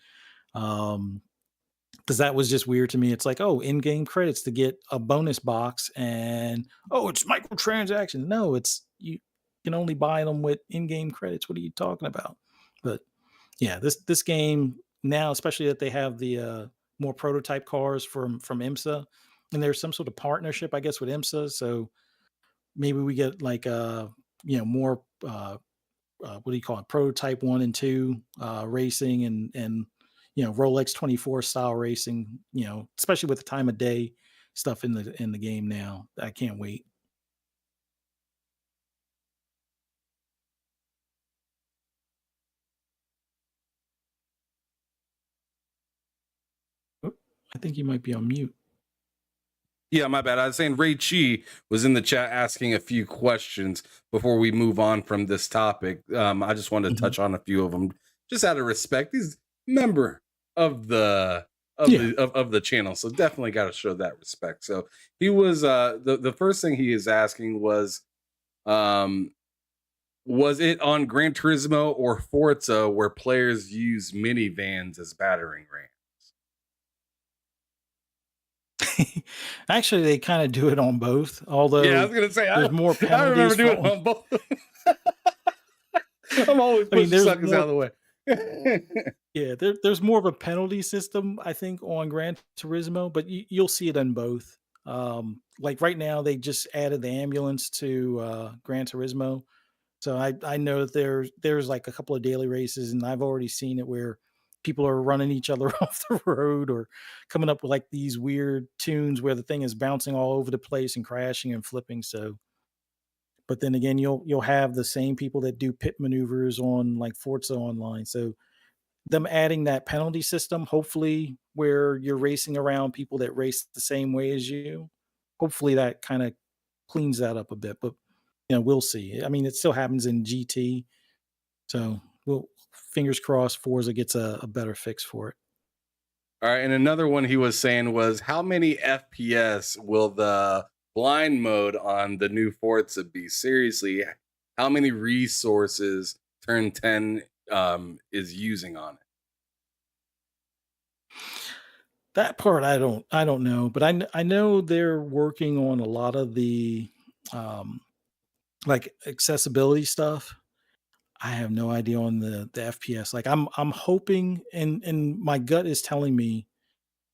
Because that was just weird to me. It's like, oh, in-game credits to get a bonus box, and it's microtransactions. No, it's you can only buy them with in-game credits. What are you talking about? But yeah, this game now, especially that they have the more prototype cars from IMSA, and there's some sort of partnership, I guess, with IMSA. So maybe we get like more what do you call it, prototype 1 and 2 racing, and Rolex 24 style racing, especially with the time of day stuff in the game now. I can't wait. Oh, I think you might be on mute. Yeah, my bad. I was saying Ray Chi was in the chat asking a few questions before we move on from this topic. I just wanted to touch on a few of them, just out of respect. He's member of the of the channel, so definitely got to show that respect. So he was the first thing he is asking was it on Gran Turismo or Forza where players use minivans as battering ram? Actually, they kind of do it on both. Although, yeah, I was gonna say there's more penalties. I remember doing it on both. I'm always pushing suckers out of the way. Yeah, there's more of a penalty system, I think, on Gran Turismo, but you'll see it on both. Like right now, they just added the ambulance to Gran Turismo, so I know that there's like a couple of daily races, and I've already seen it where people are running each other off the road, or coming up with like these weird tunes where the thing is bouncing all over the place and crashing and flipping. So, but then again, you'll have the same people that do pit maneuvers on like Forza Online. So them adding that penalty system, hopefully where you're racing around people that race the same way as you, hopefully that kind of cleans that up a bit. But we'll see. I mean, it still happens in GT, so we'll fingers crossed Forza gets a better fix for it. All right, and another one he was saying was, how many FPS will the blind mode on the new Forza be? Seriously, how many resources Turn 10 is using on it? That part I don't know, but I know they're working on a lot of the like accessibility stuff. I have no idea on the FPS. Like I'm hoping, and my gut is telling me,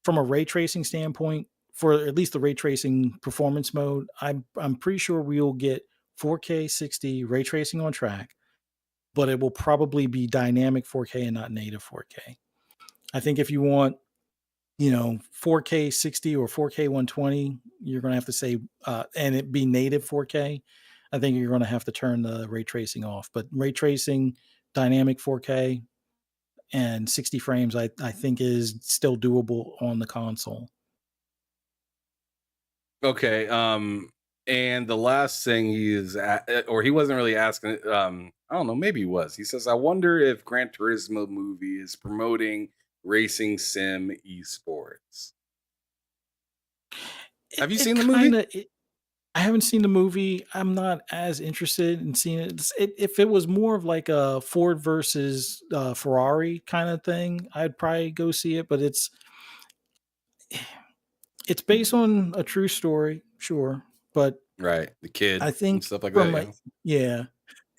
from a ray tracing standpoint, for at least the ray tracing performance mode, I'm pretty sure we'll get 4K 60 ray tracing on track, but it will probably be dynamic 4K and not native 4K. I think if you want 4K 60 or 4K 120, you're going to have to say, and it be native 4K. I think you're going to have to turn the ray tracing off. But ray tracing, dynamic 4K, and 60 frames, I think is still doable on the console. Okay. And the last thing or he wasn't really asking. I don't know. Maybe he was. He says, "I wonder if Gran Turismo movie is promoting racing sim esports." It, Have you it seen the kind movie? of. I haven't seen the movie. I'm not as interested in seeing it. If it was more of like a Ford versus Ferrari kind of thing, I'd probably go see it. But it's based on a true story, sure. But Right, the kid I and think stuff like that. from a Yeah.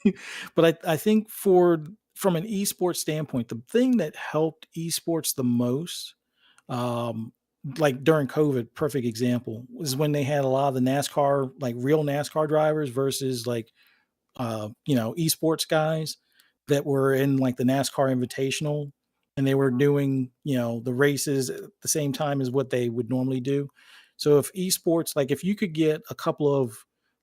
yeah, but I think from an esports standpoint, the thing that helped esports the most, um, like during COVID, perfect example, was when they had a lot of the NASCAR, like real NASCAR drivers versus like esports guys that were in like the NASCAR Invitational, and they were doing, the races at the same time as what they would normally do. So if esports, like if you could get a couple of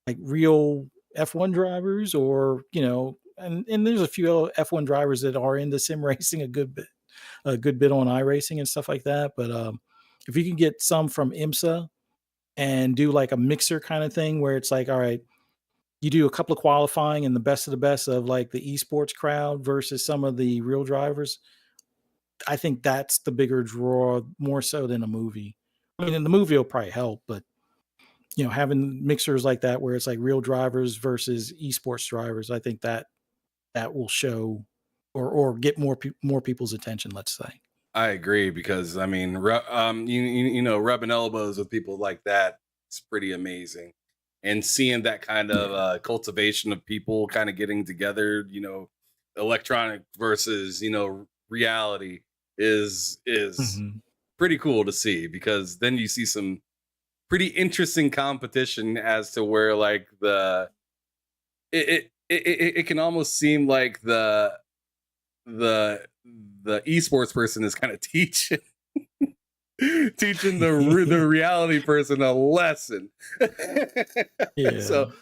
like real F1 drivers, or and there's a few F1 drivers that are into sim racing a good bit on iRacing and stuff like that. But if you can get some from IMSA and do like a mixer kind of thing where it's like, all right, you do a couple of qualifying and the best of the best of like the esports crowd versus some of the real drivers. I think that's the bigger draw more so than a movie. I mean, in the movie will probably help, but having mixers like that where it's like real drivers versus esports drivers, I think that will show or get more people's attention. Let's say. I agree because I mean, rubbing elbows with people like that is pretty amazing, and seeing that kind of Yeah. cultivation of people kind of getting together, electronic versus reality is Hmm. pretty cool to see because then you see some pretty interesting competition as to where like it can almost seem like the the esports person is kind of teaching the reality person a lesson. so Yeah. so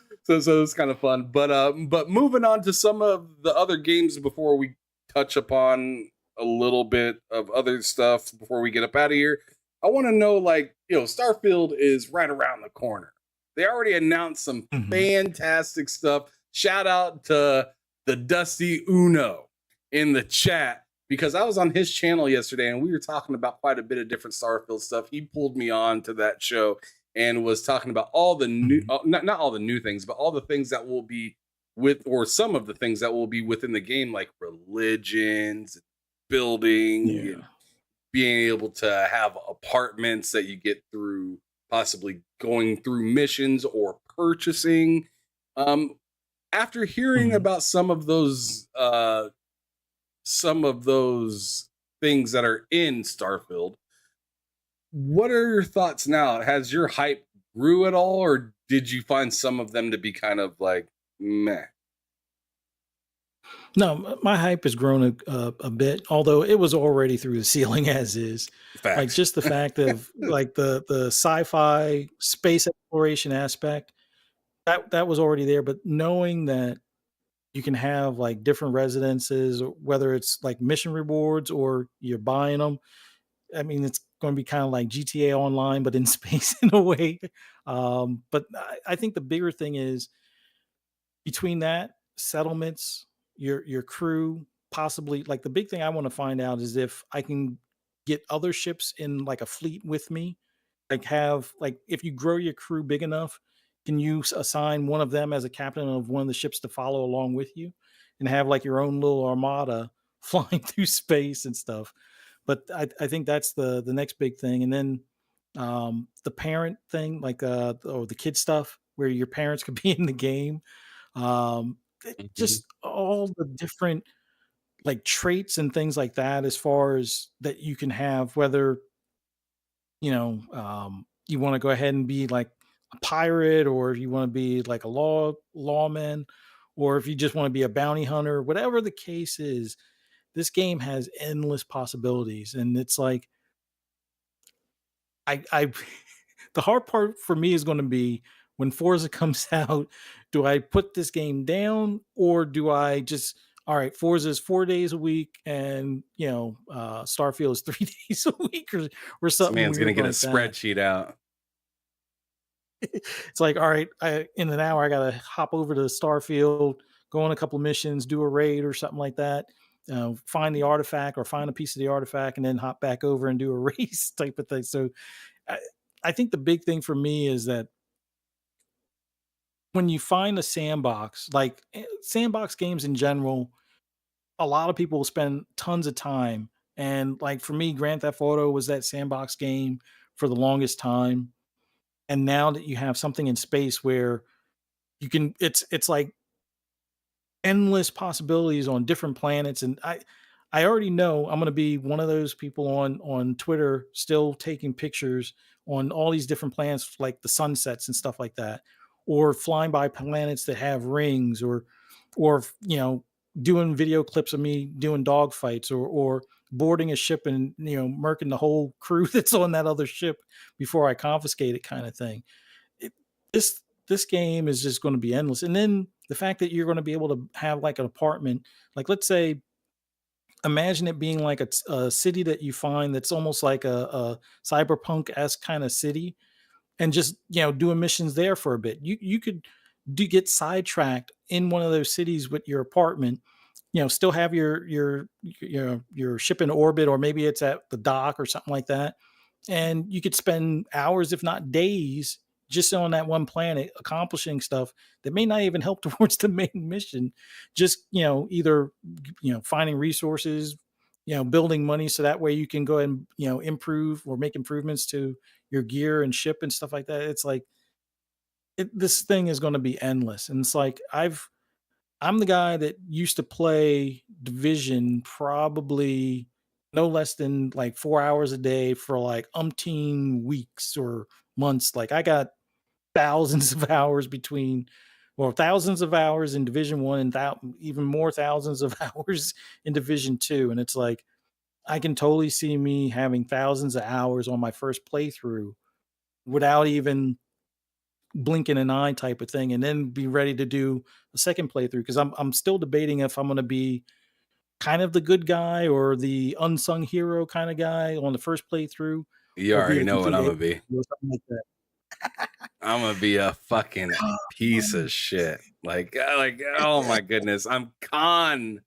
it's kind of fun. But moving on to some of the other games before we touch upon a little bit of other stuff before we get up out of here. I want to know, like, Starfield is right around the corner. They already announced some Hmm. fantastic stuff. Shout out to the Dusty Uno in the chat because I was on his channel yesterday and we were talking about quite a bit of different Starfield stuff. He pulled me on to that show and was talking about all the new, Hmm. not all the new things, but all the things that will be with, or some of the things that will be within the game, like religions, building, Yeah. and being able to have apartments that you get through possibly going through missions or purchasing. Um, After hearing Hmm. about some of those things that are in Starfield, what are your thoughts now? Has your hype grew at all, or did you find some of them to be kind of like meh? No, my hype has grown a bit, although it was already through the ceiling as is. Like Facts. just the fact of like the sci-fi space exploration aspect that was already there, but knowing that you can have like different residences, or whether it's like mission rewards or you're buying them. I mean, it's going to be kind of like GTA Online, but in space in a way. But I think the bigger thing is between that settlements, your crew, possibly like the big thing I want to find out is if I can get other ships in like a fleet with me, like have like if you grow your crew big enough, can you assign one of them as a captain of one of the ships to follow along with you and have like your own little armada flying through space and stuff. But I think that's the next big thing. And then the parent thing, like or the kid stuff where your parents could be in the game, Mhm. just all the different like traits and things like that, as far as that you can have, whether you want to go ahead and be like a pirate, or if you want to be like a lawman, or if you just want to be a bounty hunter, whatever the case is, this game has endless possibilities. And it's like I the hard part for me is going to be when Forza comes out, do I put this game down or do I just, all right, Forza is 4 days a week and, Starfield is 3 days a week or This something man's gonna weird get a like that. spreadsheet out. It's like, all right, in an hour, I got to hop over to Starfield, go on a couple of missions, do a raid or something like that, find the artifact or find a piece of the artifact, and then hop back over and do a race type of thing. So I, I think the big thing for me is that when you find a sandbox, like sandbox games in general, a lot of people will spend tons of time. And like for me, Grand Theft Auto was that sandbox game for the longest time. And now that you have something in space where you can, it's like endless possibilities on different planets. And I already know I'm going to be one of those people on Twitter still taking pictures on all these different planets, like the sunsets and stuff like that, or flying by planets that have rings, or doing video clips of me doing dog fights, or boarding a ship and murking the whole crew that's on that other ship before I confiscate it, kind of thing. it, this game is just going to be endless. And then the fact that you're going to be able to have like an apartment, like let's say, imagine it being like a city that you find that's almost like a cyberpunk-esque kind of city, and just doing missions there for a bit. You could get sidetracked in one of those cities with your apartment, still have your ship in orbit, or maybe it's at the dock or something like that, and you could spend hours, if not days, just on that one planet accomplishing stuff that may not even help towards the main mission. Just either finding resources, building money, so that way you can go and improve or make improvements to your gear and ship and stuff like that. It's like this thing is going to be endless. And it's like I'm the guy that used to play Division probably no less than like 4 hours a day for like umpteen weeks or months. Like I got thousands of hours between, well, thousands of hours in Division One, and even more thousands of hours in Division Two. And it's like I can totally see me having thousands of hours on my first playthrough without even blinking an eye, type of thing, and then be ready to do a second playthrough, because I'm still debating if I'm going to be kind of the good guy or the unsung hero kind of guy on the first playthrough, You or be already the know what complete I'm alien gonna be. or something like that. I'm gonna be a fucking piece of shit. Like, oh my goodness, I'm con.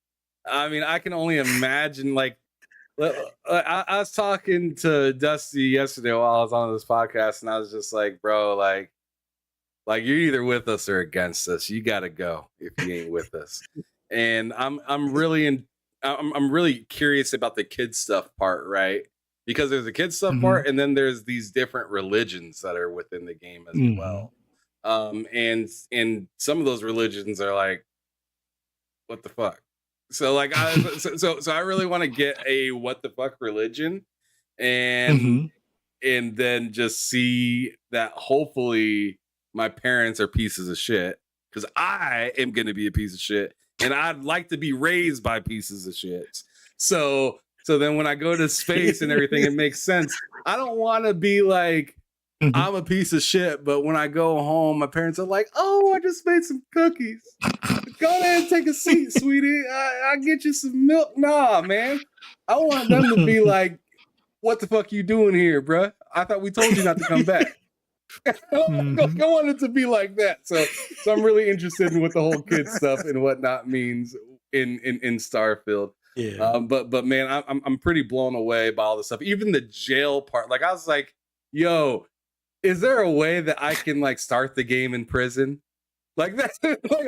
I mean, I can only imagine. Like, I was talking to Dusty yesterday while I was on this podcast, and I was just like, bro, like you're either with us or against us. You gotta go if you ain't with us. And I'm really curious about the kid stuff part, right? Because there's a kid stuff Mhm. part, and then there's these different religions that are within the game as Mhm. well. And some of those religions are like, what the fuck? So like so I really want to get a what the fuck religion, and Mhm. and then just see that hopefully my parents are pieces of shit, because I am going to be a piece of shit, and I'd like to be raised by pieces of shit. So then when I go to space and everything, it makes sense. I don't want to be like, Mhm. I'm a piece of shit, but when I go home, my parents are like, oh, I just made some cookies. Go ahead and take a seat, sweetie. I'll get you some milk. Nah, man. I want them to be like, what the fuck you doing here, bruh? I thought we told you not to come back. I Mhm. want it to be like that. So I'm really interested in what the whole kid stuff and whatnot means in Starfield. Yeah. But man, I'm pretty blown away by all this stuff. Even the jail part. Like I was like, yo, is there a way that I can like start the game in prison? Like that,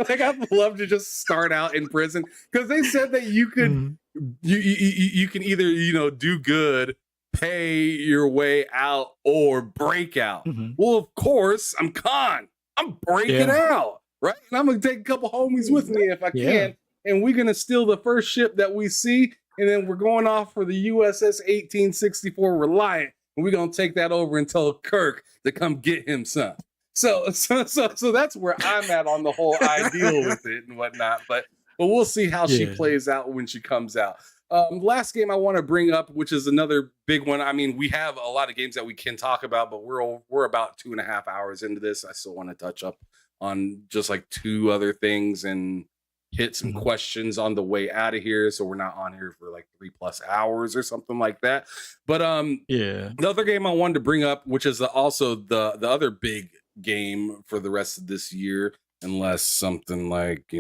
like I'd love to just start out in prison, because they said that you could Mhm. you can either do good, pay your way out, or break out. Mhm. Well, of course, I'm con. I'm breaking Yeah. out, right? And I'm gonna take a couple homies with me if I Yeah. can, and we're gonna steal the first ship that we see, and then we're going off for the USS 1864 Reliant, and we're gonna take that over and tell Kirk to come get him some. So that's where I'm at on the whole ideal with it and whatnot. But we'll see how she Yeah. plays out when she comes out. Last game I want to bring up, which is another big one. I mean, we have a lot of games that we can talk about, but we're about 2.5 hours into this. I still want to touch up on just like two other things and hit some Mhm. questions on the way out of here, so we're not on here for like 3+ hours or something like that. But Yeah. the other game I wanted to bring up, which is also the other big game for the rest of this year, unless something like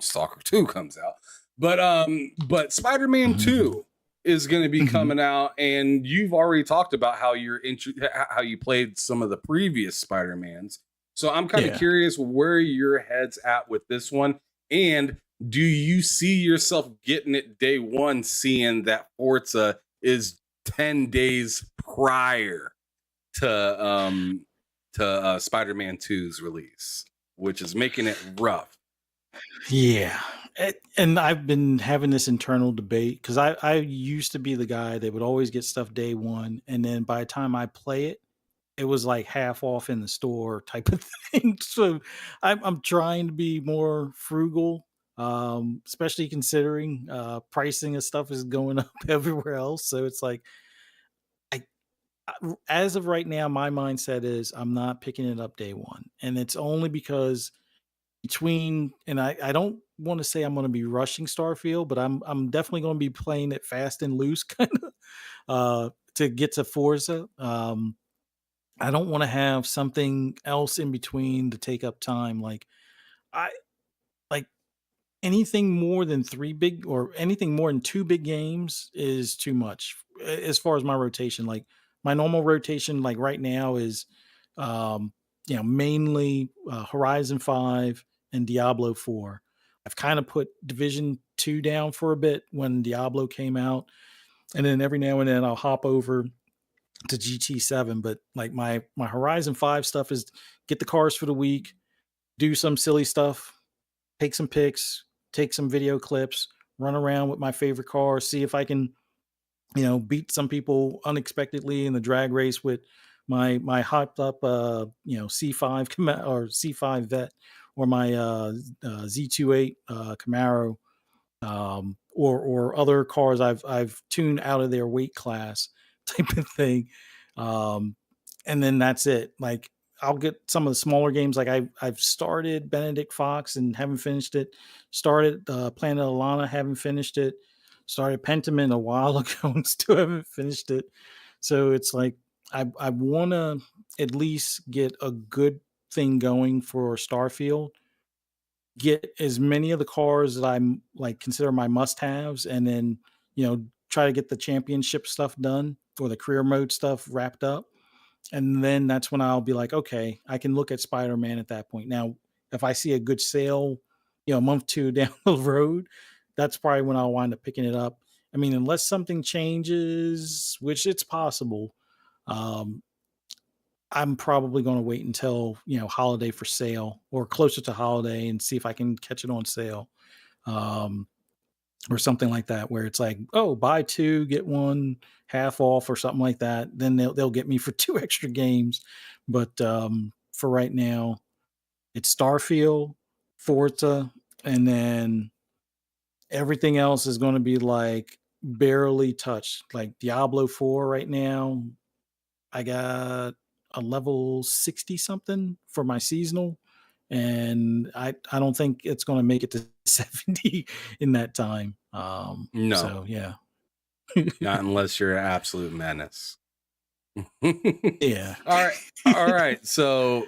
Stalker 2 comes out. But Spider-Man Mhm. 2 is going to be Mhm. coming out, and you've already talked about how how you played some of the previous Spider-Mans. So I'm kind of Yeah. curious where your head's at with this one, and do you see yourself getting it day one, seeing that Forza is 10 days prior to Spider-Man 2's release, which is making it rough. Yeah. And I've been having this internal debate because I used to be the guy that would always get stuff day one. And then by the time I play it, it was like half off in the store type of thing. So I'm trying to be more frugal, especially considering pricing of stuff is going up everywhere else. So it's like, I, as of right now, my mindset is I'm not picking it up day one. And it's only because between and I don't want to say I'm going to be rushing Starfield, but I'm definitely going to be playing it fast and loose kind of to get to Forza. I don't want to have something else in between to take up time. I like anything more than three big or anything more than two big games is too much as far as my rotation. Like my normal rotation, like right now, is um, mainly Horizon 5 and Diablo 4. I've kind of put Division 2 down for a bit when Diablo came out, and then every now and then I'll hop over to GT7. But like my Horizon 5 stuff is get the cars for the week, do some silly stuff, take some pics, take some video clips, run around with my favorite car, see if I can, beat some people unexpectedly in the drag race with my hyped up C5 or C5 vet or my Z28 Camaro, or other cars I've tuned out of their weight class type of thing. Um, and then that's it. Like I'll get some of the smaller games. Like I've started Benedict Fox and haven't finished it. Started Planet Alana, haven't finished it. Started Pentiment a while ago and still haven't finished it. So it's like I want to at least get a good thing going for Starfield, get as many of the cars that I'm like consider my must-haves, and then try to get the championship stuff done or the career mode stuff wrapped up. And then that's when I'll be like, okay, I can look at Spider-Man at that point. Now, if I see a good sale, a month two down the road, that's probably when I'll wind up picking it up. I mean, unless something changes, which it's possible, um, I'm probably going to wait until holiday for sale or closer to holiday and see if I can catch it on sale, um, or something like that, where it's like, oh, buy two get one half off or something like that. Then they'll get me for two extra games. But for right now, it's Starfield, Forza, and then everything else is going to be like barely touched. Like Diablo 4 right now, I got a level 60 something for my seasonal, and I don't think it's going to make it to 70 in that time. No, So yeah. not unless you're an absolute menace. Yeah. all right, all right. So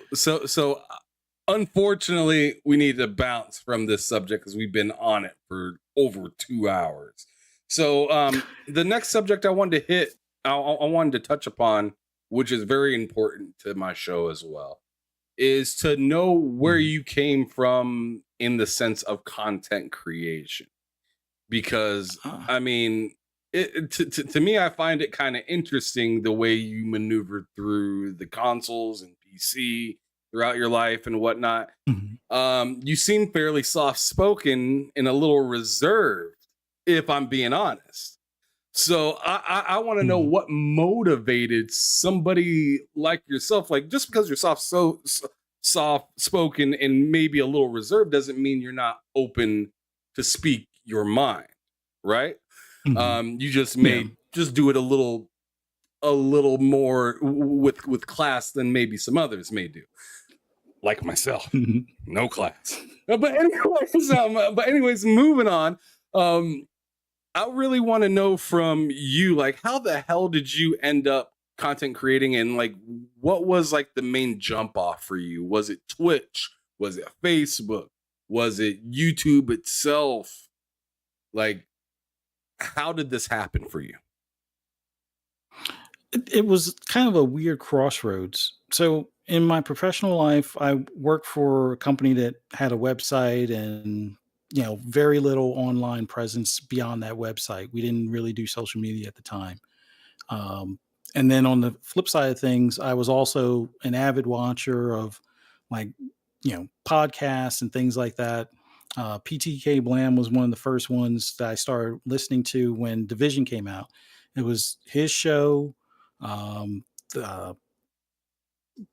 unfortunately, we need to bounce from this subject because we've been on it for over 2 hours. So the next subject I wanted to hit, I wanted to touch upon, which is very important to my show as well, is to know where Mhm. you came from in the sense of content creation. Because, Uh, I mean, to me, I find it kind of interesting the way you maneuvered through the consoles and PC throughout your life and whatnot. mhm. You seem fairly soft spoken and a little reserved, if I'm being honest. So I want to know Mhm. what motivated somebody like yourself. Like just because you're soft spoken and maybe a little reserved doesn't mean you're not open to speak your mind, right? Mhm. You just Yeah. may just do it a little more with class than maybe some others may do, like myself. Mhm. No class. But anyways, moving on. Um, I really want to know from you, like, how the hell did you end up content creating, and like, what was like the main jump off for you? Was it Twitch? Was it Facebook? Was it YouTube itself? Like, how did this happen for you? It was kind of a weird crossroads. So in my professional life, I worked for a company that had a website and very little online presence beyond that website. We didn't really do social media at the time. Um, and then on the flip side of things, I was also an avid watcher of like, podcasts and things like that. PTK Blam was one of the first ones that I started listening to when Division came out. It was his show, um, the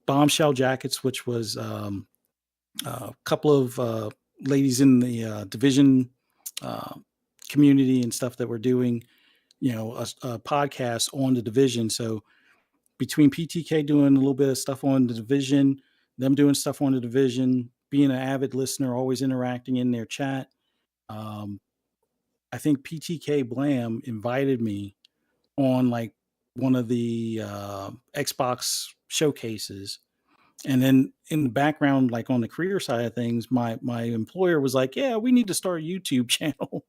Bombshell Jackets, which was a couple of ladies in the Division uh, community and stuff that were doing, a podcast on the Division. So between PTK doing a little bit of stuff on the Division, them doing stuff on the Division, being an avid listener, always interacting in their chat. Um, I think PTK Blam invited me on like one of the Xbox showcases. And then in the background, like on the career side of things, my employer was like, "Yeah, we need to start a YouTube channel."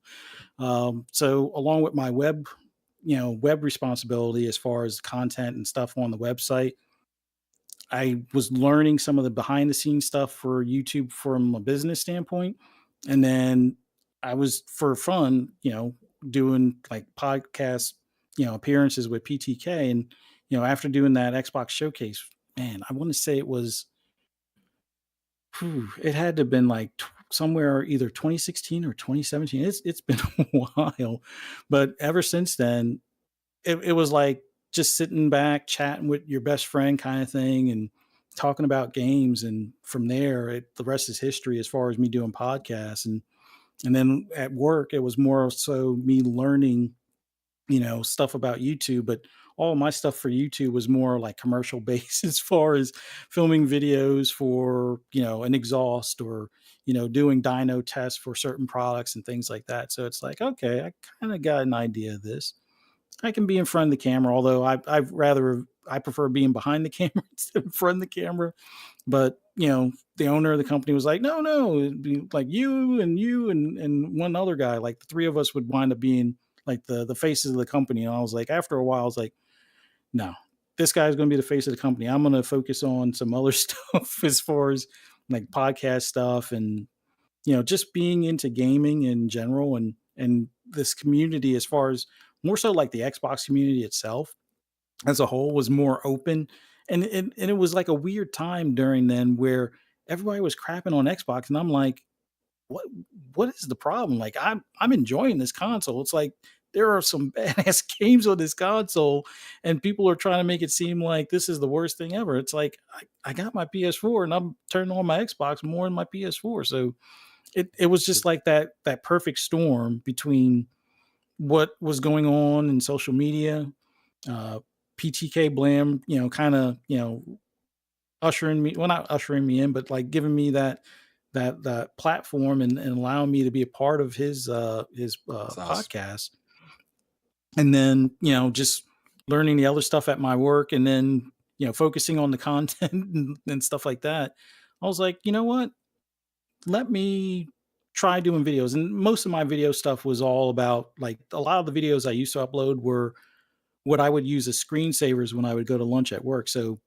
So along with my web responsibility as far as content and stuff on the website, I was learning some of the behind the scenes stuff for YouTube from a business standpoint. And then I was for fun, doing like podcast, appearances with PTK. And, after doing that Xbox showcase, man, I want to say it was, it had to have been like somewhere either 2016 or 2017. It's been a while, but ever since then, it was like just sitting back, chatting with your best friend kind of thing and talking about games. And from there, the rest is history as far as me doing podcasts. And then at work, it was more so me learning, stuff about YouTube, but all my stuff for YouTube was more like commercial based as far as filming videos for, an exhaust or, doing dyno tests for certain products and things like that. So it's like, okay, I kind of got an idea of this. I can be in front of the camera, although I prefer being behind the camera instead of in front of the camera. But the owner of the company was like, no, no, it'd be like you and one other guy. Like the three of us would wind up being like the faces of the company. And I was like, after a while, I was like, no, this guy's going to be the face of the company. I'm going to focus on some other stuff as far as like podcast stuff and just being into gaming in general and this community as far as more so like the Xbox community itself as a whole was more open. And it was like a weird time during then where everybody was crapping on Xbox. And I'm like, what what is the problem? Like I'm enjoying this console. It's like there are some badass games on this console, and people are trying to make it seem like this is the worst thing ever. It's like I got my PS4 and I'm turning on my Xbox more than my PS4. So it was just like that perfect storm between what was going on in social media, uh, PTK Blam, kind of, ushering me, well, not ushering me in, but like giving me that platform and allowing me to be a part of his That's awesome. podcast. And then, just learning the other stuff at my work and then, focusing on the content and stuff like that. I was like, you know what? Let me try doing videos. And most of my video stuff was all about like a lot of the videos I used to upload were what I would use as screensavers when I would go to lunch at work. So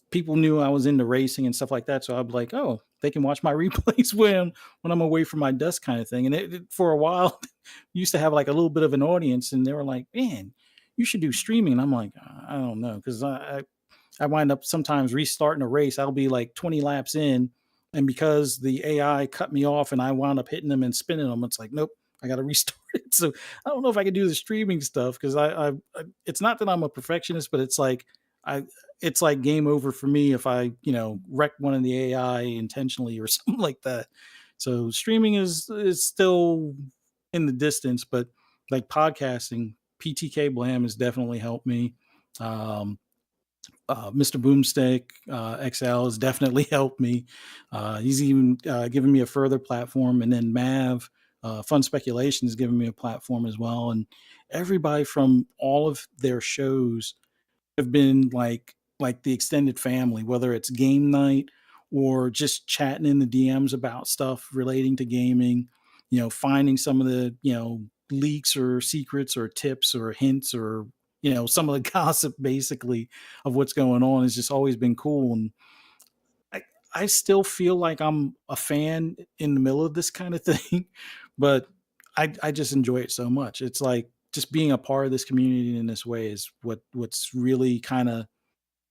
people knew I was into racing and stuff like that. So I'd be like, oh, they can watch my replays when I'm away from my desk kind of thing. And for a while used to have like a little bit of an audience and they were like, man, you should do streaming. And I'm like, I don't know. Cause I wind up sometimes restarting a race. I'll be like 20 laps in. And because the AI cut me off and I wound up hitting them and spinning them, it's like, nope, I got to restart it. So I don't know if I can do the streaming stuff because it's not that I'm a perfectionist, but I, it's like game over for me if I, wreck one of the AI intentionally or something like that. So streaming is still in the distance, but like podcasting, PTK Blam has definitely helped me. Um, Mr. Boomstick XL has definitely helped me. He's even given me a further platform, and then Mav Fun Speculation has given me a platform as well. And everybody from all of their shows have been like the extended family, whether it's game night or just chatting in the DMs about stuff relating to gaming, finding some of the, leaks or secrets or tips or hints or, some of the gossip basically of what's going on has just always been cool. And I, I still feel like I'm a fan in the middle of this kind of thing, but I just enjoy it so much. It's like just being a part of this community in this way is what's really kind of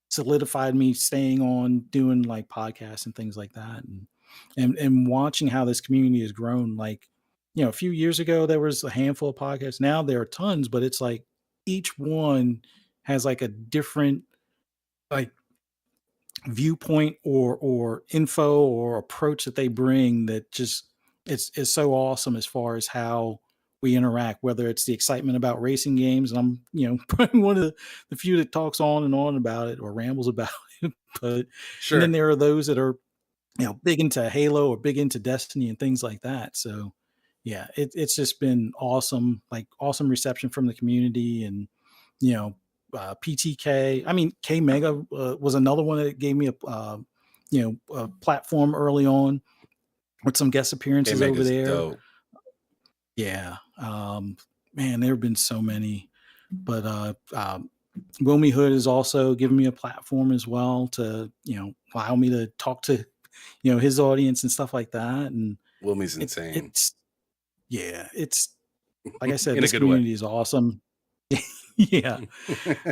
solidified me staying on doing like podcasts and things like that, and watching how this community has grown. Like, a few years ago there was a handful of podcasts. Now there are tons, but it's like each one has like a different like viewpoint or info or approach that they bring that just it's so awesome as far as how we interact, whether it's the excitement about racing games, and I'm probably one of the few that talks on about it or rambles about it. But and then Sure. there are those that are big into Halo or big into Destiny and things like that. So yeah, it's just been awesome, like awesome reception from the community. And you know PTK, I mean K Mega was another one that gave me a platform early on with some guest K appearances over Mega's there. dope. Yeah. Man, there have been so many, but Wilmy Hood has also given me a platform as well to, allow me to talk to, his audience and stuff like that. And Wilmy's insane. yeah, it's like I said, In a this good way. community is awesome. Yeah.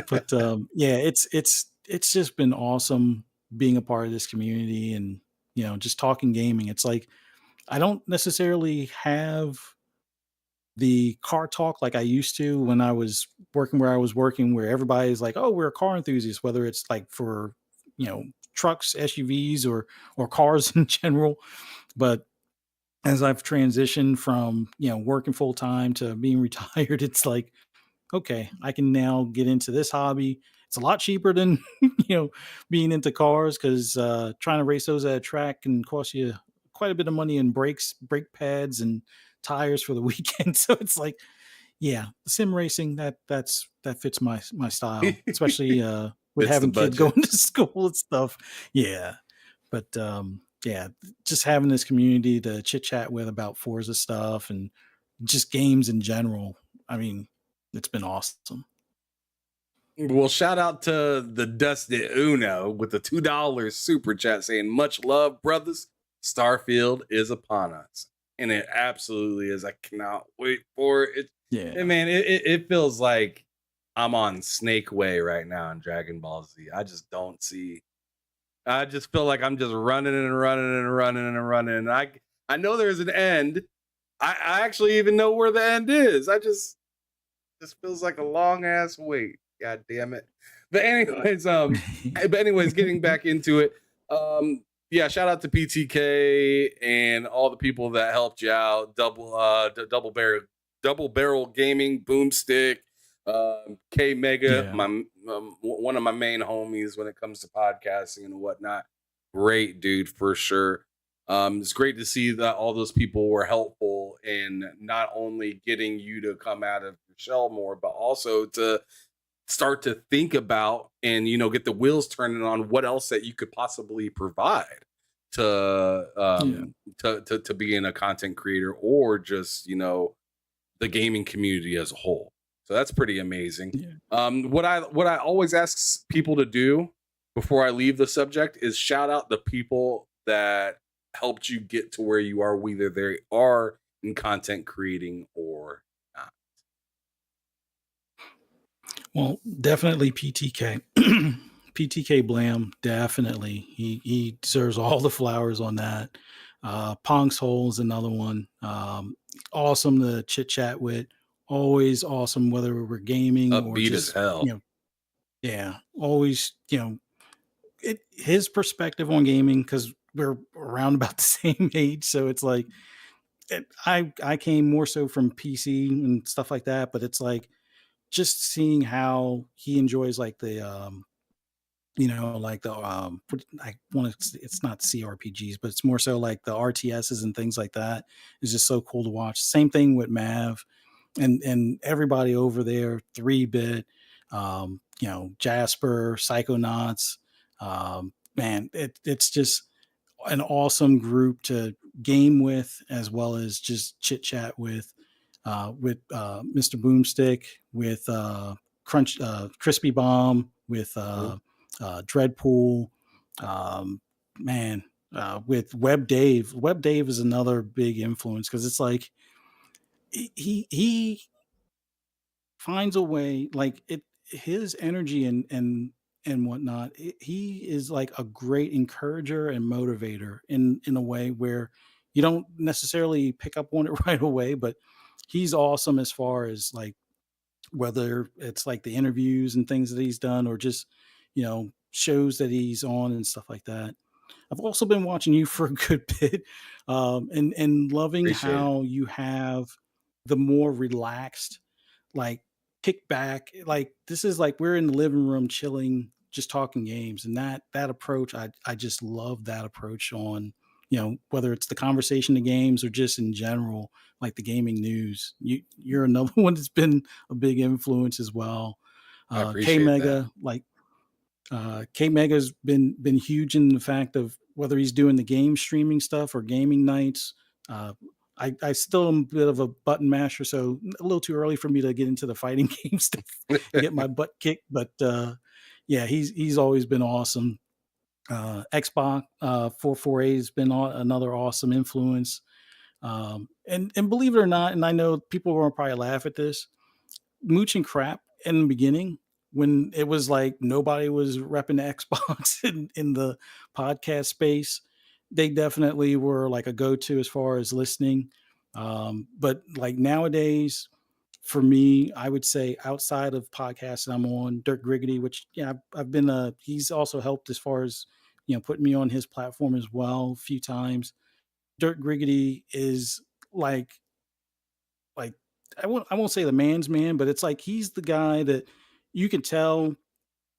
But yeah, it's just been awesome being a part of this community and, just talking gaming. It's like, I don't necessarily have the car talk like I used to when I was working where I was working, where everybody's like, "Oh, we're a car enthusiast," whether it's like for trucks, SUVs, or cars in general. But as I've transitioned from working full time to being retired, it's like, okay, I can now get into this hobby. It's a lot cheaper than being into cars because trying to race those at a track can cost you quite a bit of money in brakes, brake pads, and tires for the weekend. So it's like, yeah, sim racing that fits my style, especially with Fits the having kids going budget. to school and stuff. Yeah, but yeah, just having this community to chit chat with about Forza stuff and just games in general. I mean, it's been awesome. Well, shout out to the Dusty Uno with the $2 super chat saying, "Much love, brothers. Starfield is upon us." And it absolutely is. I cannot wait for it. And Yeah. man, it feels like I'm on Snake Way right now in Dragon Ball Z. I just don't see. I just feel like I'm just running and running and running and running. And I know there's an end. I actually even know where the end is. This feels like a long ass wait. God damn it. But anyways, getting back into it. Yeah, shout out to PTK and all the people that helped you out. Double barrel gaming, boomstick, K Mega, Yeah. my one of my main homies when it comes to podcasting and whatnot. Great dude for sure. It's great to see that all those people were helpful in not only getting you to come out of your shell more, but also to start to think about and get the wheels turning on what else that you could possibly provide to Yeah. to being a content creator or just the gaming community as a whole. So that's pretty amazing. Yeah. What I always ask people to do before I leave the subject is shout out the people that helped you get to where you are, whether they are in content creating or not. Well, definitely PTK. PTK Blam, definitely. He deserves all the flowers on that. Pong's Hole is another one. Awesome to chit chat with. Always awesome, whether we're gaming or Upbeat as just, hell. yeah, always, his perspective on gaming, because we're around about the same age. So it's like I came more so from PC and stuff like that, but it's like just seeing how he enjoys like like I want to, it's not CRPGs, but it's more so like the RTSs and things like that is just so cool to watch. Same thing with Mav and everybody over there, 3-bit, Jasper, Psychonauts. Man, it's just an awesome group to game with as well as just chit chat with Mr. Boomstick, with Crispy Bomb, with Mhm. Dreadpool, um, man, with Web Dave. Web Dave is another big influence because it's like he finds a way, like it, his energy and whatnot. He is like a great encourager and motivator in a way where you don't necessarily pick up on it right away, but he's awesome as far as like whether it's like the interviews and things that he's done or just shows that he's on and stuff like that. I've also been watching you for a good bit, and loving Appreciate it. how you have the more relaxed, like kick back. Like this is like we're in the living room chilling, just talking games, and that approach, I just love that approach on whether it's the conversation of games or just in general, like the gaming news. You're another one that's been a big influence as well. I K appreciate that. Mega, like K Mega's been huge in the fact of whether he's doing the game streaming stuff or gaming nights. Uh, I still am a bit of a button masher, so a little too early for me to get into the fighting game stuff and get my butt kicked. But yeah, he's always been awesome. Xbox 448 has been another awesome influence. And believe it or not, and I know people will probably laugh at this, Mooch and Crap in the beginning when it was like nobody was repping Xbox in the podcast space. They definitely were like a go-to as far as listening. But like nowadays, for me, I would say outside of podcasts that I'm on, Dirk Griggity, which yeah, I've been he's also helped as far as putting me on his platform as well a few times. Dirk Griggity is like like I won't say the man's man, but it's like he's the guy that you can tell,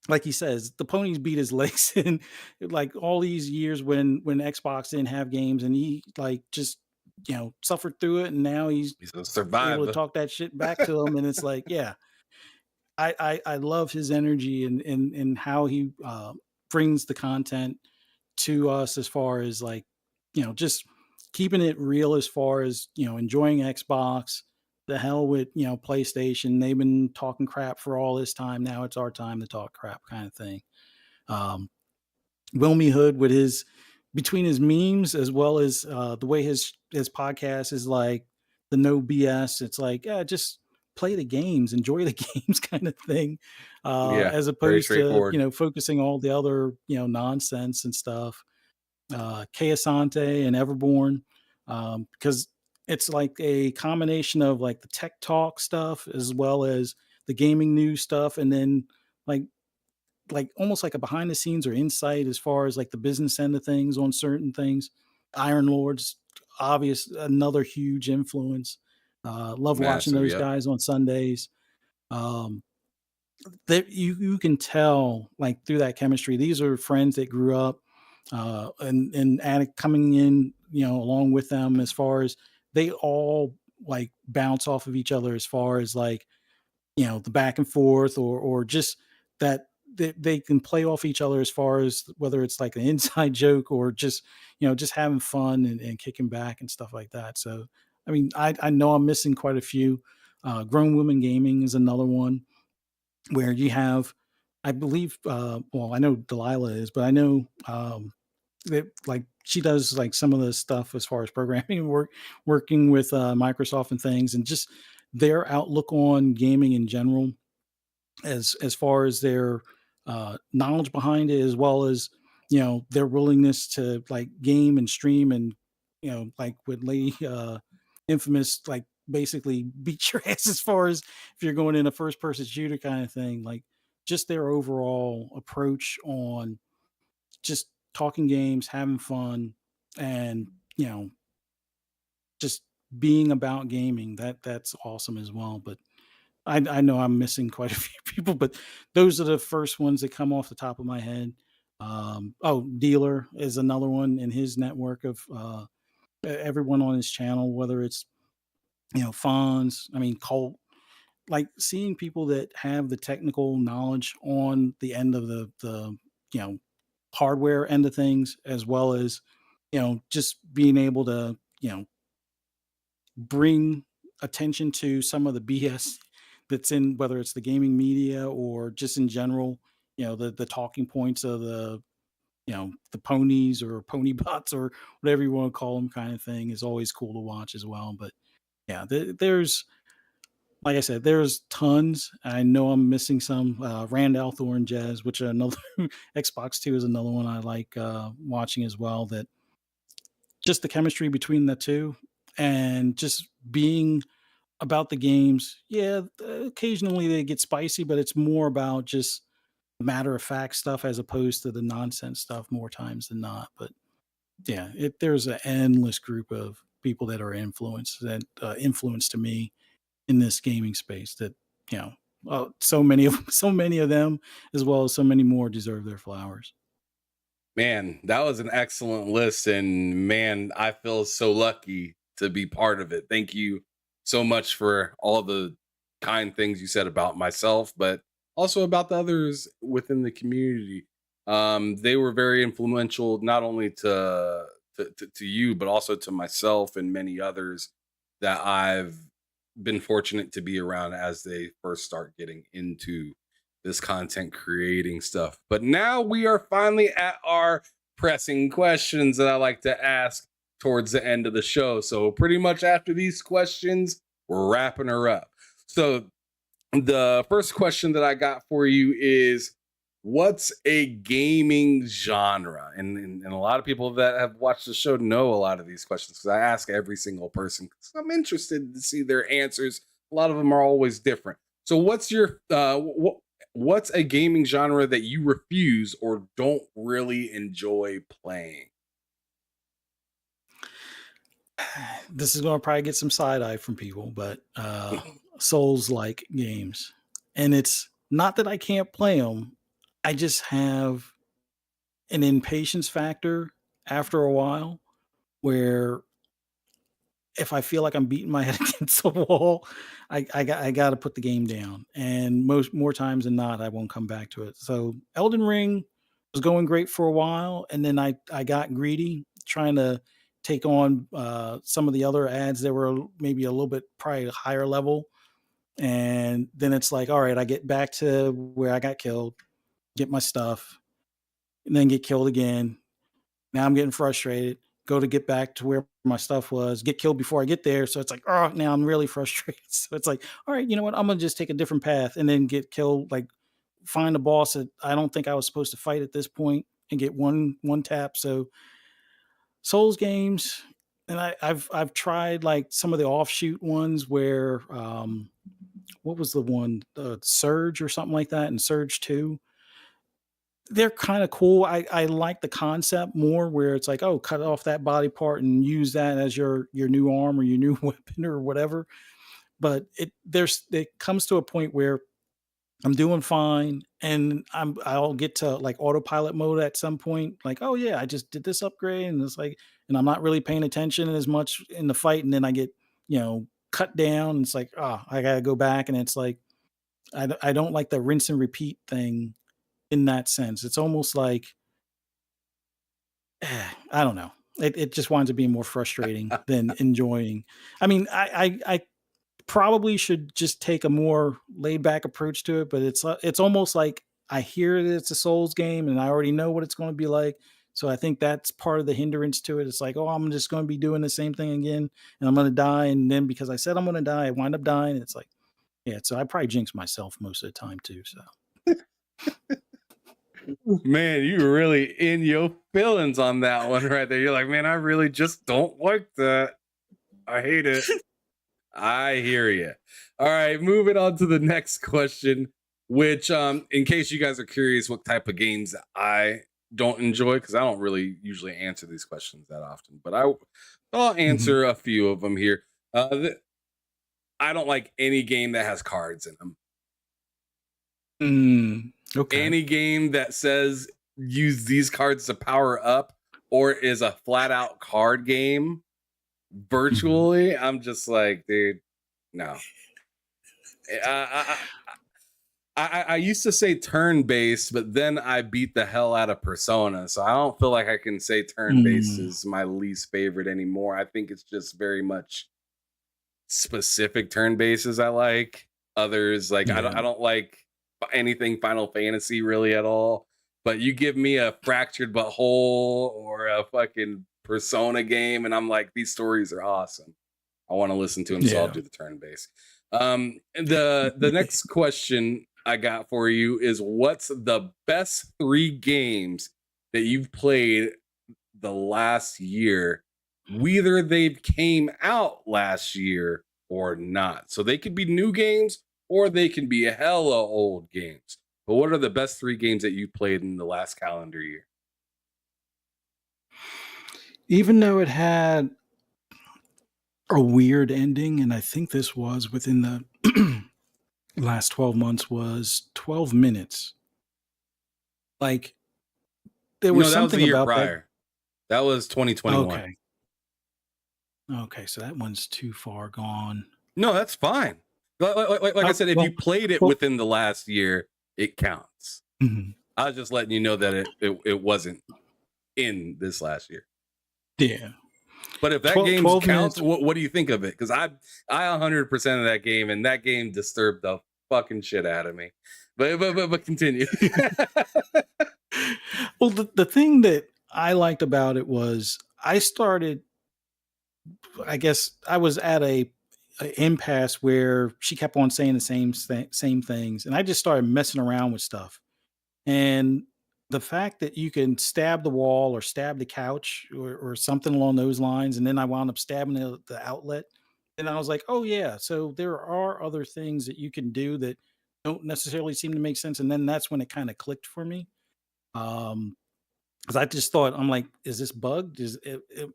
like he says, the ponies beat his legs in like all these years when Xbox didn't have games and he like just suffered through it and now he's He's a able to survivor. talk that shit back to him and it's like, yeah, I love his energy and how he brings the content to us as far as like just keeping it real as far as enjoying Xbox. The hell with PlayStation. They've been talking crap for all this time. Now it's our time to talk crap, kind of thing. Um, Wilmy Hood with his between his memes as well as the way his podcast is like the no BS. It's like yeah, just play the games, enjoy the games, kind of thing, Yeah, as very opposed to straightforward. focusing all the other nonsense and stuff. Kay Asante and Everborn, because it's like a combination of like the tech talk stuff as well as the gaming news stuff, and then like almost like a behind the scenes or insight as far as like the business end of things on certain things. Iron Lords, obvious, another huge influence. Love watching Massive. those Yep. guys on Sundays. Um, that you can tell like through that chemistry. These are friends that grew up, and added coming in, along with them as far as they all like bounce off of each other as far as like the back and forth or just that they can play off each other as far as whether it's like an inside joke or just just having fun and kicking back and stuff like that. So I mean I know I'm missing quite a few. Grown women gaming is another one where you have, I believe, well, I know Delilah is, but I know that like she does like some of the stuff as far as programming working with Microsoft and things, and just their outlook on gaming in general, as far as their knowledge behind it, as well as their willingness to like game and stream, and like with Lady Infamous, like basically beat your ass as far as if you're going in a first person shooter kind of thing. Like just their overall approach on just talking games, having fun, and just being about gaming, that's awesome as well. But I know I'm missing quite a few people, but those are the first ones that come off the top of my head. Oh, Dealer is another one in his network of everyone on his channel, whether it's Fonz, I mean Colt, like seeing people that have the technical knowledge on the end of the you know hardware end of things, as well as just being able to bring attention to some of the BS that's in, whether it's the gaming media or just in general, the talking points of the ponies or pony bots or whatever you want to call them, kind of thing, is always cool to watch as well. But yeah, there's, like I said, there's tons. I know I'm missing some. Rand Althor and Jazz, which are another Xbox Two, is another one I like watching as well. That just the chemistry between the two, and just being about the games. Yeah, occasionally they get spicy, but it's more about just matter of fact stuff as opposed to the nonsense stuff more times than not. But yeah, there's an endless group of people that are influenced to me in this gaming space that you know so many of them, as well as so many more, deserve their flowers. Man, that was an excellent list. And man, I feel so lucky to be part of it. Thank you so much for all the kind things you said about myself, but also about the others within the community. They were very influential, not only to you, but also to myself and many others that I've been fortunate to be around as they first start getting into this content creating stuff. But now we are finally at our pressing questions that I like to ask towards the end of the show. So pretty much after these questions, we're wrapping her up. So the first question that I got for you is, what's a gaming genre? And a lot of people that have watched the show know a lot of these questions because I ask every single person because I'm interested to see their answers. A lot of them are always different. So what's your what's a gaming genre that you refuse or don't really enjoy playing? This is going to probably get some side eye from people, but Souls like games. And it's not that I can't play them, I just have an impatience factor after a while where if I feel like I'm beating my head against the wall, I got to put the game down. And most more times than not, I won't come back to it. So Elden Ring was going great for a while, and then I got greedy trying to take on some of the other ads that were maybe a little bit probably higher level. And then it's like, all right, I get back to where I got killed, get my stuff, and then get killed again. Now I'm getting frustrated. Go to get back to where my stuff was, get killed before I get there. So it's like, oh, now I'm really frustrated. So it's like, all right, you know what? I'm gonna just take a different path and then get killed. Like find a boss that I don't think I was supposed to fight at this point and get one tap. So Souls games, and I've tried like some of the offshoot ones where what was the one, Surge or something like that, and Surge 2, they're kind of cool. I like the concept more where it's like, oh, cut off that body part and use that as your new arm or your new weapon or whatever. But it comes to a point where I'm doing fine and I'll get to like autopilot mode at some point, like, oh yeah, I just did this upgrade, and it's like, and I'm not really paying attention as much in the fight, and then I get, cut down, and it's like, oh, I gotta go back, and it's like I don't like the rinse and repeat thing in that sense. It's almost like I don't know. It just winds up being more frustrating than enjoying. I mean, I probably should just take a more laid back approach to it, but it's almost like I hear that it's a Souls game and I already know what it's going to be like. So I think that's part of the hindrance to it. It's like, oh, I'm just going to be doing the same thing again, and I'm going to die. And then because I said I'm going to die, I wind up dying. It's like, yeah. So I probably jinx myself most of the time too. So Man, you were really in your feelings on that one right there. You're like, man, I really just don't like that. I hate it. I hear you. All right, moving on to the next question, which, in case you guys are curious what type of games I don't enjoy, because I don't really usually answer these questions that often, but I'll Mhm. answer a few of them here. Uh, I don't like any game that has cards in them. Okay. Any game that says use these cards to power up or is a flat out card game Mhm. virtually, I'm just like, dude, no. I used to say turn based, but then I beat the hell out of Persona. So I don't feel like I can say turn based Mm, is my least favorite anymore. I think it's just very much specific turn bases I like. Others like yeah. I don't like anything Final Fantasy really at all. But you give me a fractured but whole or a fucking Persona game, and I'm like, these stories are awesome. I want to listen to them, so I'll Yeah. do the turn base. And the next question I got for you is, what's the best 3 games that you've played the last year, whether they've came out last year or not? So they could be new games or they can be hella old games. But what are the best 3 games that you played in the last calendar year? Even though it had a weird ending, and I think this was within the last 12 months, was 12 minutes. Like, there was No, that was the something year about that. prior. That was 2021. Okay. Okay, so that one's too far gone. No, that's fine. Like I said, if Well, you played it well, within the last year, it counts. mhm, I was just letting you know that it wasn't in this last year. yeah. But if that 12, game 12 counts, minutes. what do you think of it? Because I 100% of that game, and that game disturbed the fucking shit out of me. But continue. Well, the thing that I liked about it was I started, I guess I was at a impasse where she kept on saying the same things, and I just started messing around with stuff. And the fact that you can stab the wall or stab the couch or something along those lines, and then I wound up stabbing the outlet. And I was like, oh yeah, so there are other things that you can do that don't necessarily seem to make sense. And then that's when it kind of clicked for me. Um, because I just thought, I'm like, is this bugged?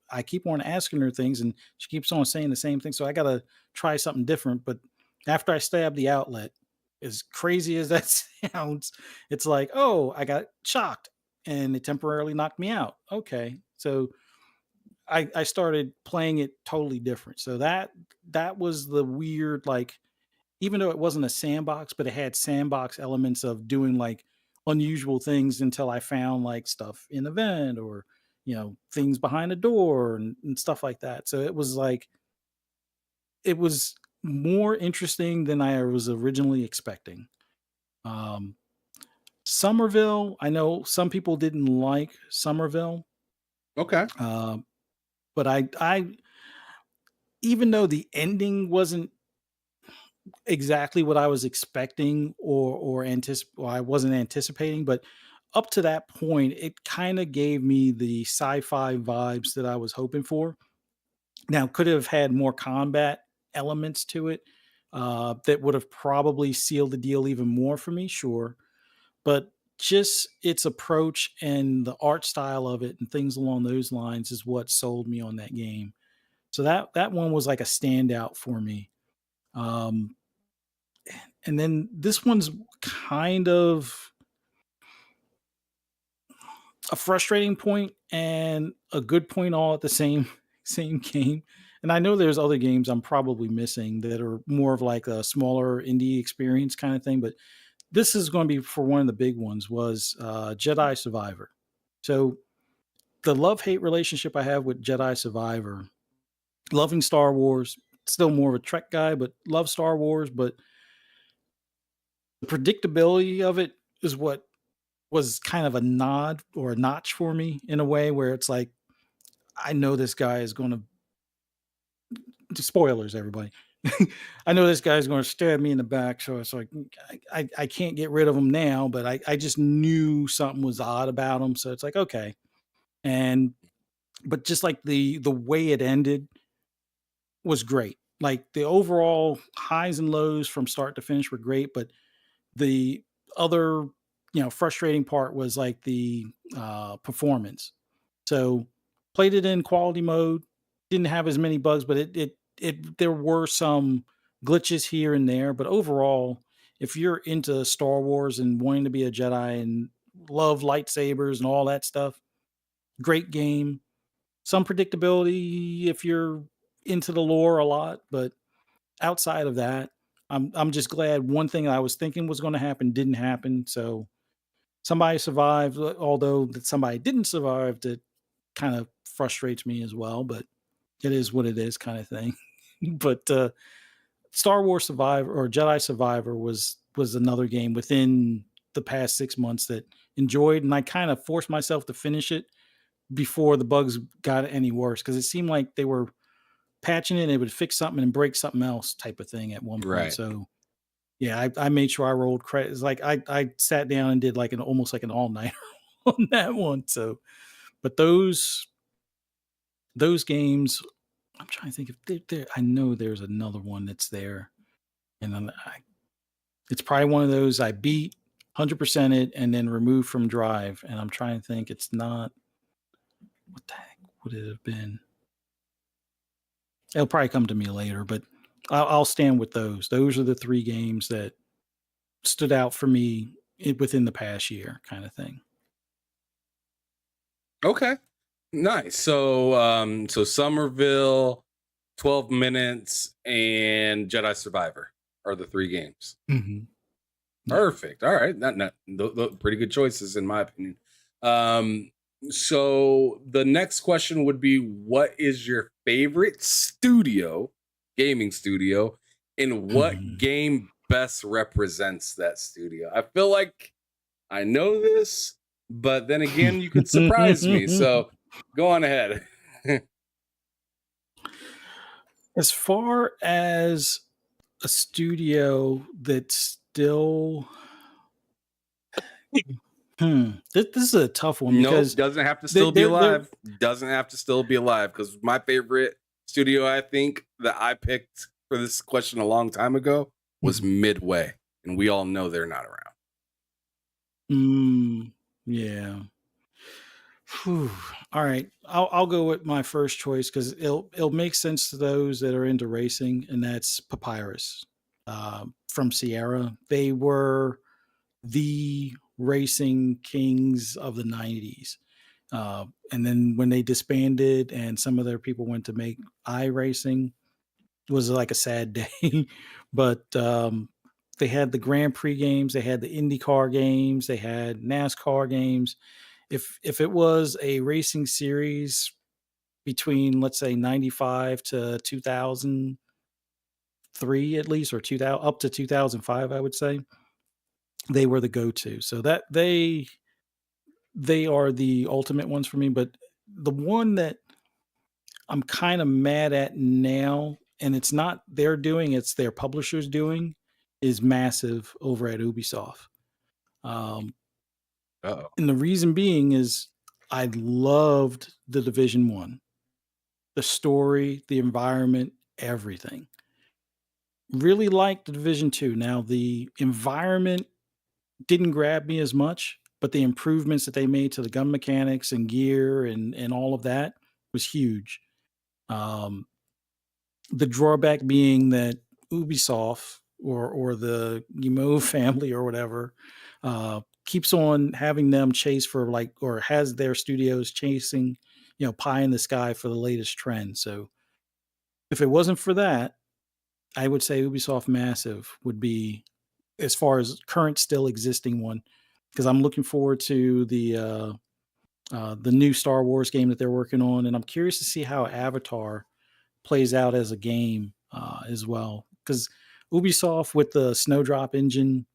I keep on asking her things and she keeps on saying the same thing. So I got to try something different. But after I stabbed the outlet, as crazy as that sounds, it's like, oh, I got shocked and it temporarily knocked me out. Okay. So I started playing it totally different. So that was the weird, like, even though it wasn't a sandbox, but it had sandbox elements of doing like unusual things until I found like stuff in a vent or, things behind a door and stuff like that. So it was like, it was more interesting than I was originally expecting. Um, Somerville, I know some people didn't like Somerville, Okay. um, but even though the ending wasn't exactly what I was expecting or I wasn't anticipating, but up to that point, it kind of gave me the sci-fi vibes that I was hoping for. Now, could have had more combat elements to it that would have probably sealed the deal even more for me, sure. But just its approach and the art style of it and things along those lines is what sold me on that game. So that one was like a standout for me. Um, and then this one's kind of a frustrating point and a good point all at the same same game. And I know there's other games I'm probably missing that are more of like a smaller indie experience kind of thing, but this is going to be for one of the big ones was Jedi Survivor. So the love hate relationship I have with Jedi Survivor, loving Star Wars, still more of a Trek guy, but love Star Wars, but the predictability of it is what was kind of a nod or a notch for me in a way where it's like, I know this guy is going to spoilers, everybody. I know this guy's going to stab me in the back. So it's like, I can't get rid of him now, but I just knew something was odd about him. So it's like, okay. And, but just like the way it ended was great. Like the overall highs and lows from start to finish were great, but the other, frustrating part was like the performance. So played it in quality mode, didn't have as many bugs, but it there were some glitches here and there, but overall, if you're into Star Wars and wanting to be a Jedi and love lightsabers and all that stuff, great game. Some predictability if you're into the lore a lot, but outside of that, I'm just glad one thing I was thinking was going to happen didn't happen. So somebody survived, although that somebody didn't survive, that kind of frustrates me as well. But it is what it is, kind of thing. But Star Wars Survivor or Jedi Survivor was another game within the past 6 months that enjoyed, and I kind of forced myself to finish it before the bugs got any worse because it seemed like they were patching it, it would fix something and break something else type of thing at one point. Right. So yeah, I made sure I rolled credits. Like I sat down and did like an almost like an all nighter on that one. So, but those games, I'm trying to think if I know there's another one that's there, and then it's probably one of those I beat 100% it and then removed from Drive, and I'm trying to think. It's not what the heck would it have been? It'll probably come to me later, but I'll stand with those. Those are the three games that stood out for me within the past year, kind of thing. Okay. Nice. So so Somerville, 12 minutes, and Jedi Survivor are the three games. Mm-hmm. Perfect. All right. Pretty good choices in my opinion. So the next question would be, what is your favorite gaming studio, and what game best represents that studio? I feel like I know this, but then again, you could surprise me. So go on ahead. As far as a studio that's still this is a tough one Nope, because doesn't have to still be they're alive. Doesn't have to still be alive, because my favorite studio, I think, that I picked for this question a long time ago was Midway, and we all know they're not around. Yeah. Whew. All right, I'll go with my first choice because it'll make sense to those that are into racing, and that's Papyrus from Sierra. They were the racing kings of the 90s. And then when they disbanded and some of their people went to make iRacing, it was like a sad day. But they had the Grand Prix games, they had the IndyCar games, they had NASCAR games. If it was a racing series between, let's say, 95 to 2003 at least, or 2000 up to 2005, I would say they were the go-to. So that they are the ultimate ones for me. But the one that I'm kind of mad at now, and it's not their doing, it's their publishers doing, is Massive over at Ubisoft. Uh-oh. And the reason being is I loved the Division 1. The story, the environment, everything. Really liked the Division 2. Now the environment didn't grab me as much, but the improvements that they made to the gun mechanics and gear and all of that was huge. Um, the drawback being that Ubisoft or the Guillemot family or whatever keeps on having them chase for, like, or has their studios chasing, pie in the sky for the latest trend. So if it wasn't for that, I would say Ubisoft Massive would be, as far as current still existing one, because I'm looking forward to the new Star Wars game that they're working on, and I'm curious to see how Avatar plays out as a game as well. Because Ubisoft with the Snowdrop engine,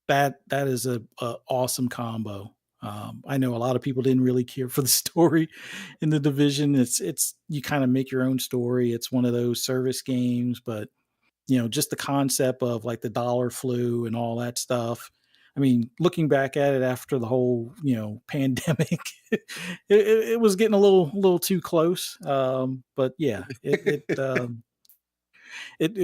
that is a awesome combo. I know a lot of people didn't really care for the story in the Division. It's you kind of make your own story. It's one of those service games, but just the concept of like the dollar flu and all that stuff. I mean, looking back at it after the whole, pandemic, it was getting a little too close. But yeah, it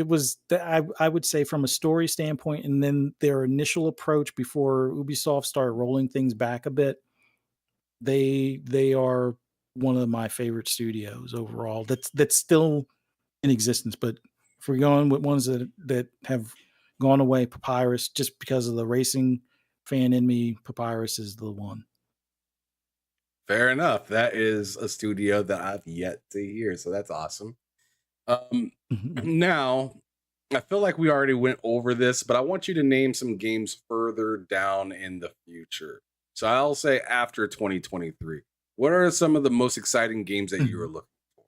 was, I would say, from a story standpoint, and then their initial approach before Ubisoft started rolling things back a bit, they are one of my favorite studios overall. That's still in existence. But if we're going with ones that have gone away, Papyrus, just because of the racing fan in me, Papyrus is the one. Fair enough. That is a studio that I've yet to hear, so that's awesome. Um, Mhm. now, I feel like we already went over this, but I want you to name some games further down in the future. So I'll say after 2023. What are some of the most exciting games that you are Mhm. looking for?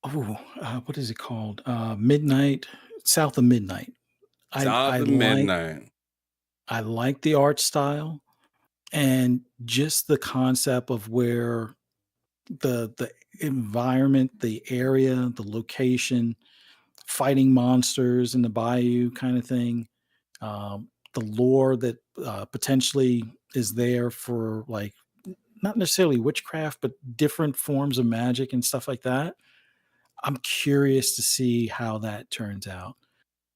Oh, what is it called? Midnight, South of Midnight. I South I of like Midnight. I like the art style and just the concept of where the environment, the area, the location, fighting monsters in the bayou kind of thing. The lore that potentially is there for like not necessarily witchcraft, but different forms of magic and stuff like that. I'm curious to see how that turns out.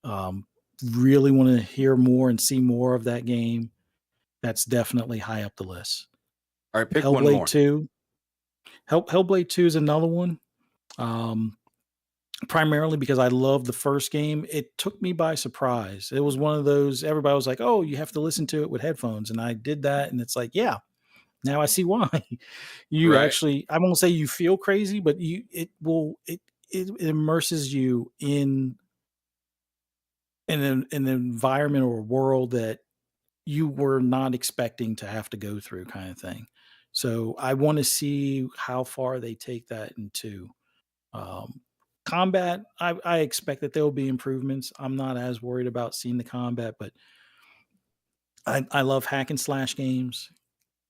Um, really want to hear more and see more of that game. That's definitely high up the list. All right, pick one Hellblade more. 2. Hellblade 2 is another one. Um, Primarily because I love the first game. It took me by surprise. It was one of those everybody was like, "Oh, you have to listen to it with headphones." And I did that and it's like, yeah, now I see why. You Right. actually I won't say you feel crazy, but it immerses you in an environment or a world that you were not expecting to have to go through kind of thing. So I want to see how far they take that into um, combat. I expect that there will be improvements. I'm not as worried about seeing the combat, but I love hack and slash games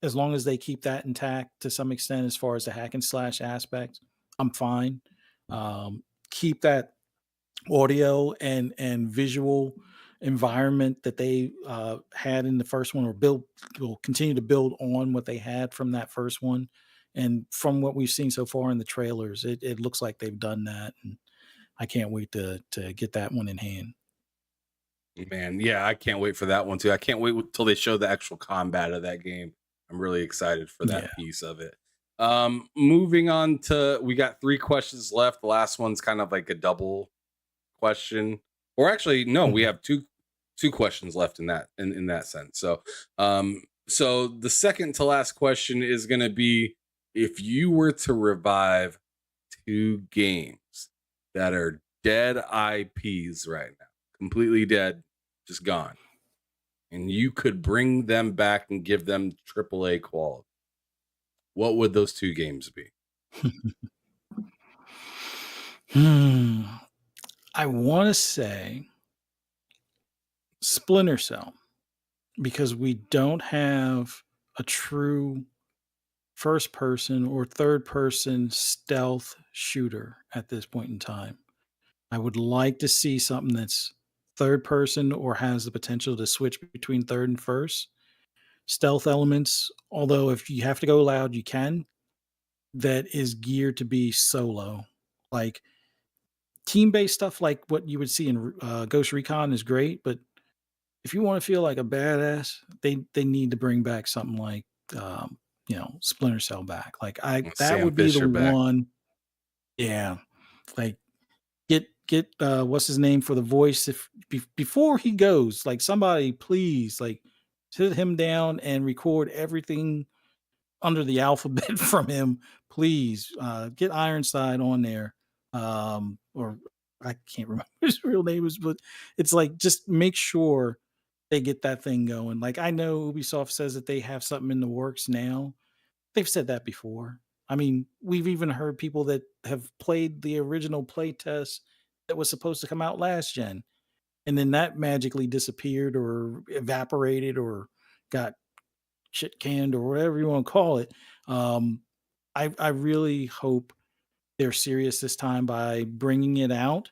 as long as they keep that intact to some extent as far as the hack and slash aspect. I'm fine. Keep that audio and visual environment that they had in the first one, or build will continue to build on what they had from that first one. And from what we've seen so far in the trailers, it looks like they've done that, and I can't wait to get that one in hand. Man, yeah, I can't wait for that one too. I can't wait till they show the actual combat of that game. I'm really excited for Yeah. that piece of it. Moving on to we got three questions left. The last one's kind of like a double question. Or actually, no, we Mhm. have two questions left in that sense. So the second to last question is gonna be if you were to revive two games that are dead IPs right now, completely dead, just gone, and you could bring them back and give them AAA quality, what would those two games be? Hmm. I want to say Splinter Cell because we don't have a true first person or third person stealth shooter at this point in time. I would like to see something that's third person or has the potential to switch between third and first. Stealth elements, although if you have to go loud, you can, that is geared to be solo. Like team based stuff like what you would see in Ghost Recon is great, but if you want to feel like a badass, they need to bring back something like Splinter Cell back. Like I that Sam would be the Fisher back. one. Yeah, like get what's his name for the voice if before he goes, like somebody please like sit him down and record everything under the alphabet from him, please. Get Ironside on there. Or I can't remember his real name is, but it's like just make sure they get that thing going. Like I know Ubisoft says that they have something in the works now. They've said that before. I mean, we've even heard people that have played the original playtest that was supposed to come out last gen, and then that magically disappeared or evaporated or got shit canned or whatever you want to call it. Um, I really hope they're serious this time by bringing it out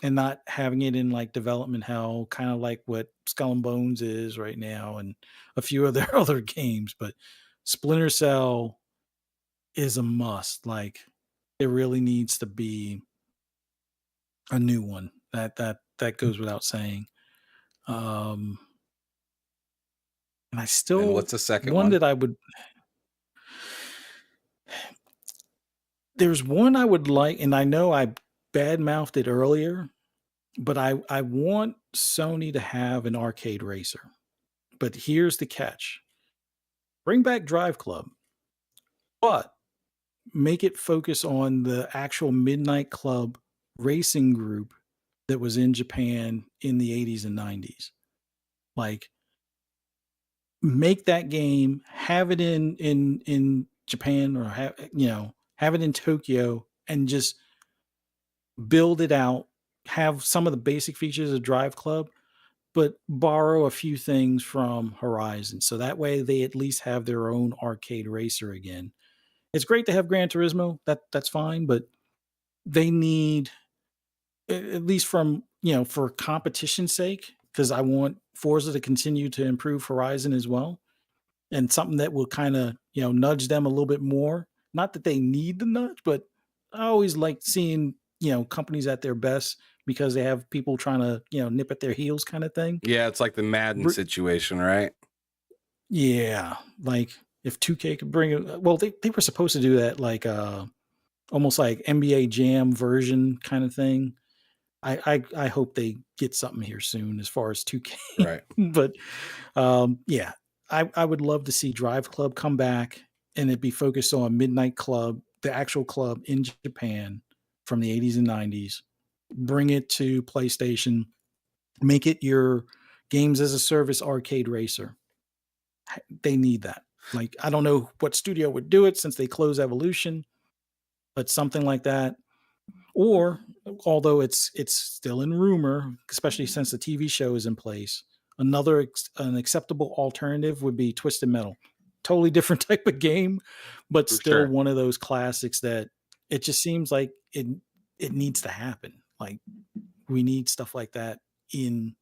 and not having it in like development hell, kind of like what Skull and Bones is right now, and a few of their other games. But Splinter Cell is a must. Like it really needs to be a new one. That goes without saying. Um, and I And still what's the second one one? that I would There's one I would like, and I know I badmouthed it earlier, but I want Sony to have an arcade racer. But here's the catch: bring back Drive Club, but make it focus on the actual Midnight Club racing group that was in Japan in the 80s and 90s. Like, make that game, have it in Japan, or have it in Tokyo, and just build it out. Have some of the basic features of Drive Club, but borrow a few things from Horizon, so that way they at least have their own arcade racer again. It's great to have Gran Turismo. That's fine, but they need, at least from, for competition's sake, because I want Forza to continue to improve Horizon as well, and something that will kind of, nudge them a little bit more. Not that they need the nudge, but I always like seeing, companies at their best because they have people trying to, nip at their heels kind of thing. Yeah, it's like the Madden situation, right? Yeah, like if 2K could bring it, well, they were supposed to do that, like almost like NBA Jam version kind of thing. I hope they get something here soon as far as 2K. Right. But yeah, I would love to see Drive Club come back and it be focused on Midnight Club, the actual club in Japan from the 80s and 90s. Bring it to PlayStation, make it your games as a service arcade racer. They need that. Like, I don't know what studio would do it since they closed Evolution, but something like that. Or, although it's still in rumor, especially since the TV show is in place, an acceptable alternative would be Twisted Metal. Totally different type of game, but For still sure. one of those classics that it just seems like it needs to happen. Like, we need stuff like that in,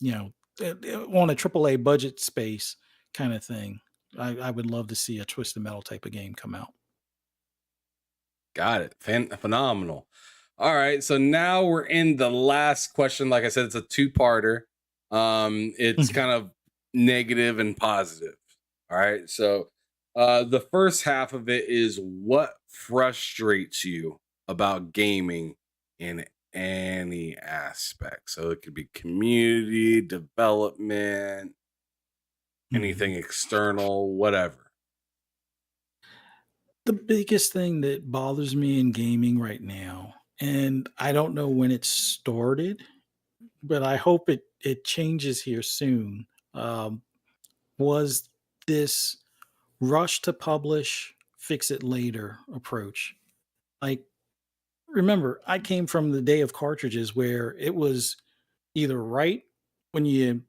on a AAA budget space kind of thing. I would love to see a Twisted Metal type of game come out. Got it. Phenomenal. All right. So now we're in the last question. Like I said, it's a two-parter. It's kind of negative and positive. All right. So the first half of it is what frustrates you about gaming in any aspect. So it could be community, development, anything external, whatever. The biggest thing that bothers me in gaming right now, and I don't know when it started, but I hope it changes here soon, um, was this rush to publish, fix it later approach. Like, remember, I came from the day of cartridges where it was either right when you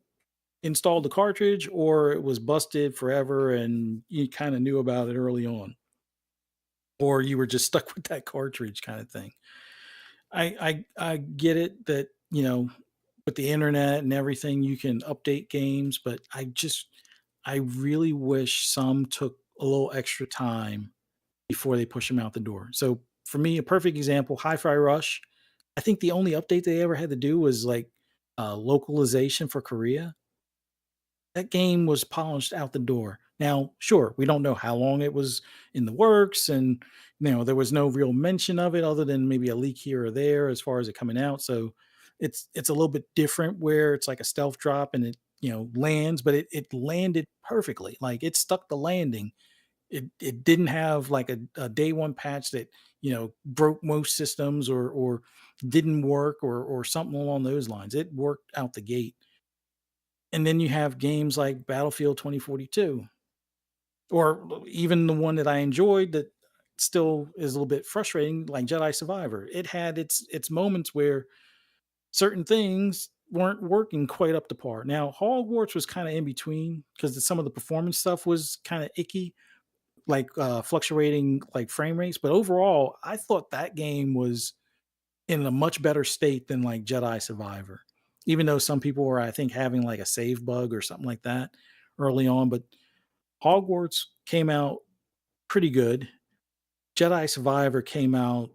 installed the cartridge or it was busted forever and you kind of knew about it early on, or you were just stuck with that cartridge kind of thing. I get it that, with the internet and everything you can update games, but I really wish some took a little extra time before they push them out the door. So for me, a perfect example, Hi-Fi Rush. I think the only update they ever had to do was like localization for Korea. That game was polished out the door. Now, sure, we don't know how long it was in the works, and there was no real mention of it other than maybe a leak here or there as far as it coming out. So it's a little bit different where it's like a stealth drop and it lands, but it landed perfectly. Like, it stuck the landing. It didn't have like a day one patch that broke most systems or didn't work or something along those lines. It worked out the gate. And then you have games like Battlefield 2042, or even the one that I enjoyed that still is a little bit frustrating, like Jedi Survivor. It had its moments where certain things weren't working quite up to par. Now, Hogwarts was kind of in between because some of the performance stuff was kind of icky, like fluctuating like frame rates. But overall, I thought that game was in a much better state than like Jedi Survivor, even though some people were, I think, having like a save bug or something like that early on. But Hogwarts came out pretty good. Jedi Survivor came out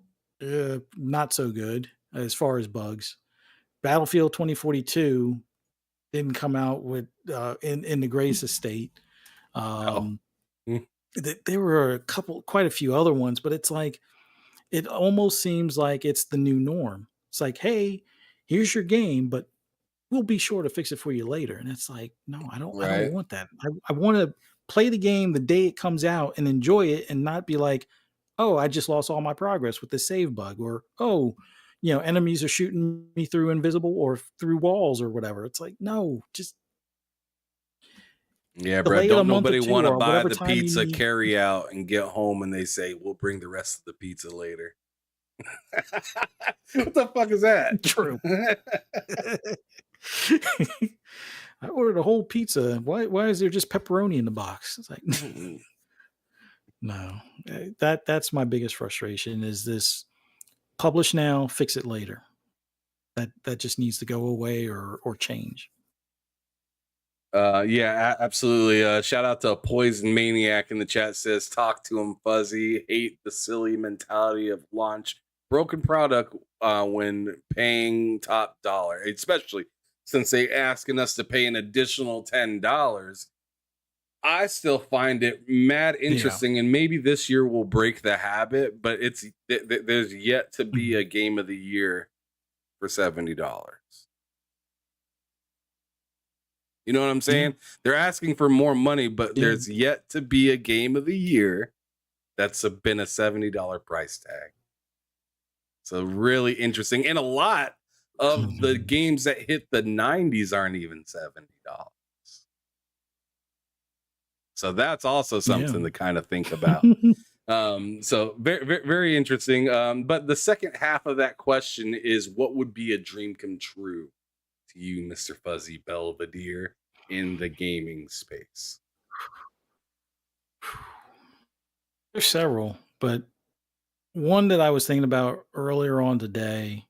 not so good as far as bugs. Battlefield 2042 didn't come out with in the greatest state. Oh. Um, Mm. there were quite a few other ones, but it's like it almost seems like it's the new norm. It's like, hey, here's your game, but we'll be sure to fix it for you later. And it's like, no, I don't Right. want that. I want to play the game the day it comes out and enjoy it and not be like, oh, I just lost all my progress with this save bug, or oh, enemies are shooting me through invisible or through walls or whatever. It's like, no, just Yeah, bro. delay it a Don't month or nobody two want to or buy whatever the time you pizza need. carry out and get home and they say, we'll bring the rest of the pizza later. What the fuck is that? True. I ordered a whole pizza. Why is there just pepperoni in the box? It's like, no. That's my biggest frustration is this publish now, fix it later. That just needs to go away or change. Yeah, absolutely. Shout out to Poison Maniac in the chat, says talk to him fuzzy, hate the silly mentality of launch broken product when paying top dollar, especially since they asking us to pay an additional $10. I still find it mad Yeah. interesting, and maybe this year will break the habit, but there's yet to be Mhm. a game of the year for $70. You know what I'm Yeah. saying? They're asking for more money, but Yeah. there's yet to be a game of the year been a $70 price tag. So really interesting. And a lot of the Mhm. games that hit the 90s aren't even $70. So that's also Yeah. something to kind of think about. So very, very, very interesting. But the second half of that question is, what would be a dream come true to you, Mr. Fuzzy Belvedere, in the gaming space? There's several, but one that I was thinking about earlier on today,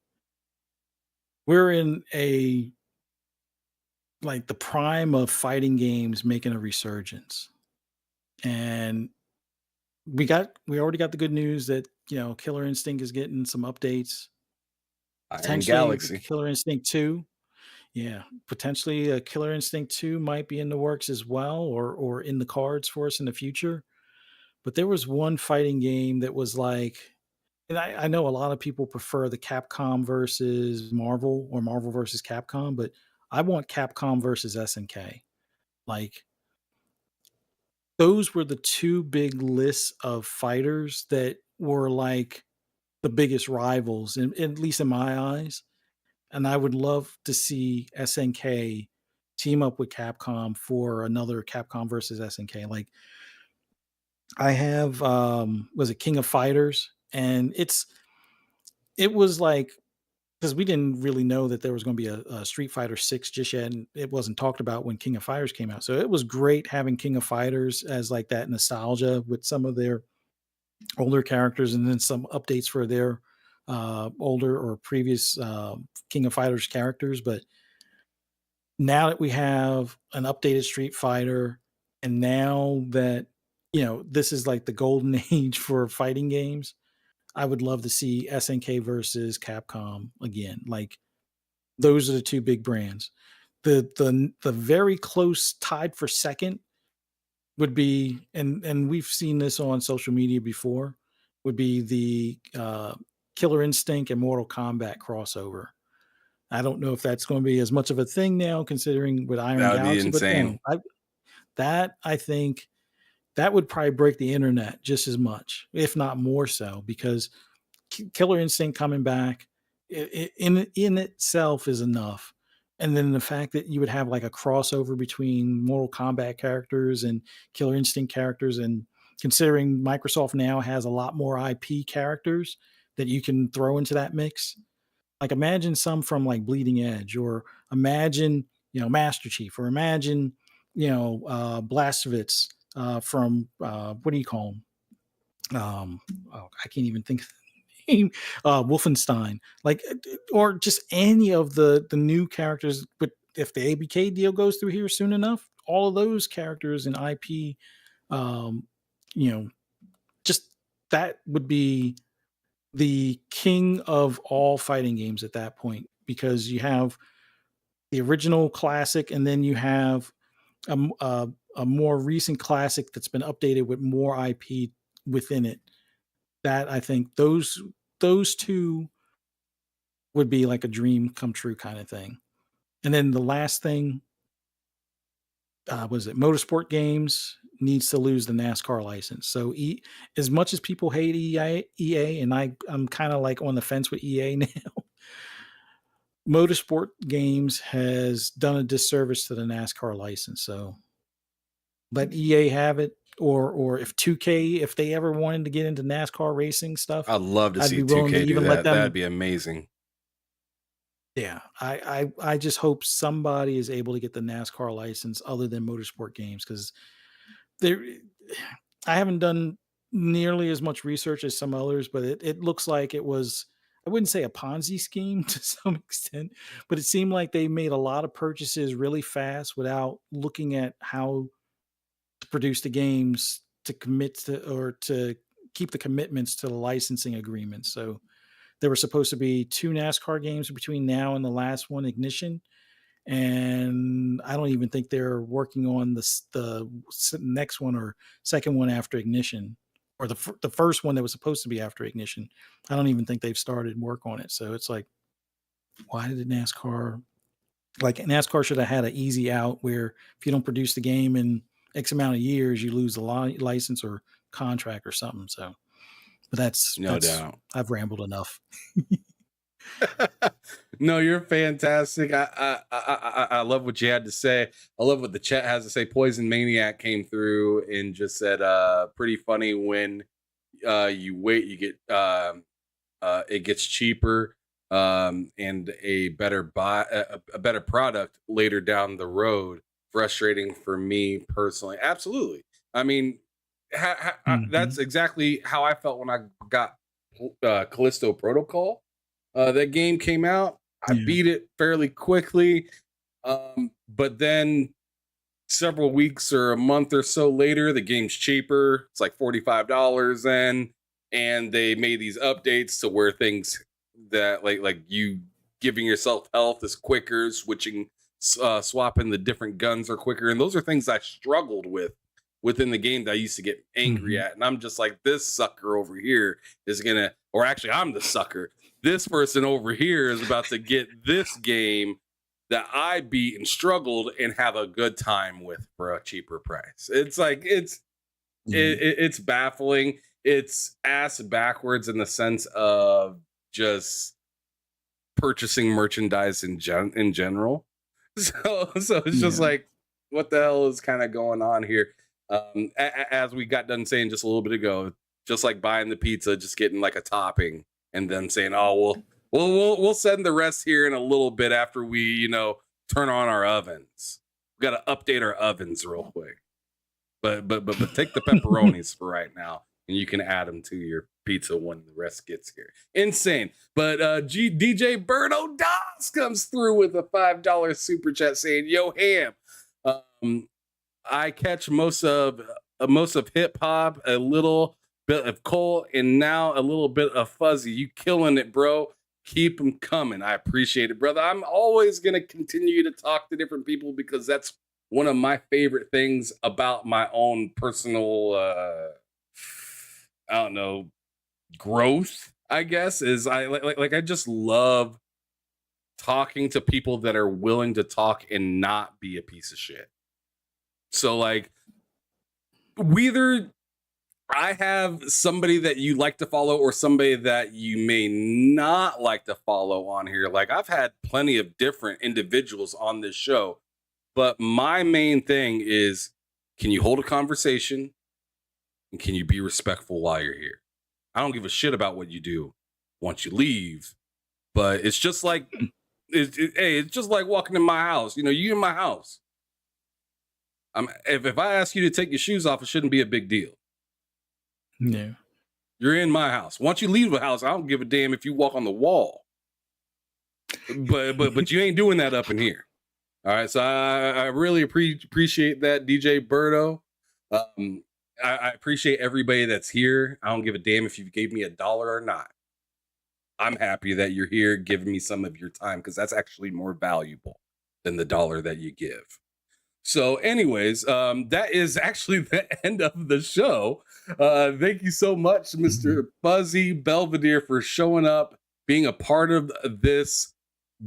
we're in a like the prime of fighting games making a resurgence. And we already got the good news that, Killer Instinct is getting some updates. Iron Potentially Galaxy. Killer Instinct 2. Yeah, potentially a Killer Instinct 2 might be in the works as well, or in the cards for us in the future. But there was one fighting game that was like, and I know a lot of people prefer the Capcom versus Marvel or Marvel versus Capcom, but I want Capcom versus SNK. Like, those were the two big lists of fighters that were like the biggest rivals, at least in my eyes. And I would love to see SNK team up with Capcom for another Capcom versus SNK. Like, I have was it King of Fighters? And it was like, because we didn't really know that there was going to be a Street Fighter 6 just yet, and it wasn't talked about when King of Fighters came out. So it was great having King of Fighters as like that nostalgia with some of their older characters, and then some updates for their older or previous King of Fighters characters. But now that we have an updated Street Fighter, and now that this is like the golden age for fighting games, I would love to see SNK versus Capcom again. Like, those are the two big brands. The very close tied for second would be, and we've seen this on social media before, would be the Killer Instinct and Mortal Kombat crossover. I don't know if that's going to be as much of a thing now, considering with Iron That would be Galaxy, but insane. no, I think that would probably break the internet just as much, if not more so, because Killer Instinct coming back in itself is enough. And then the fact that you would have like a crossover between Mortal Kombat characters and Killer Instinct characters, and considering Microsoft now has a lot more IP characters that you can throw into that mix, like imagine some from like Bleeding Edge, or imagine Master Chief, or imagine Blastovitz from what do you call him? Oh, I can't even think of the name. Wolfenstein, like, or just any of the new characters. But if the ABK deal goes through here soon enough, all of those characters and IP, um, you know, just that would be the king of all fighting games at that point, because you have the original classic, and then you have a a more recent classic that's been updated with more IP within it. That I think those two would be like a dream come true kind of thing. And then the last thing, was it motorsport games needs to lose the NASCAR license. So as much as people hate EA, and I'm kind of like on the fence with EA now, motorsport games has done a disservice to the NASCAR license. So let EA have it, or if 2K, if they ever wanted to get into NASCAR racing stuff, I'd love to I'd see be willing to 2K do even let that. That'd them. be amazing. Yeah, I just hope somebody is able to get the NASCAR license other than motorsport games, because there I haven't done nearly as much research as some others, but it looks like it was, I wouldn't say a Ponzi scheme to some extent, but it seemed like they made a lot of purchases really fast without looking at how to produce the games to commit to, or to keep the commitments to the licensing agreement. So there were supposed to be 2 NASCAR games between now and the last one, Ignition, and I don't even think they're working on the next one or second one after Ignition, or the first one that was supposed to be after Ignition. I don't even think they've started work on it. So it's like, why did NASCAR, like NASCAR should have had an easy out where if you don't produce the game in X amount of years, you lose the license or contract or something. So, but No that's doubt. I've rambled enough. No, you're fantastic. I love what you had to say. I love what the chat has to say. Poison Maniac came through and just said, pretty funny when you wait, you get it gets cheaper and a better a better product later down the road. Frustrating for me personally. Absolutely. I mean, that's Mhm. exactly how I felt when I got Callisto Protocol. That game came out. I Yeah. beat it fairly quickly. But then several weeks or a month or so later, the game's cheaper. It's like $45 then. And they made these updates to where things that like you giving yourself health is quicker, switching swapping the different guns are quicker. And those are things I struggled with within the game that I used to get angry Mhm. at. And I'm just like, this sucker over here is gonna, or actually I'm the sucker. This person over here is about to get this game that I beat and struggled and have a good time with for a cheaper price. It's like Yeah. it's baffling. It's ass backwards in the sense of just purchasing merchandise in general. So it's just Yeah. like, what the hell is kind of going on here? As we got done saying just a little bit ago, just like buying the pizza, just getting like a topping, and then saying, "Oh, we'll send the rest here in a little bit after we, turn on our ovens. We got to update our ovens real quick." But take the pepperonis for right now, and you can add them to your pizza when the rest gets here. Insane. But DJ Berto Das comes through with a $5 super chat saying, "Yo, Ham, I catch most of hip hop, a little bit of Cole, and now a little bit of Fuzzy. You killing it, bro. Keep them coming. I appreciate it, brother. I'm always gonna continue to talk to different people because that's one of my favorite things about my own personal, I don't know, growth. I guess is I like I just love talking to people that are willing to talk and not be a piece of shit. So like whether I have somebody that you like to follow or somebody that you may not like to follow on here. Like I've had plenty of different individuals on this show, but my main thing is, can you hold a conversation and can you be respectful while you're here? I don't give a shit about what you do once you leave, but it's just like, it's just like walking in my house. You in my house. If I ask you to take your shoes off, it shouldn't be a big deal. Yeah. You're in my house. Once you leave the house, I don't give a damn if you walk on the wall. But you ain't doing that up in here. All right. So I really appreciate that, DJ Berto. I appreciate everybody that's here. I don't give a damn if you gave me $1 or not. I'm happy that you're here giving me some of your time because that's actually more valuable than the $1 that you give. So, anyways, that is actually the end of the show. Thank you so much, Mr. Fuzzy Belvedere, for showing up, being a part of this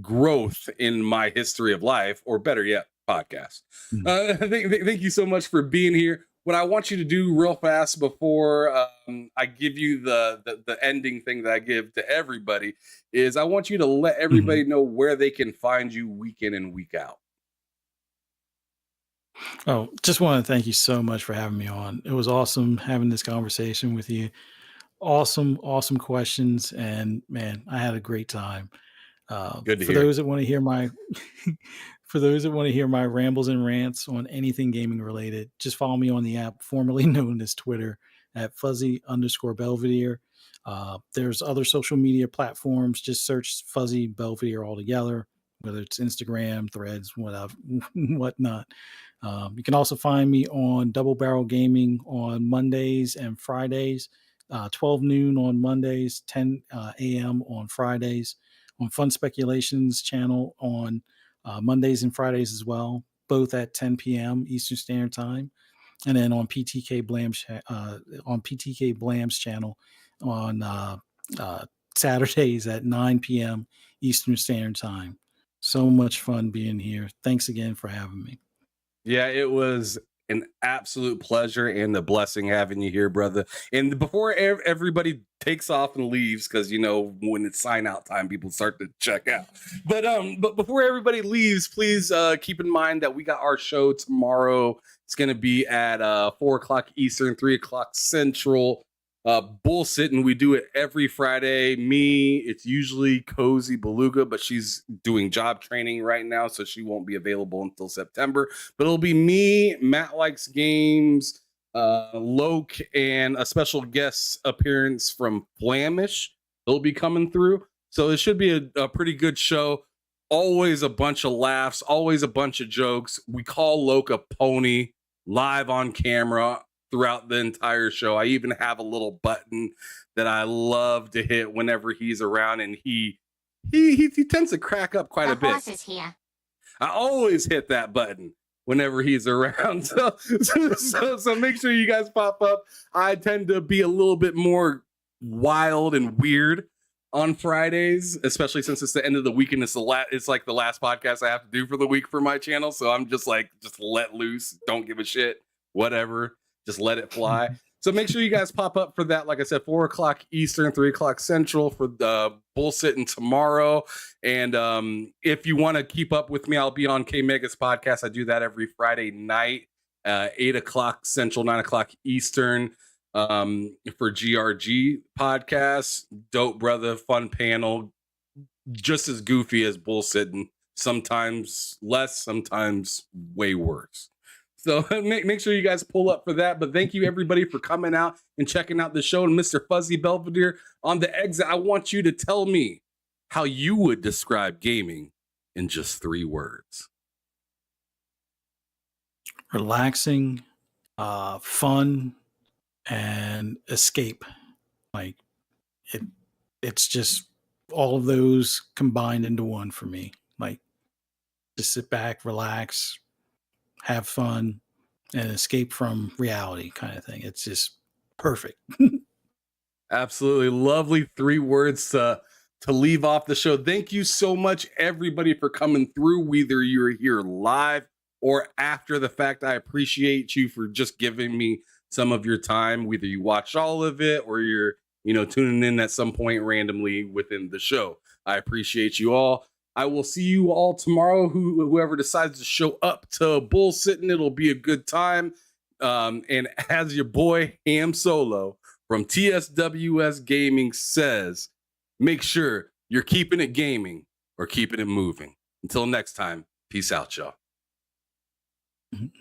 growth in my history of life, or better yet, podcast. Mhm. Thank you so much for being here. What I want you to do real fast before I give you the ending thing that I give to everybody is I want you to let everybody know where they can find you week in and week out. Oh, just want to thank you so much for having me on. It was awesome having this conversation with you. Awesome, awesome questions, and man, I had a great time. Good to For hear. those that want to hear my for those that want to hear my rambles and rants on anything gaming related, just follow me on the app formerly known as Twitter at fuzzy_Belvedere. There's other social media platforms. Just search Fuzzy Belvedere altogether, whether it's Instagram, Threads, whatever, whatnot. You can also find me on Double Barrel Gaming on Mondays and Fridays, 12 noon on Mondays, 10 a.m. on Fridays, on Fun Speculations channel on Mondays and Fridays as well, both at 10 p.m. Eastern Standard Time, and then on PTK Blam's channel on Saturdays at 9 p.m. Eastern Standard Time. So much fun being here. Thanks again for having me. Yeah, it was an absolute pleasure and a blessing having you here, brother. And before everybody takes off and leaves, because you know when it's sign out time, people start to check out. But before everybody leaves, please keep in mind that we got our show tomorrow. It's going to be at 4:00 Eastern, 3:00 Central. Bull sitting. We do it every Friday. Me, it's usually Cozy Beluga, but she's doing job training right now, so she won't be available until September. But it'll be me, Matt Likes Games, Loke, and a special guest appearance from Flamish. They'll be coming through. So it should be a pretty good show. Always a bunch of laughs, always a bunch of jokes. We call Loke a pony live on camera throughout the entire show. I even have a little button that I love to hit whenever he's around, and he tends to crack up quite a bit. The horse is here. I always hit that button whenever he's around. So make sure you guys pop up. I tend to be a little bit more wild and weird on Fridays, especially since it's the end of the week and it's like the last podcast I have to do for the week for my channel. So I'm just let loose, don't give a shit, whatever. Just let it fly. So make sure you guys pop up for that. Like I said, 4:00 Eastern, 3:00 Central for the bull sitting tomorrow. And if you want to keep up with me, I'll be on K Mega's podcast. I do that every Friday night, 8:00 Central, 9:00 Eastern, for GRG podcast. Dope brother, fun panel, just as goofy as bull sitting. Sometimes less, sometimes way worse. So make sure you guys pull up for that. But thank you, everybody, for coming out and checking out the show. And Mr. Fuzzy Belvedere, on the exit, I want you to tell me how you would describe gaming in just 3 words. Relaxing, fun, and escape. Like it's just all of those combined into one for me. Like just sit back, relax, have fun, and escape from reality kind of thing. It's just perfect. Absolutely lovely 3 words to leave off the show. Thank you so much, everybody, for coming through, whether you're here live or after the fact. I appreciate you for just giving me some of your time, whether you watch all of it or you're tuning in at some point randomly within the show. I appreciate you all. I will see you all tomorrow. Whoever decides to show up to bull sitting, it'll be a good time. And as your boy Ham Solo from TSWS Gaming says, make sure you're keeping it gaming or keeping it moving. Until next time, peace out, y'all. Mhm.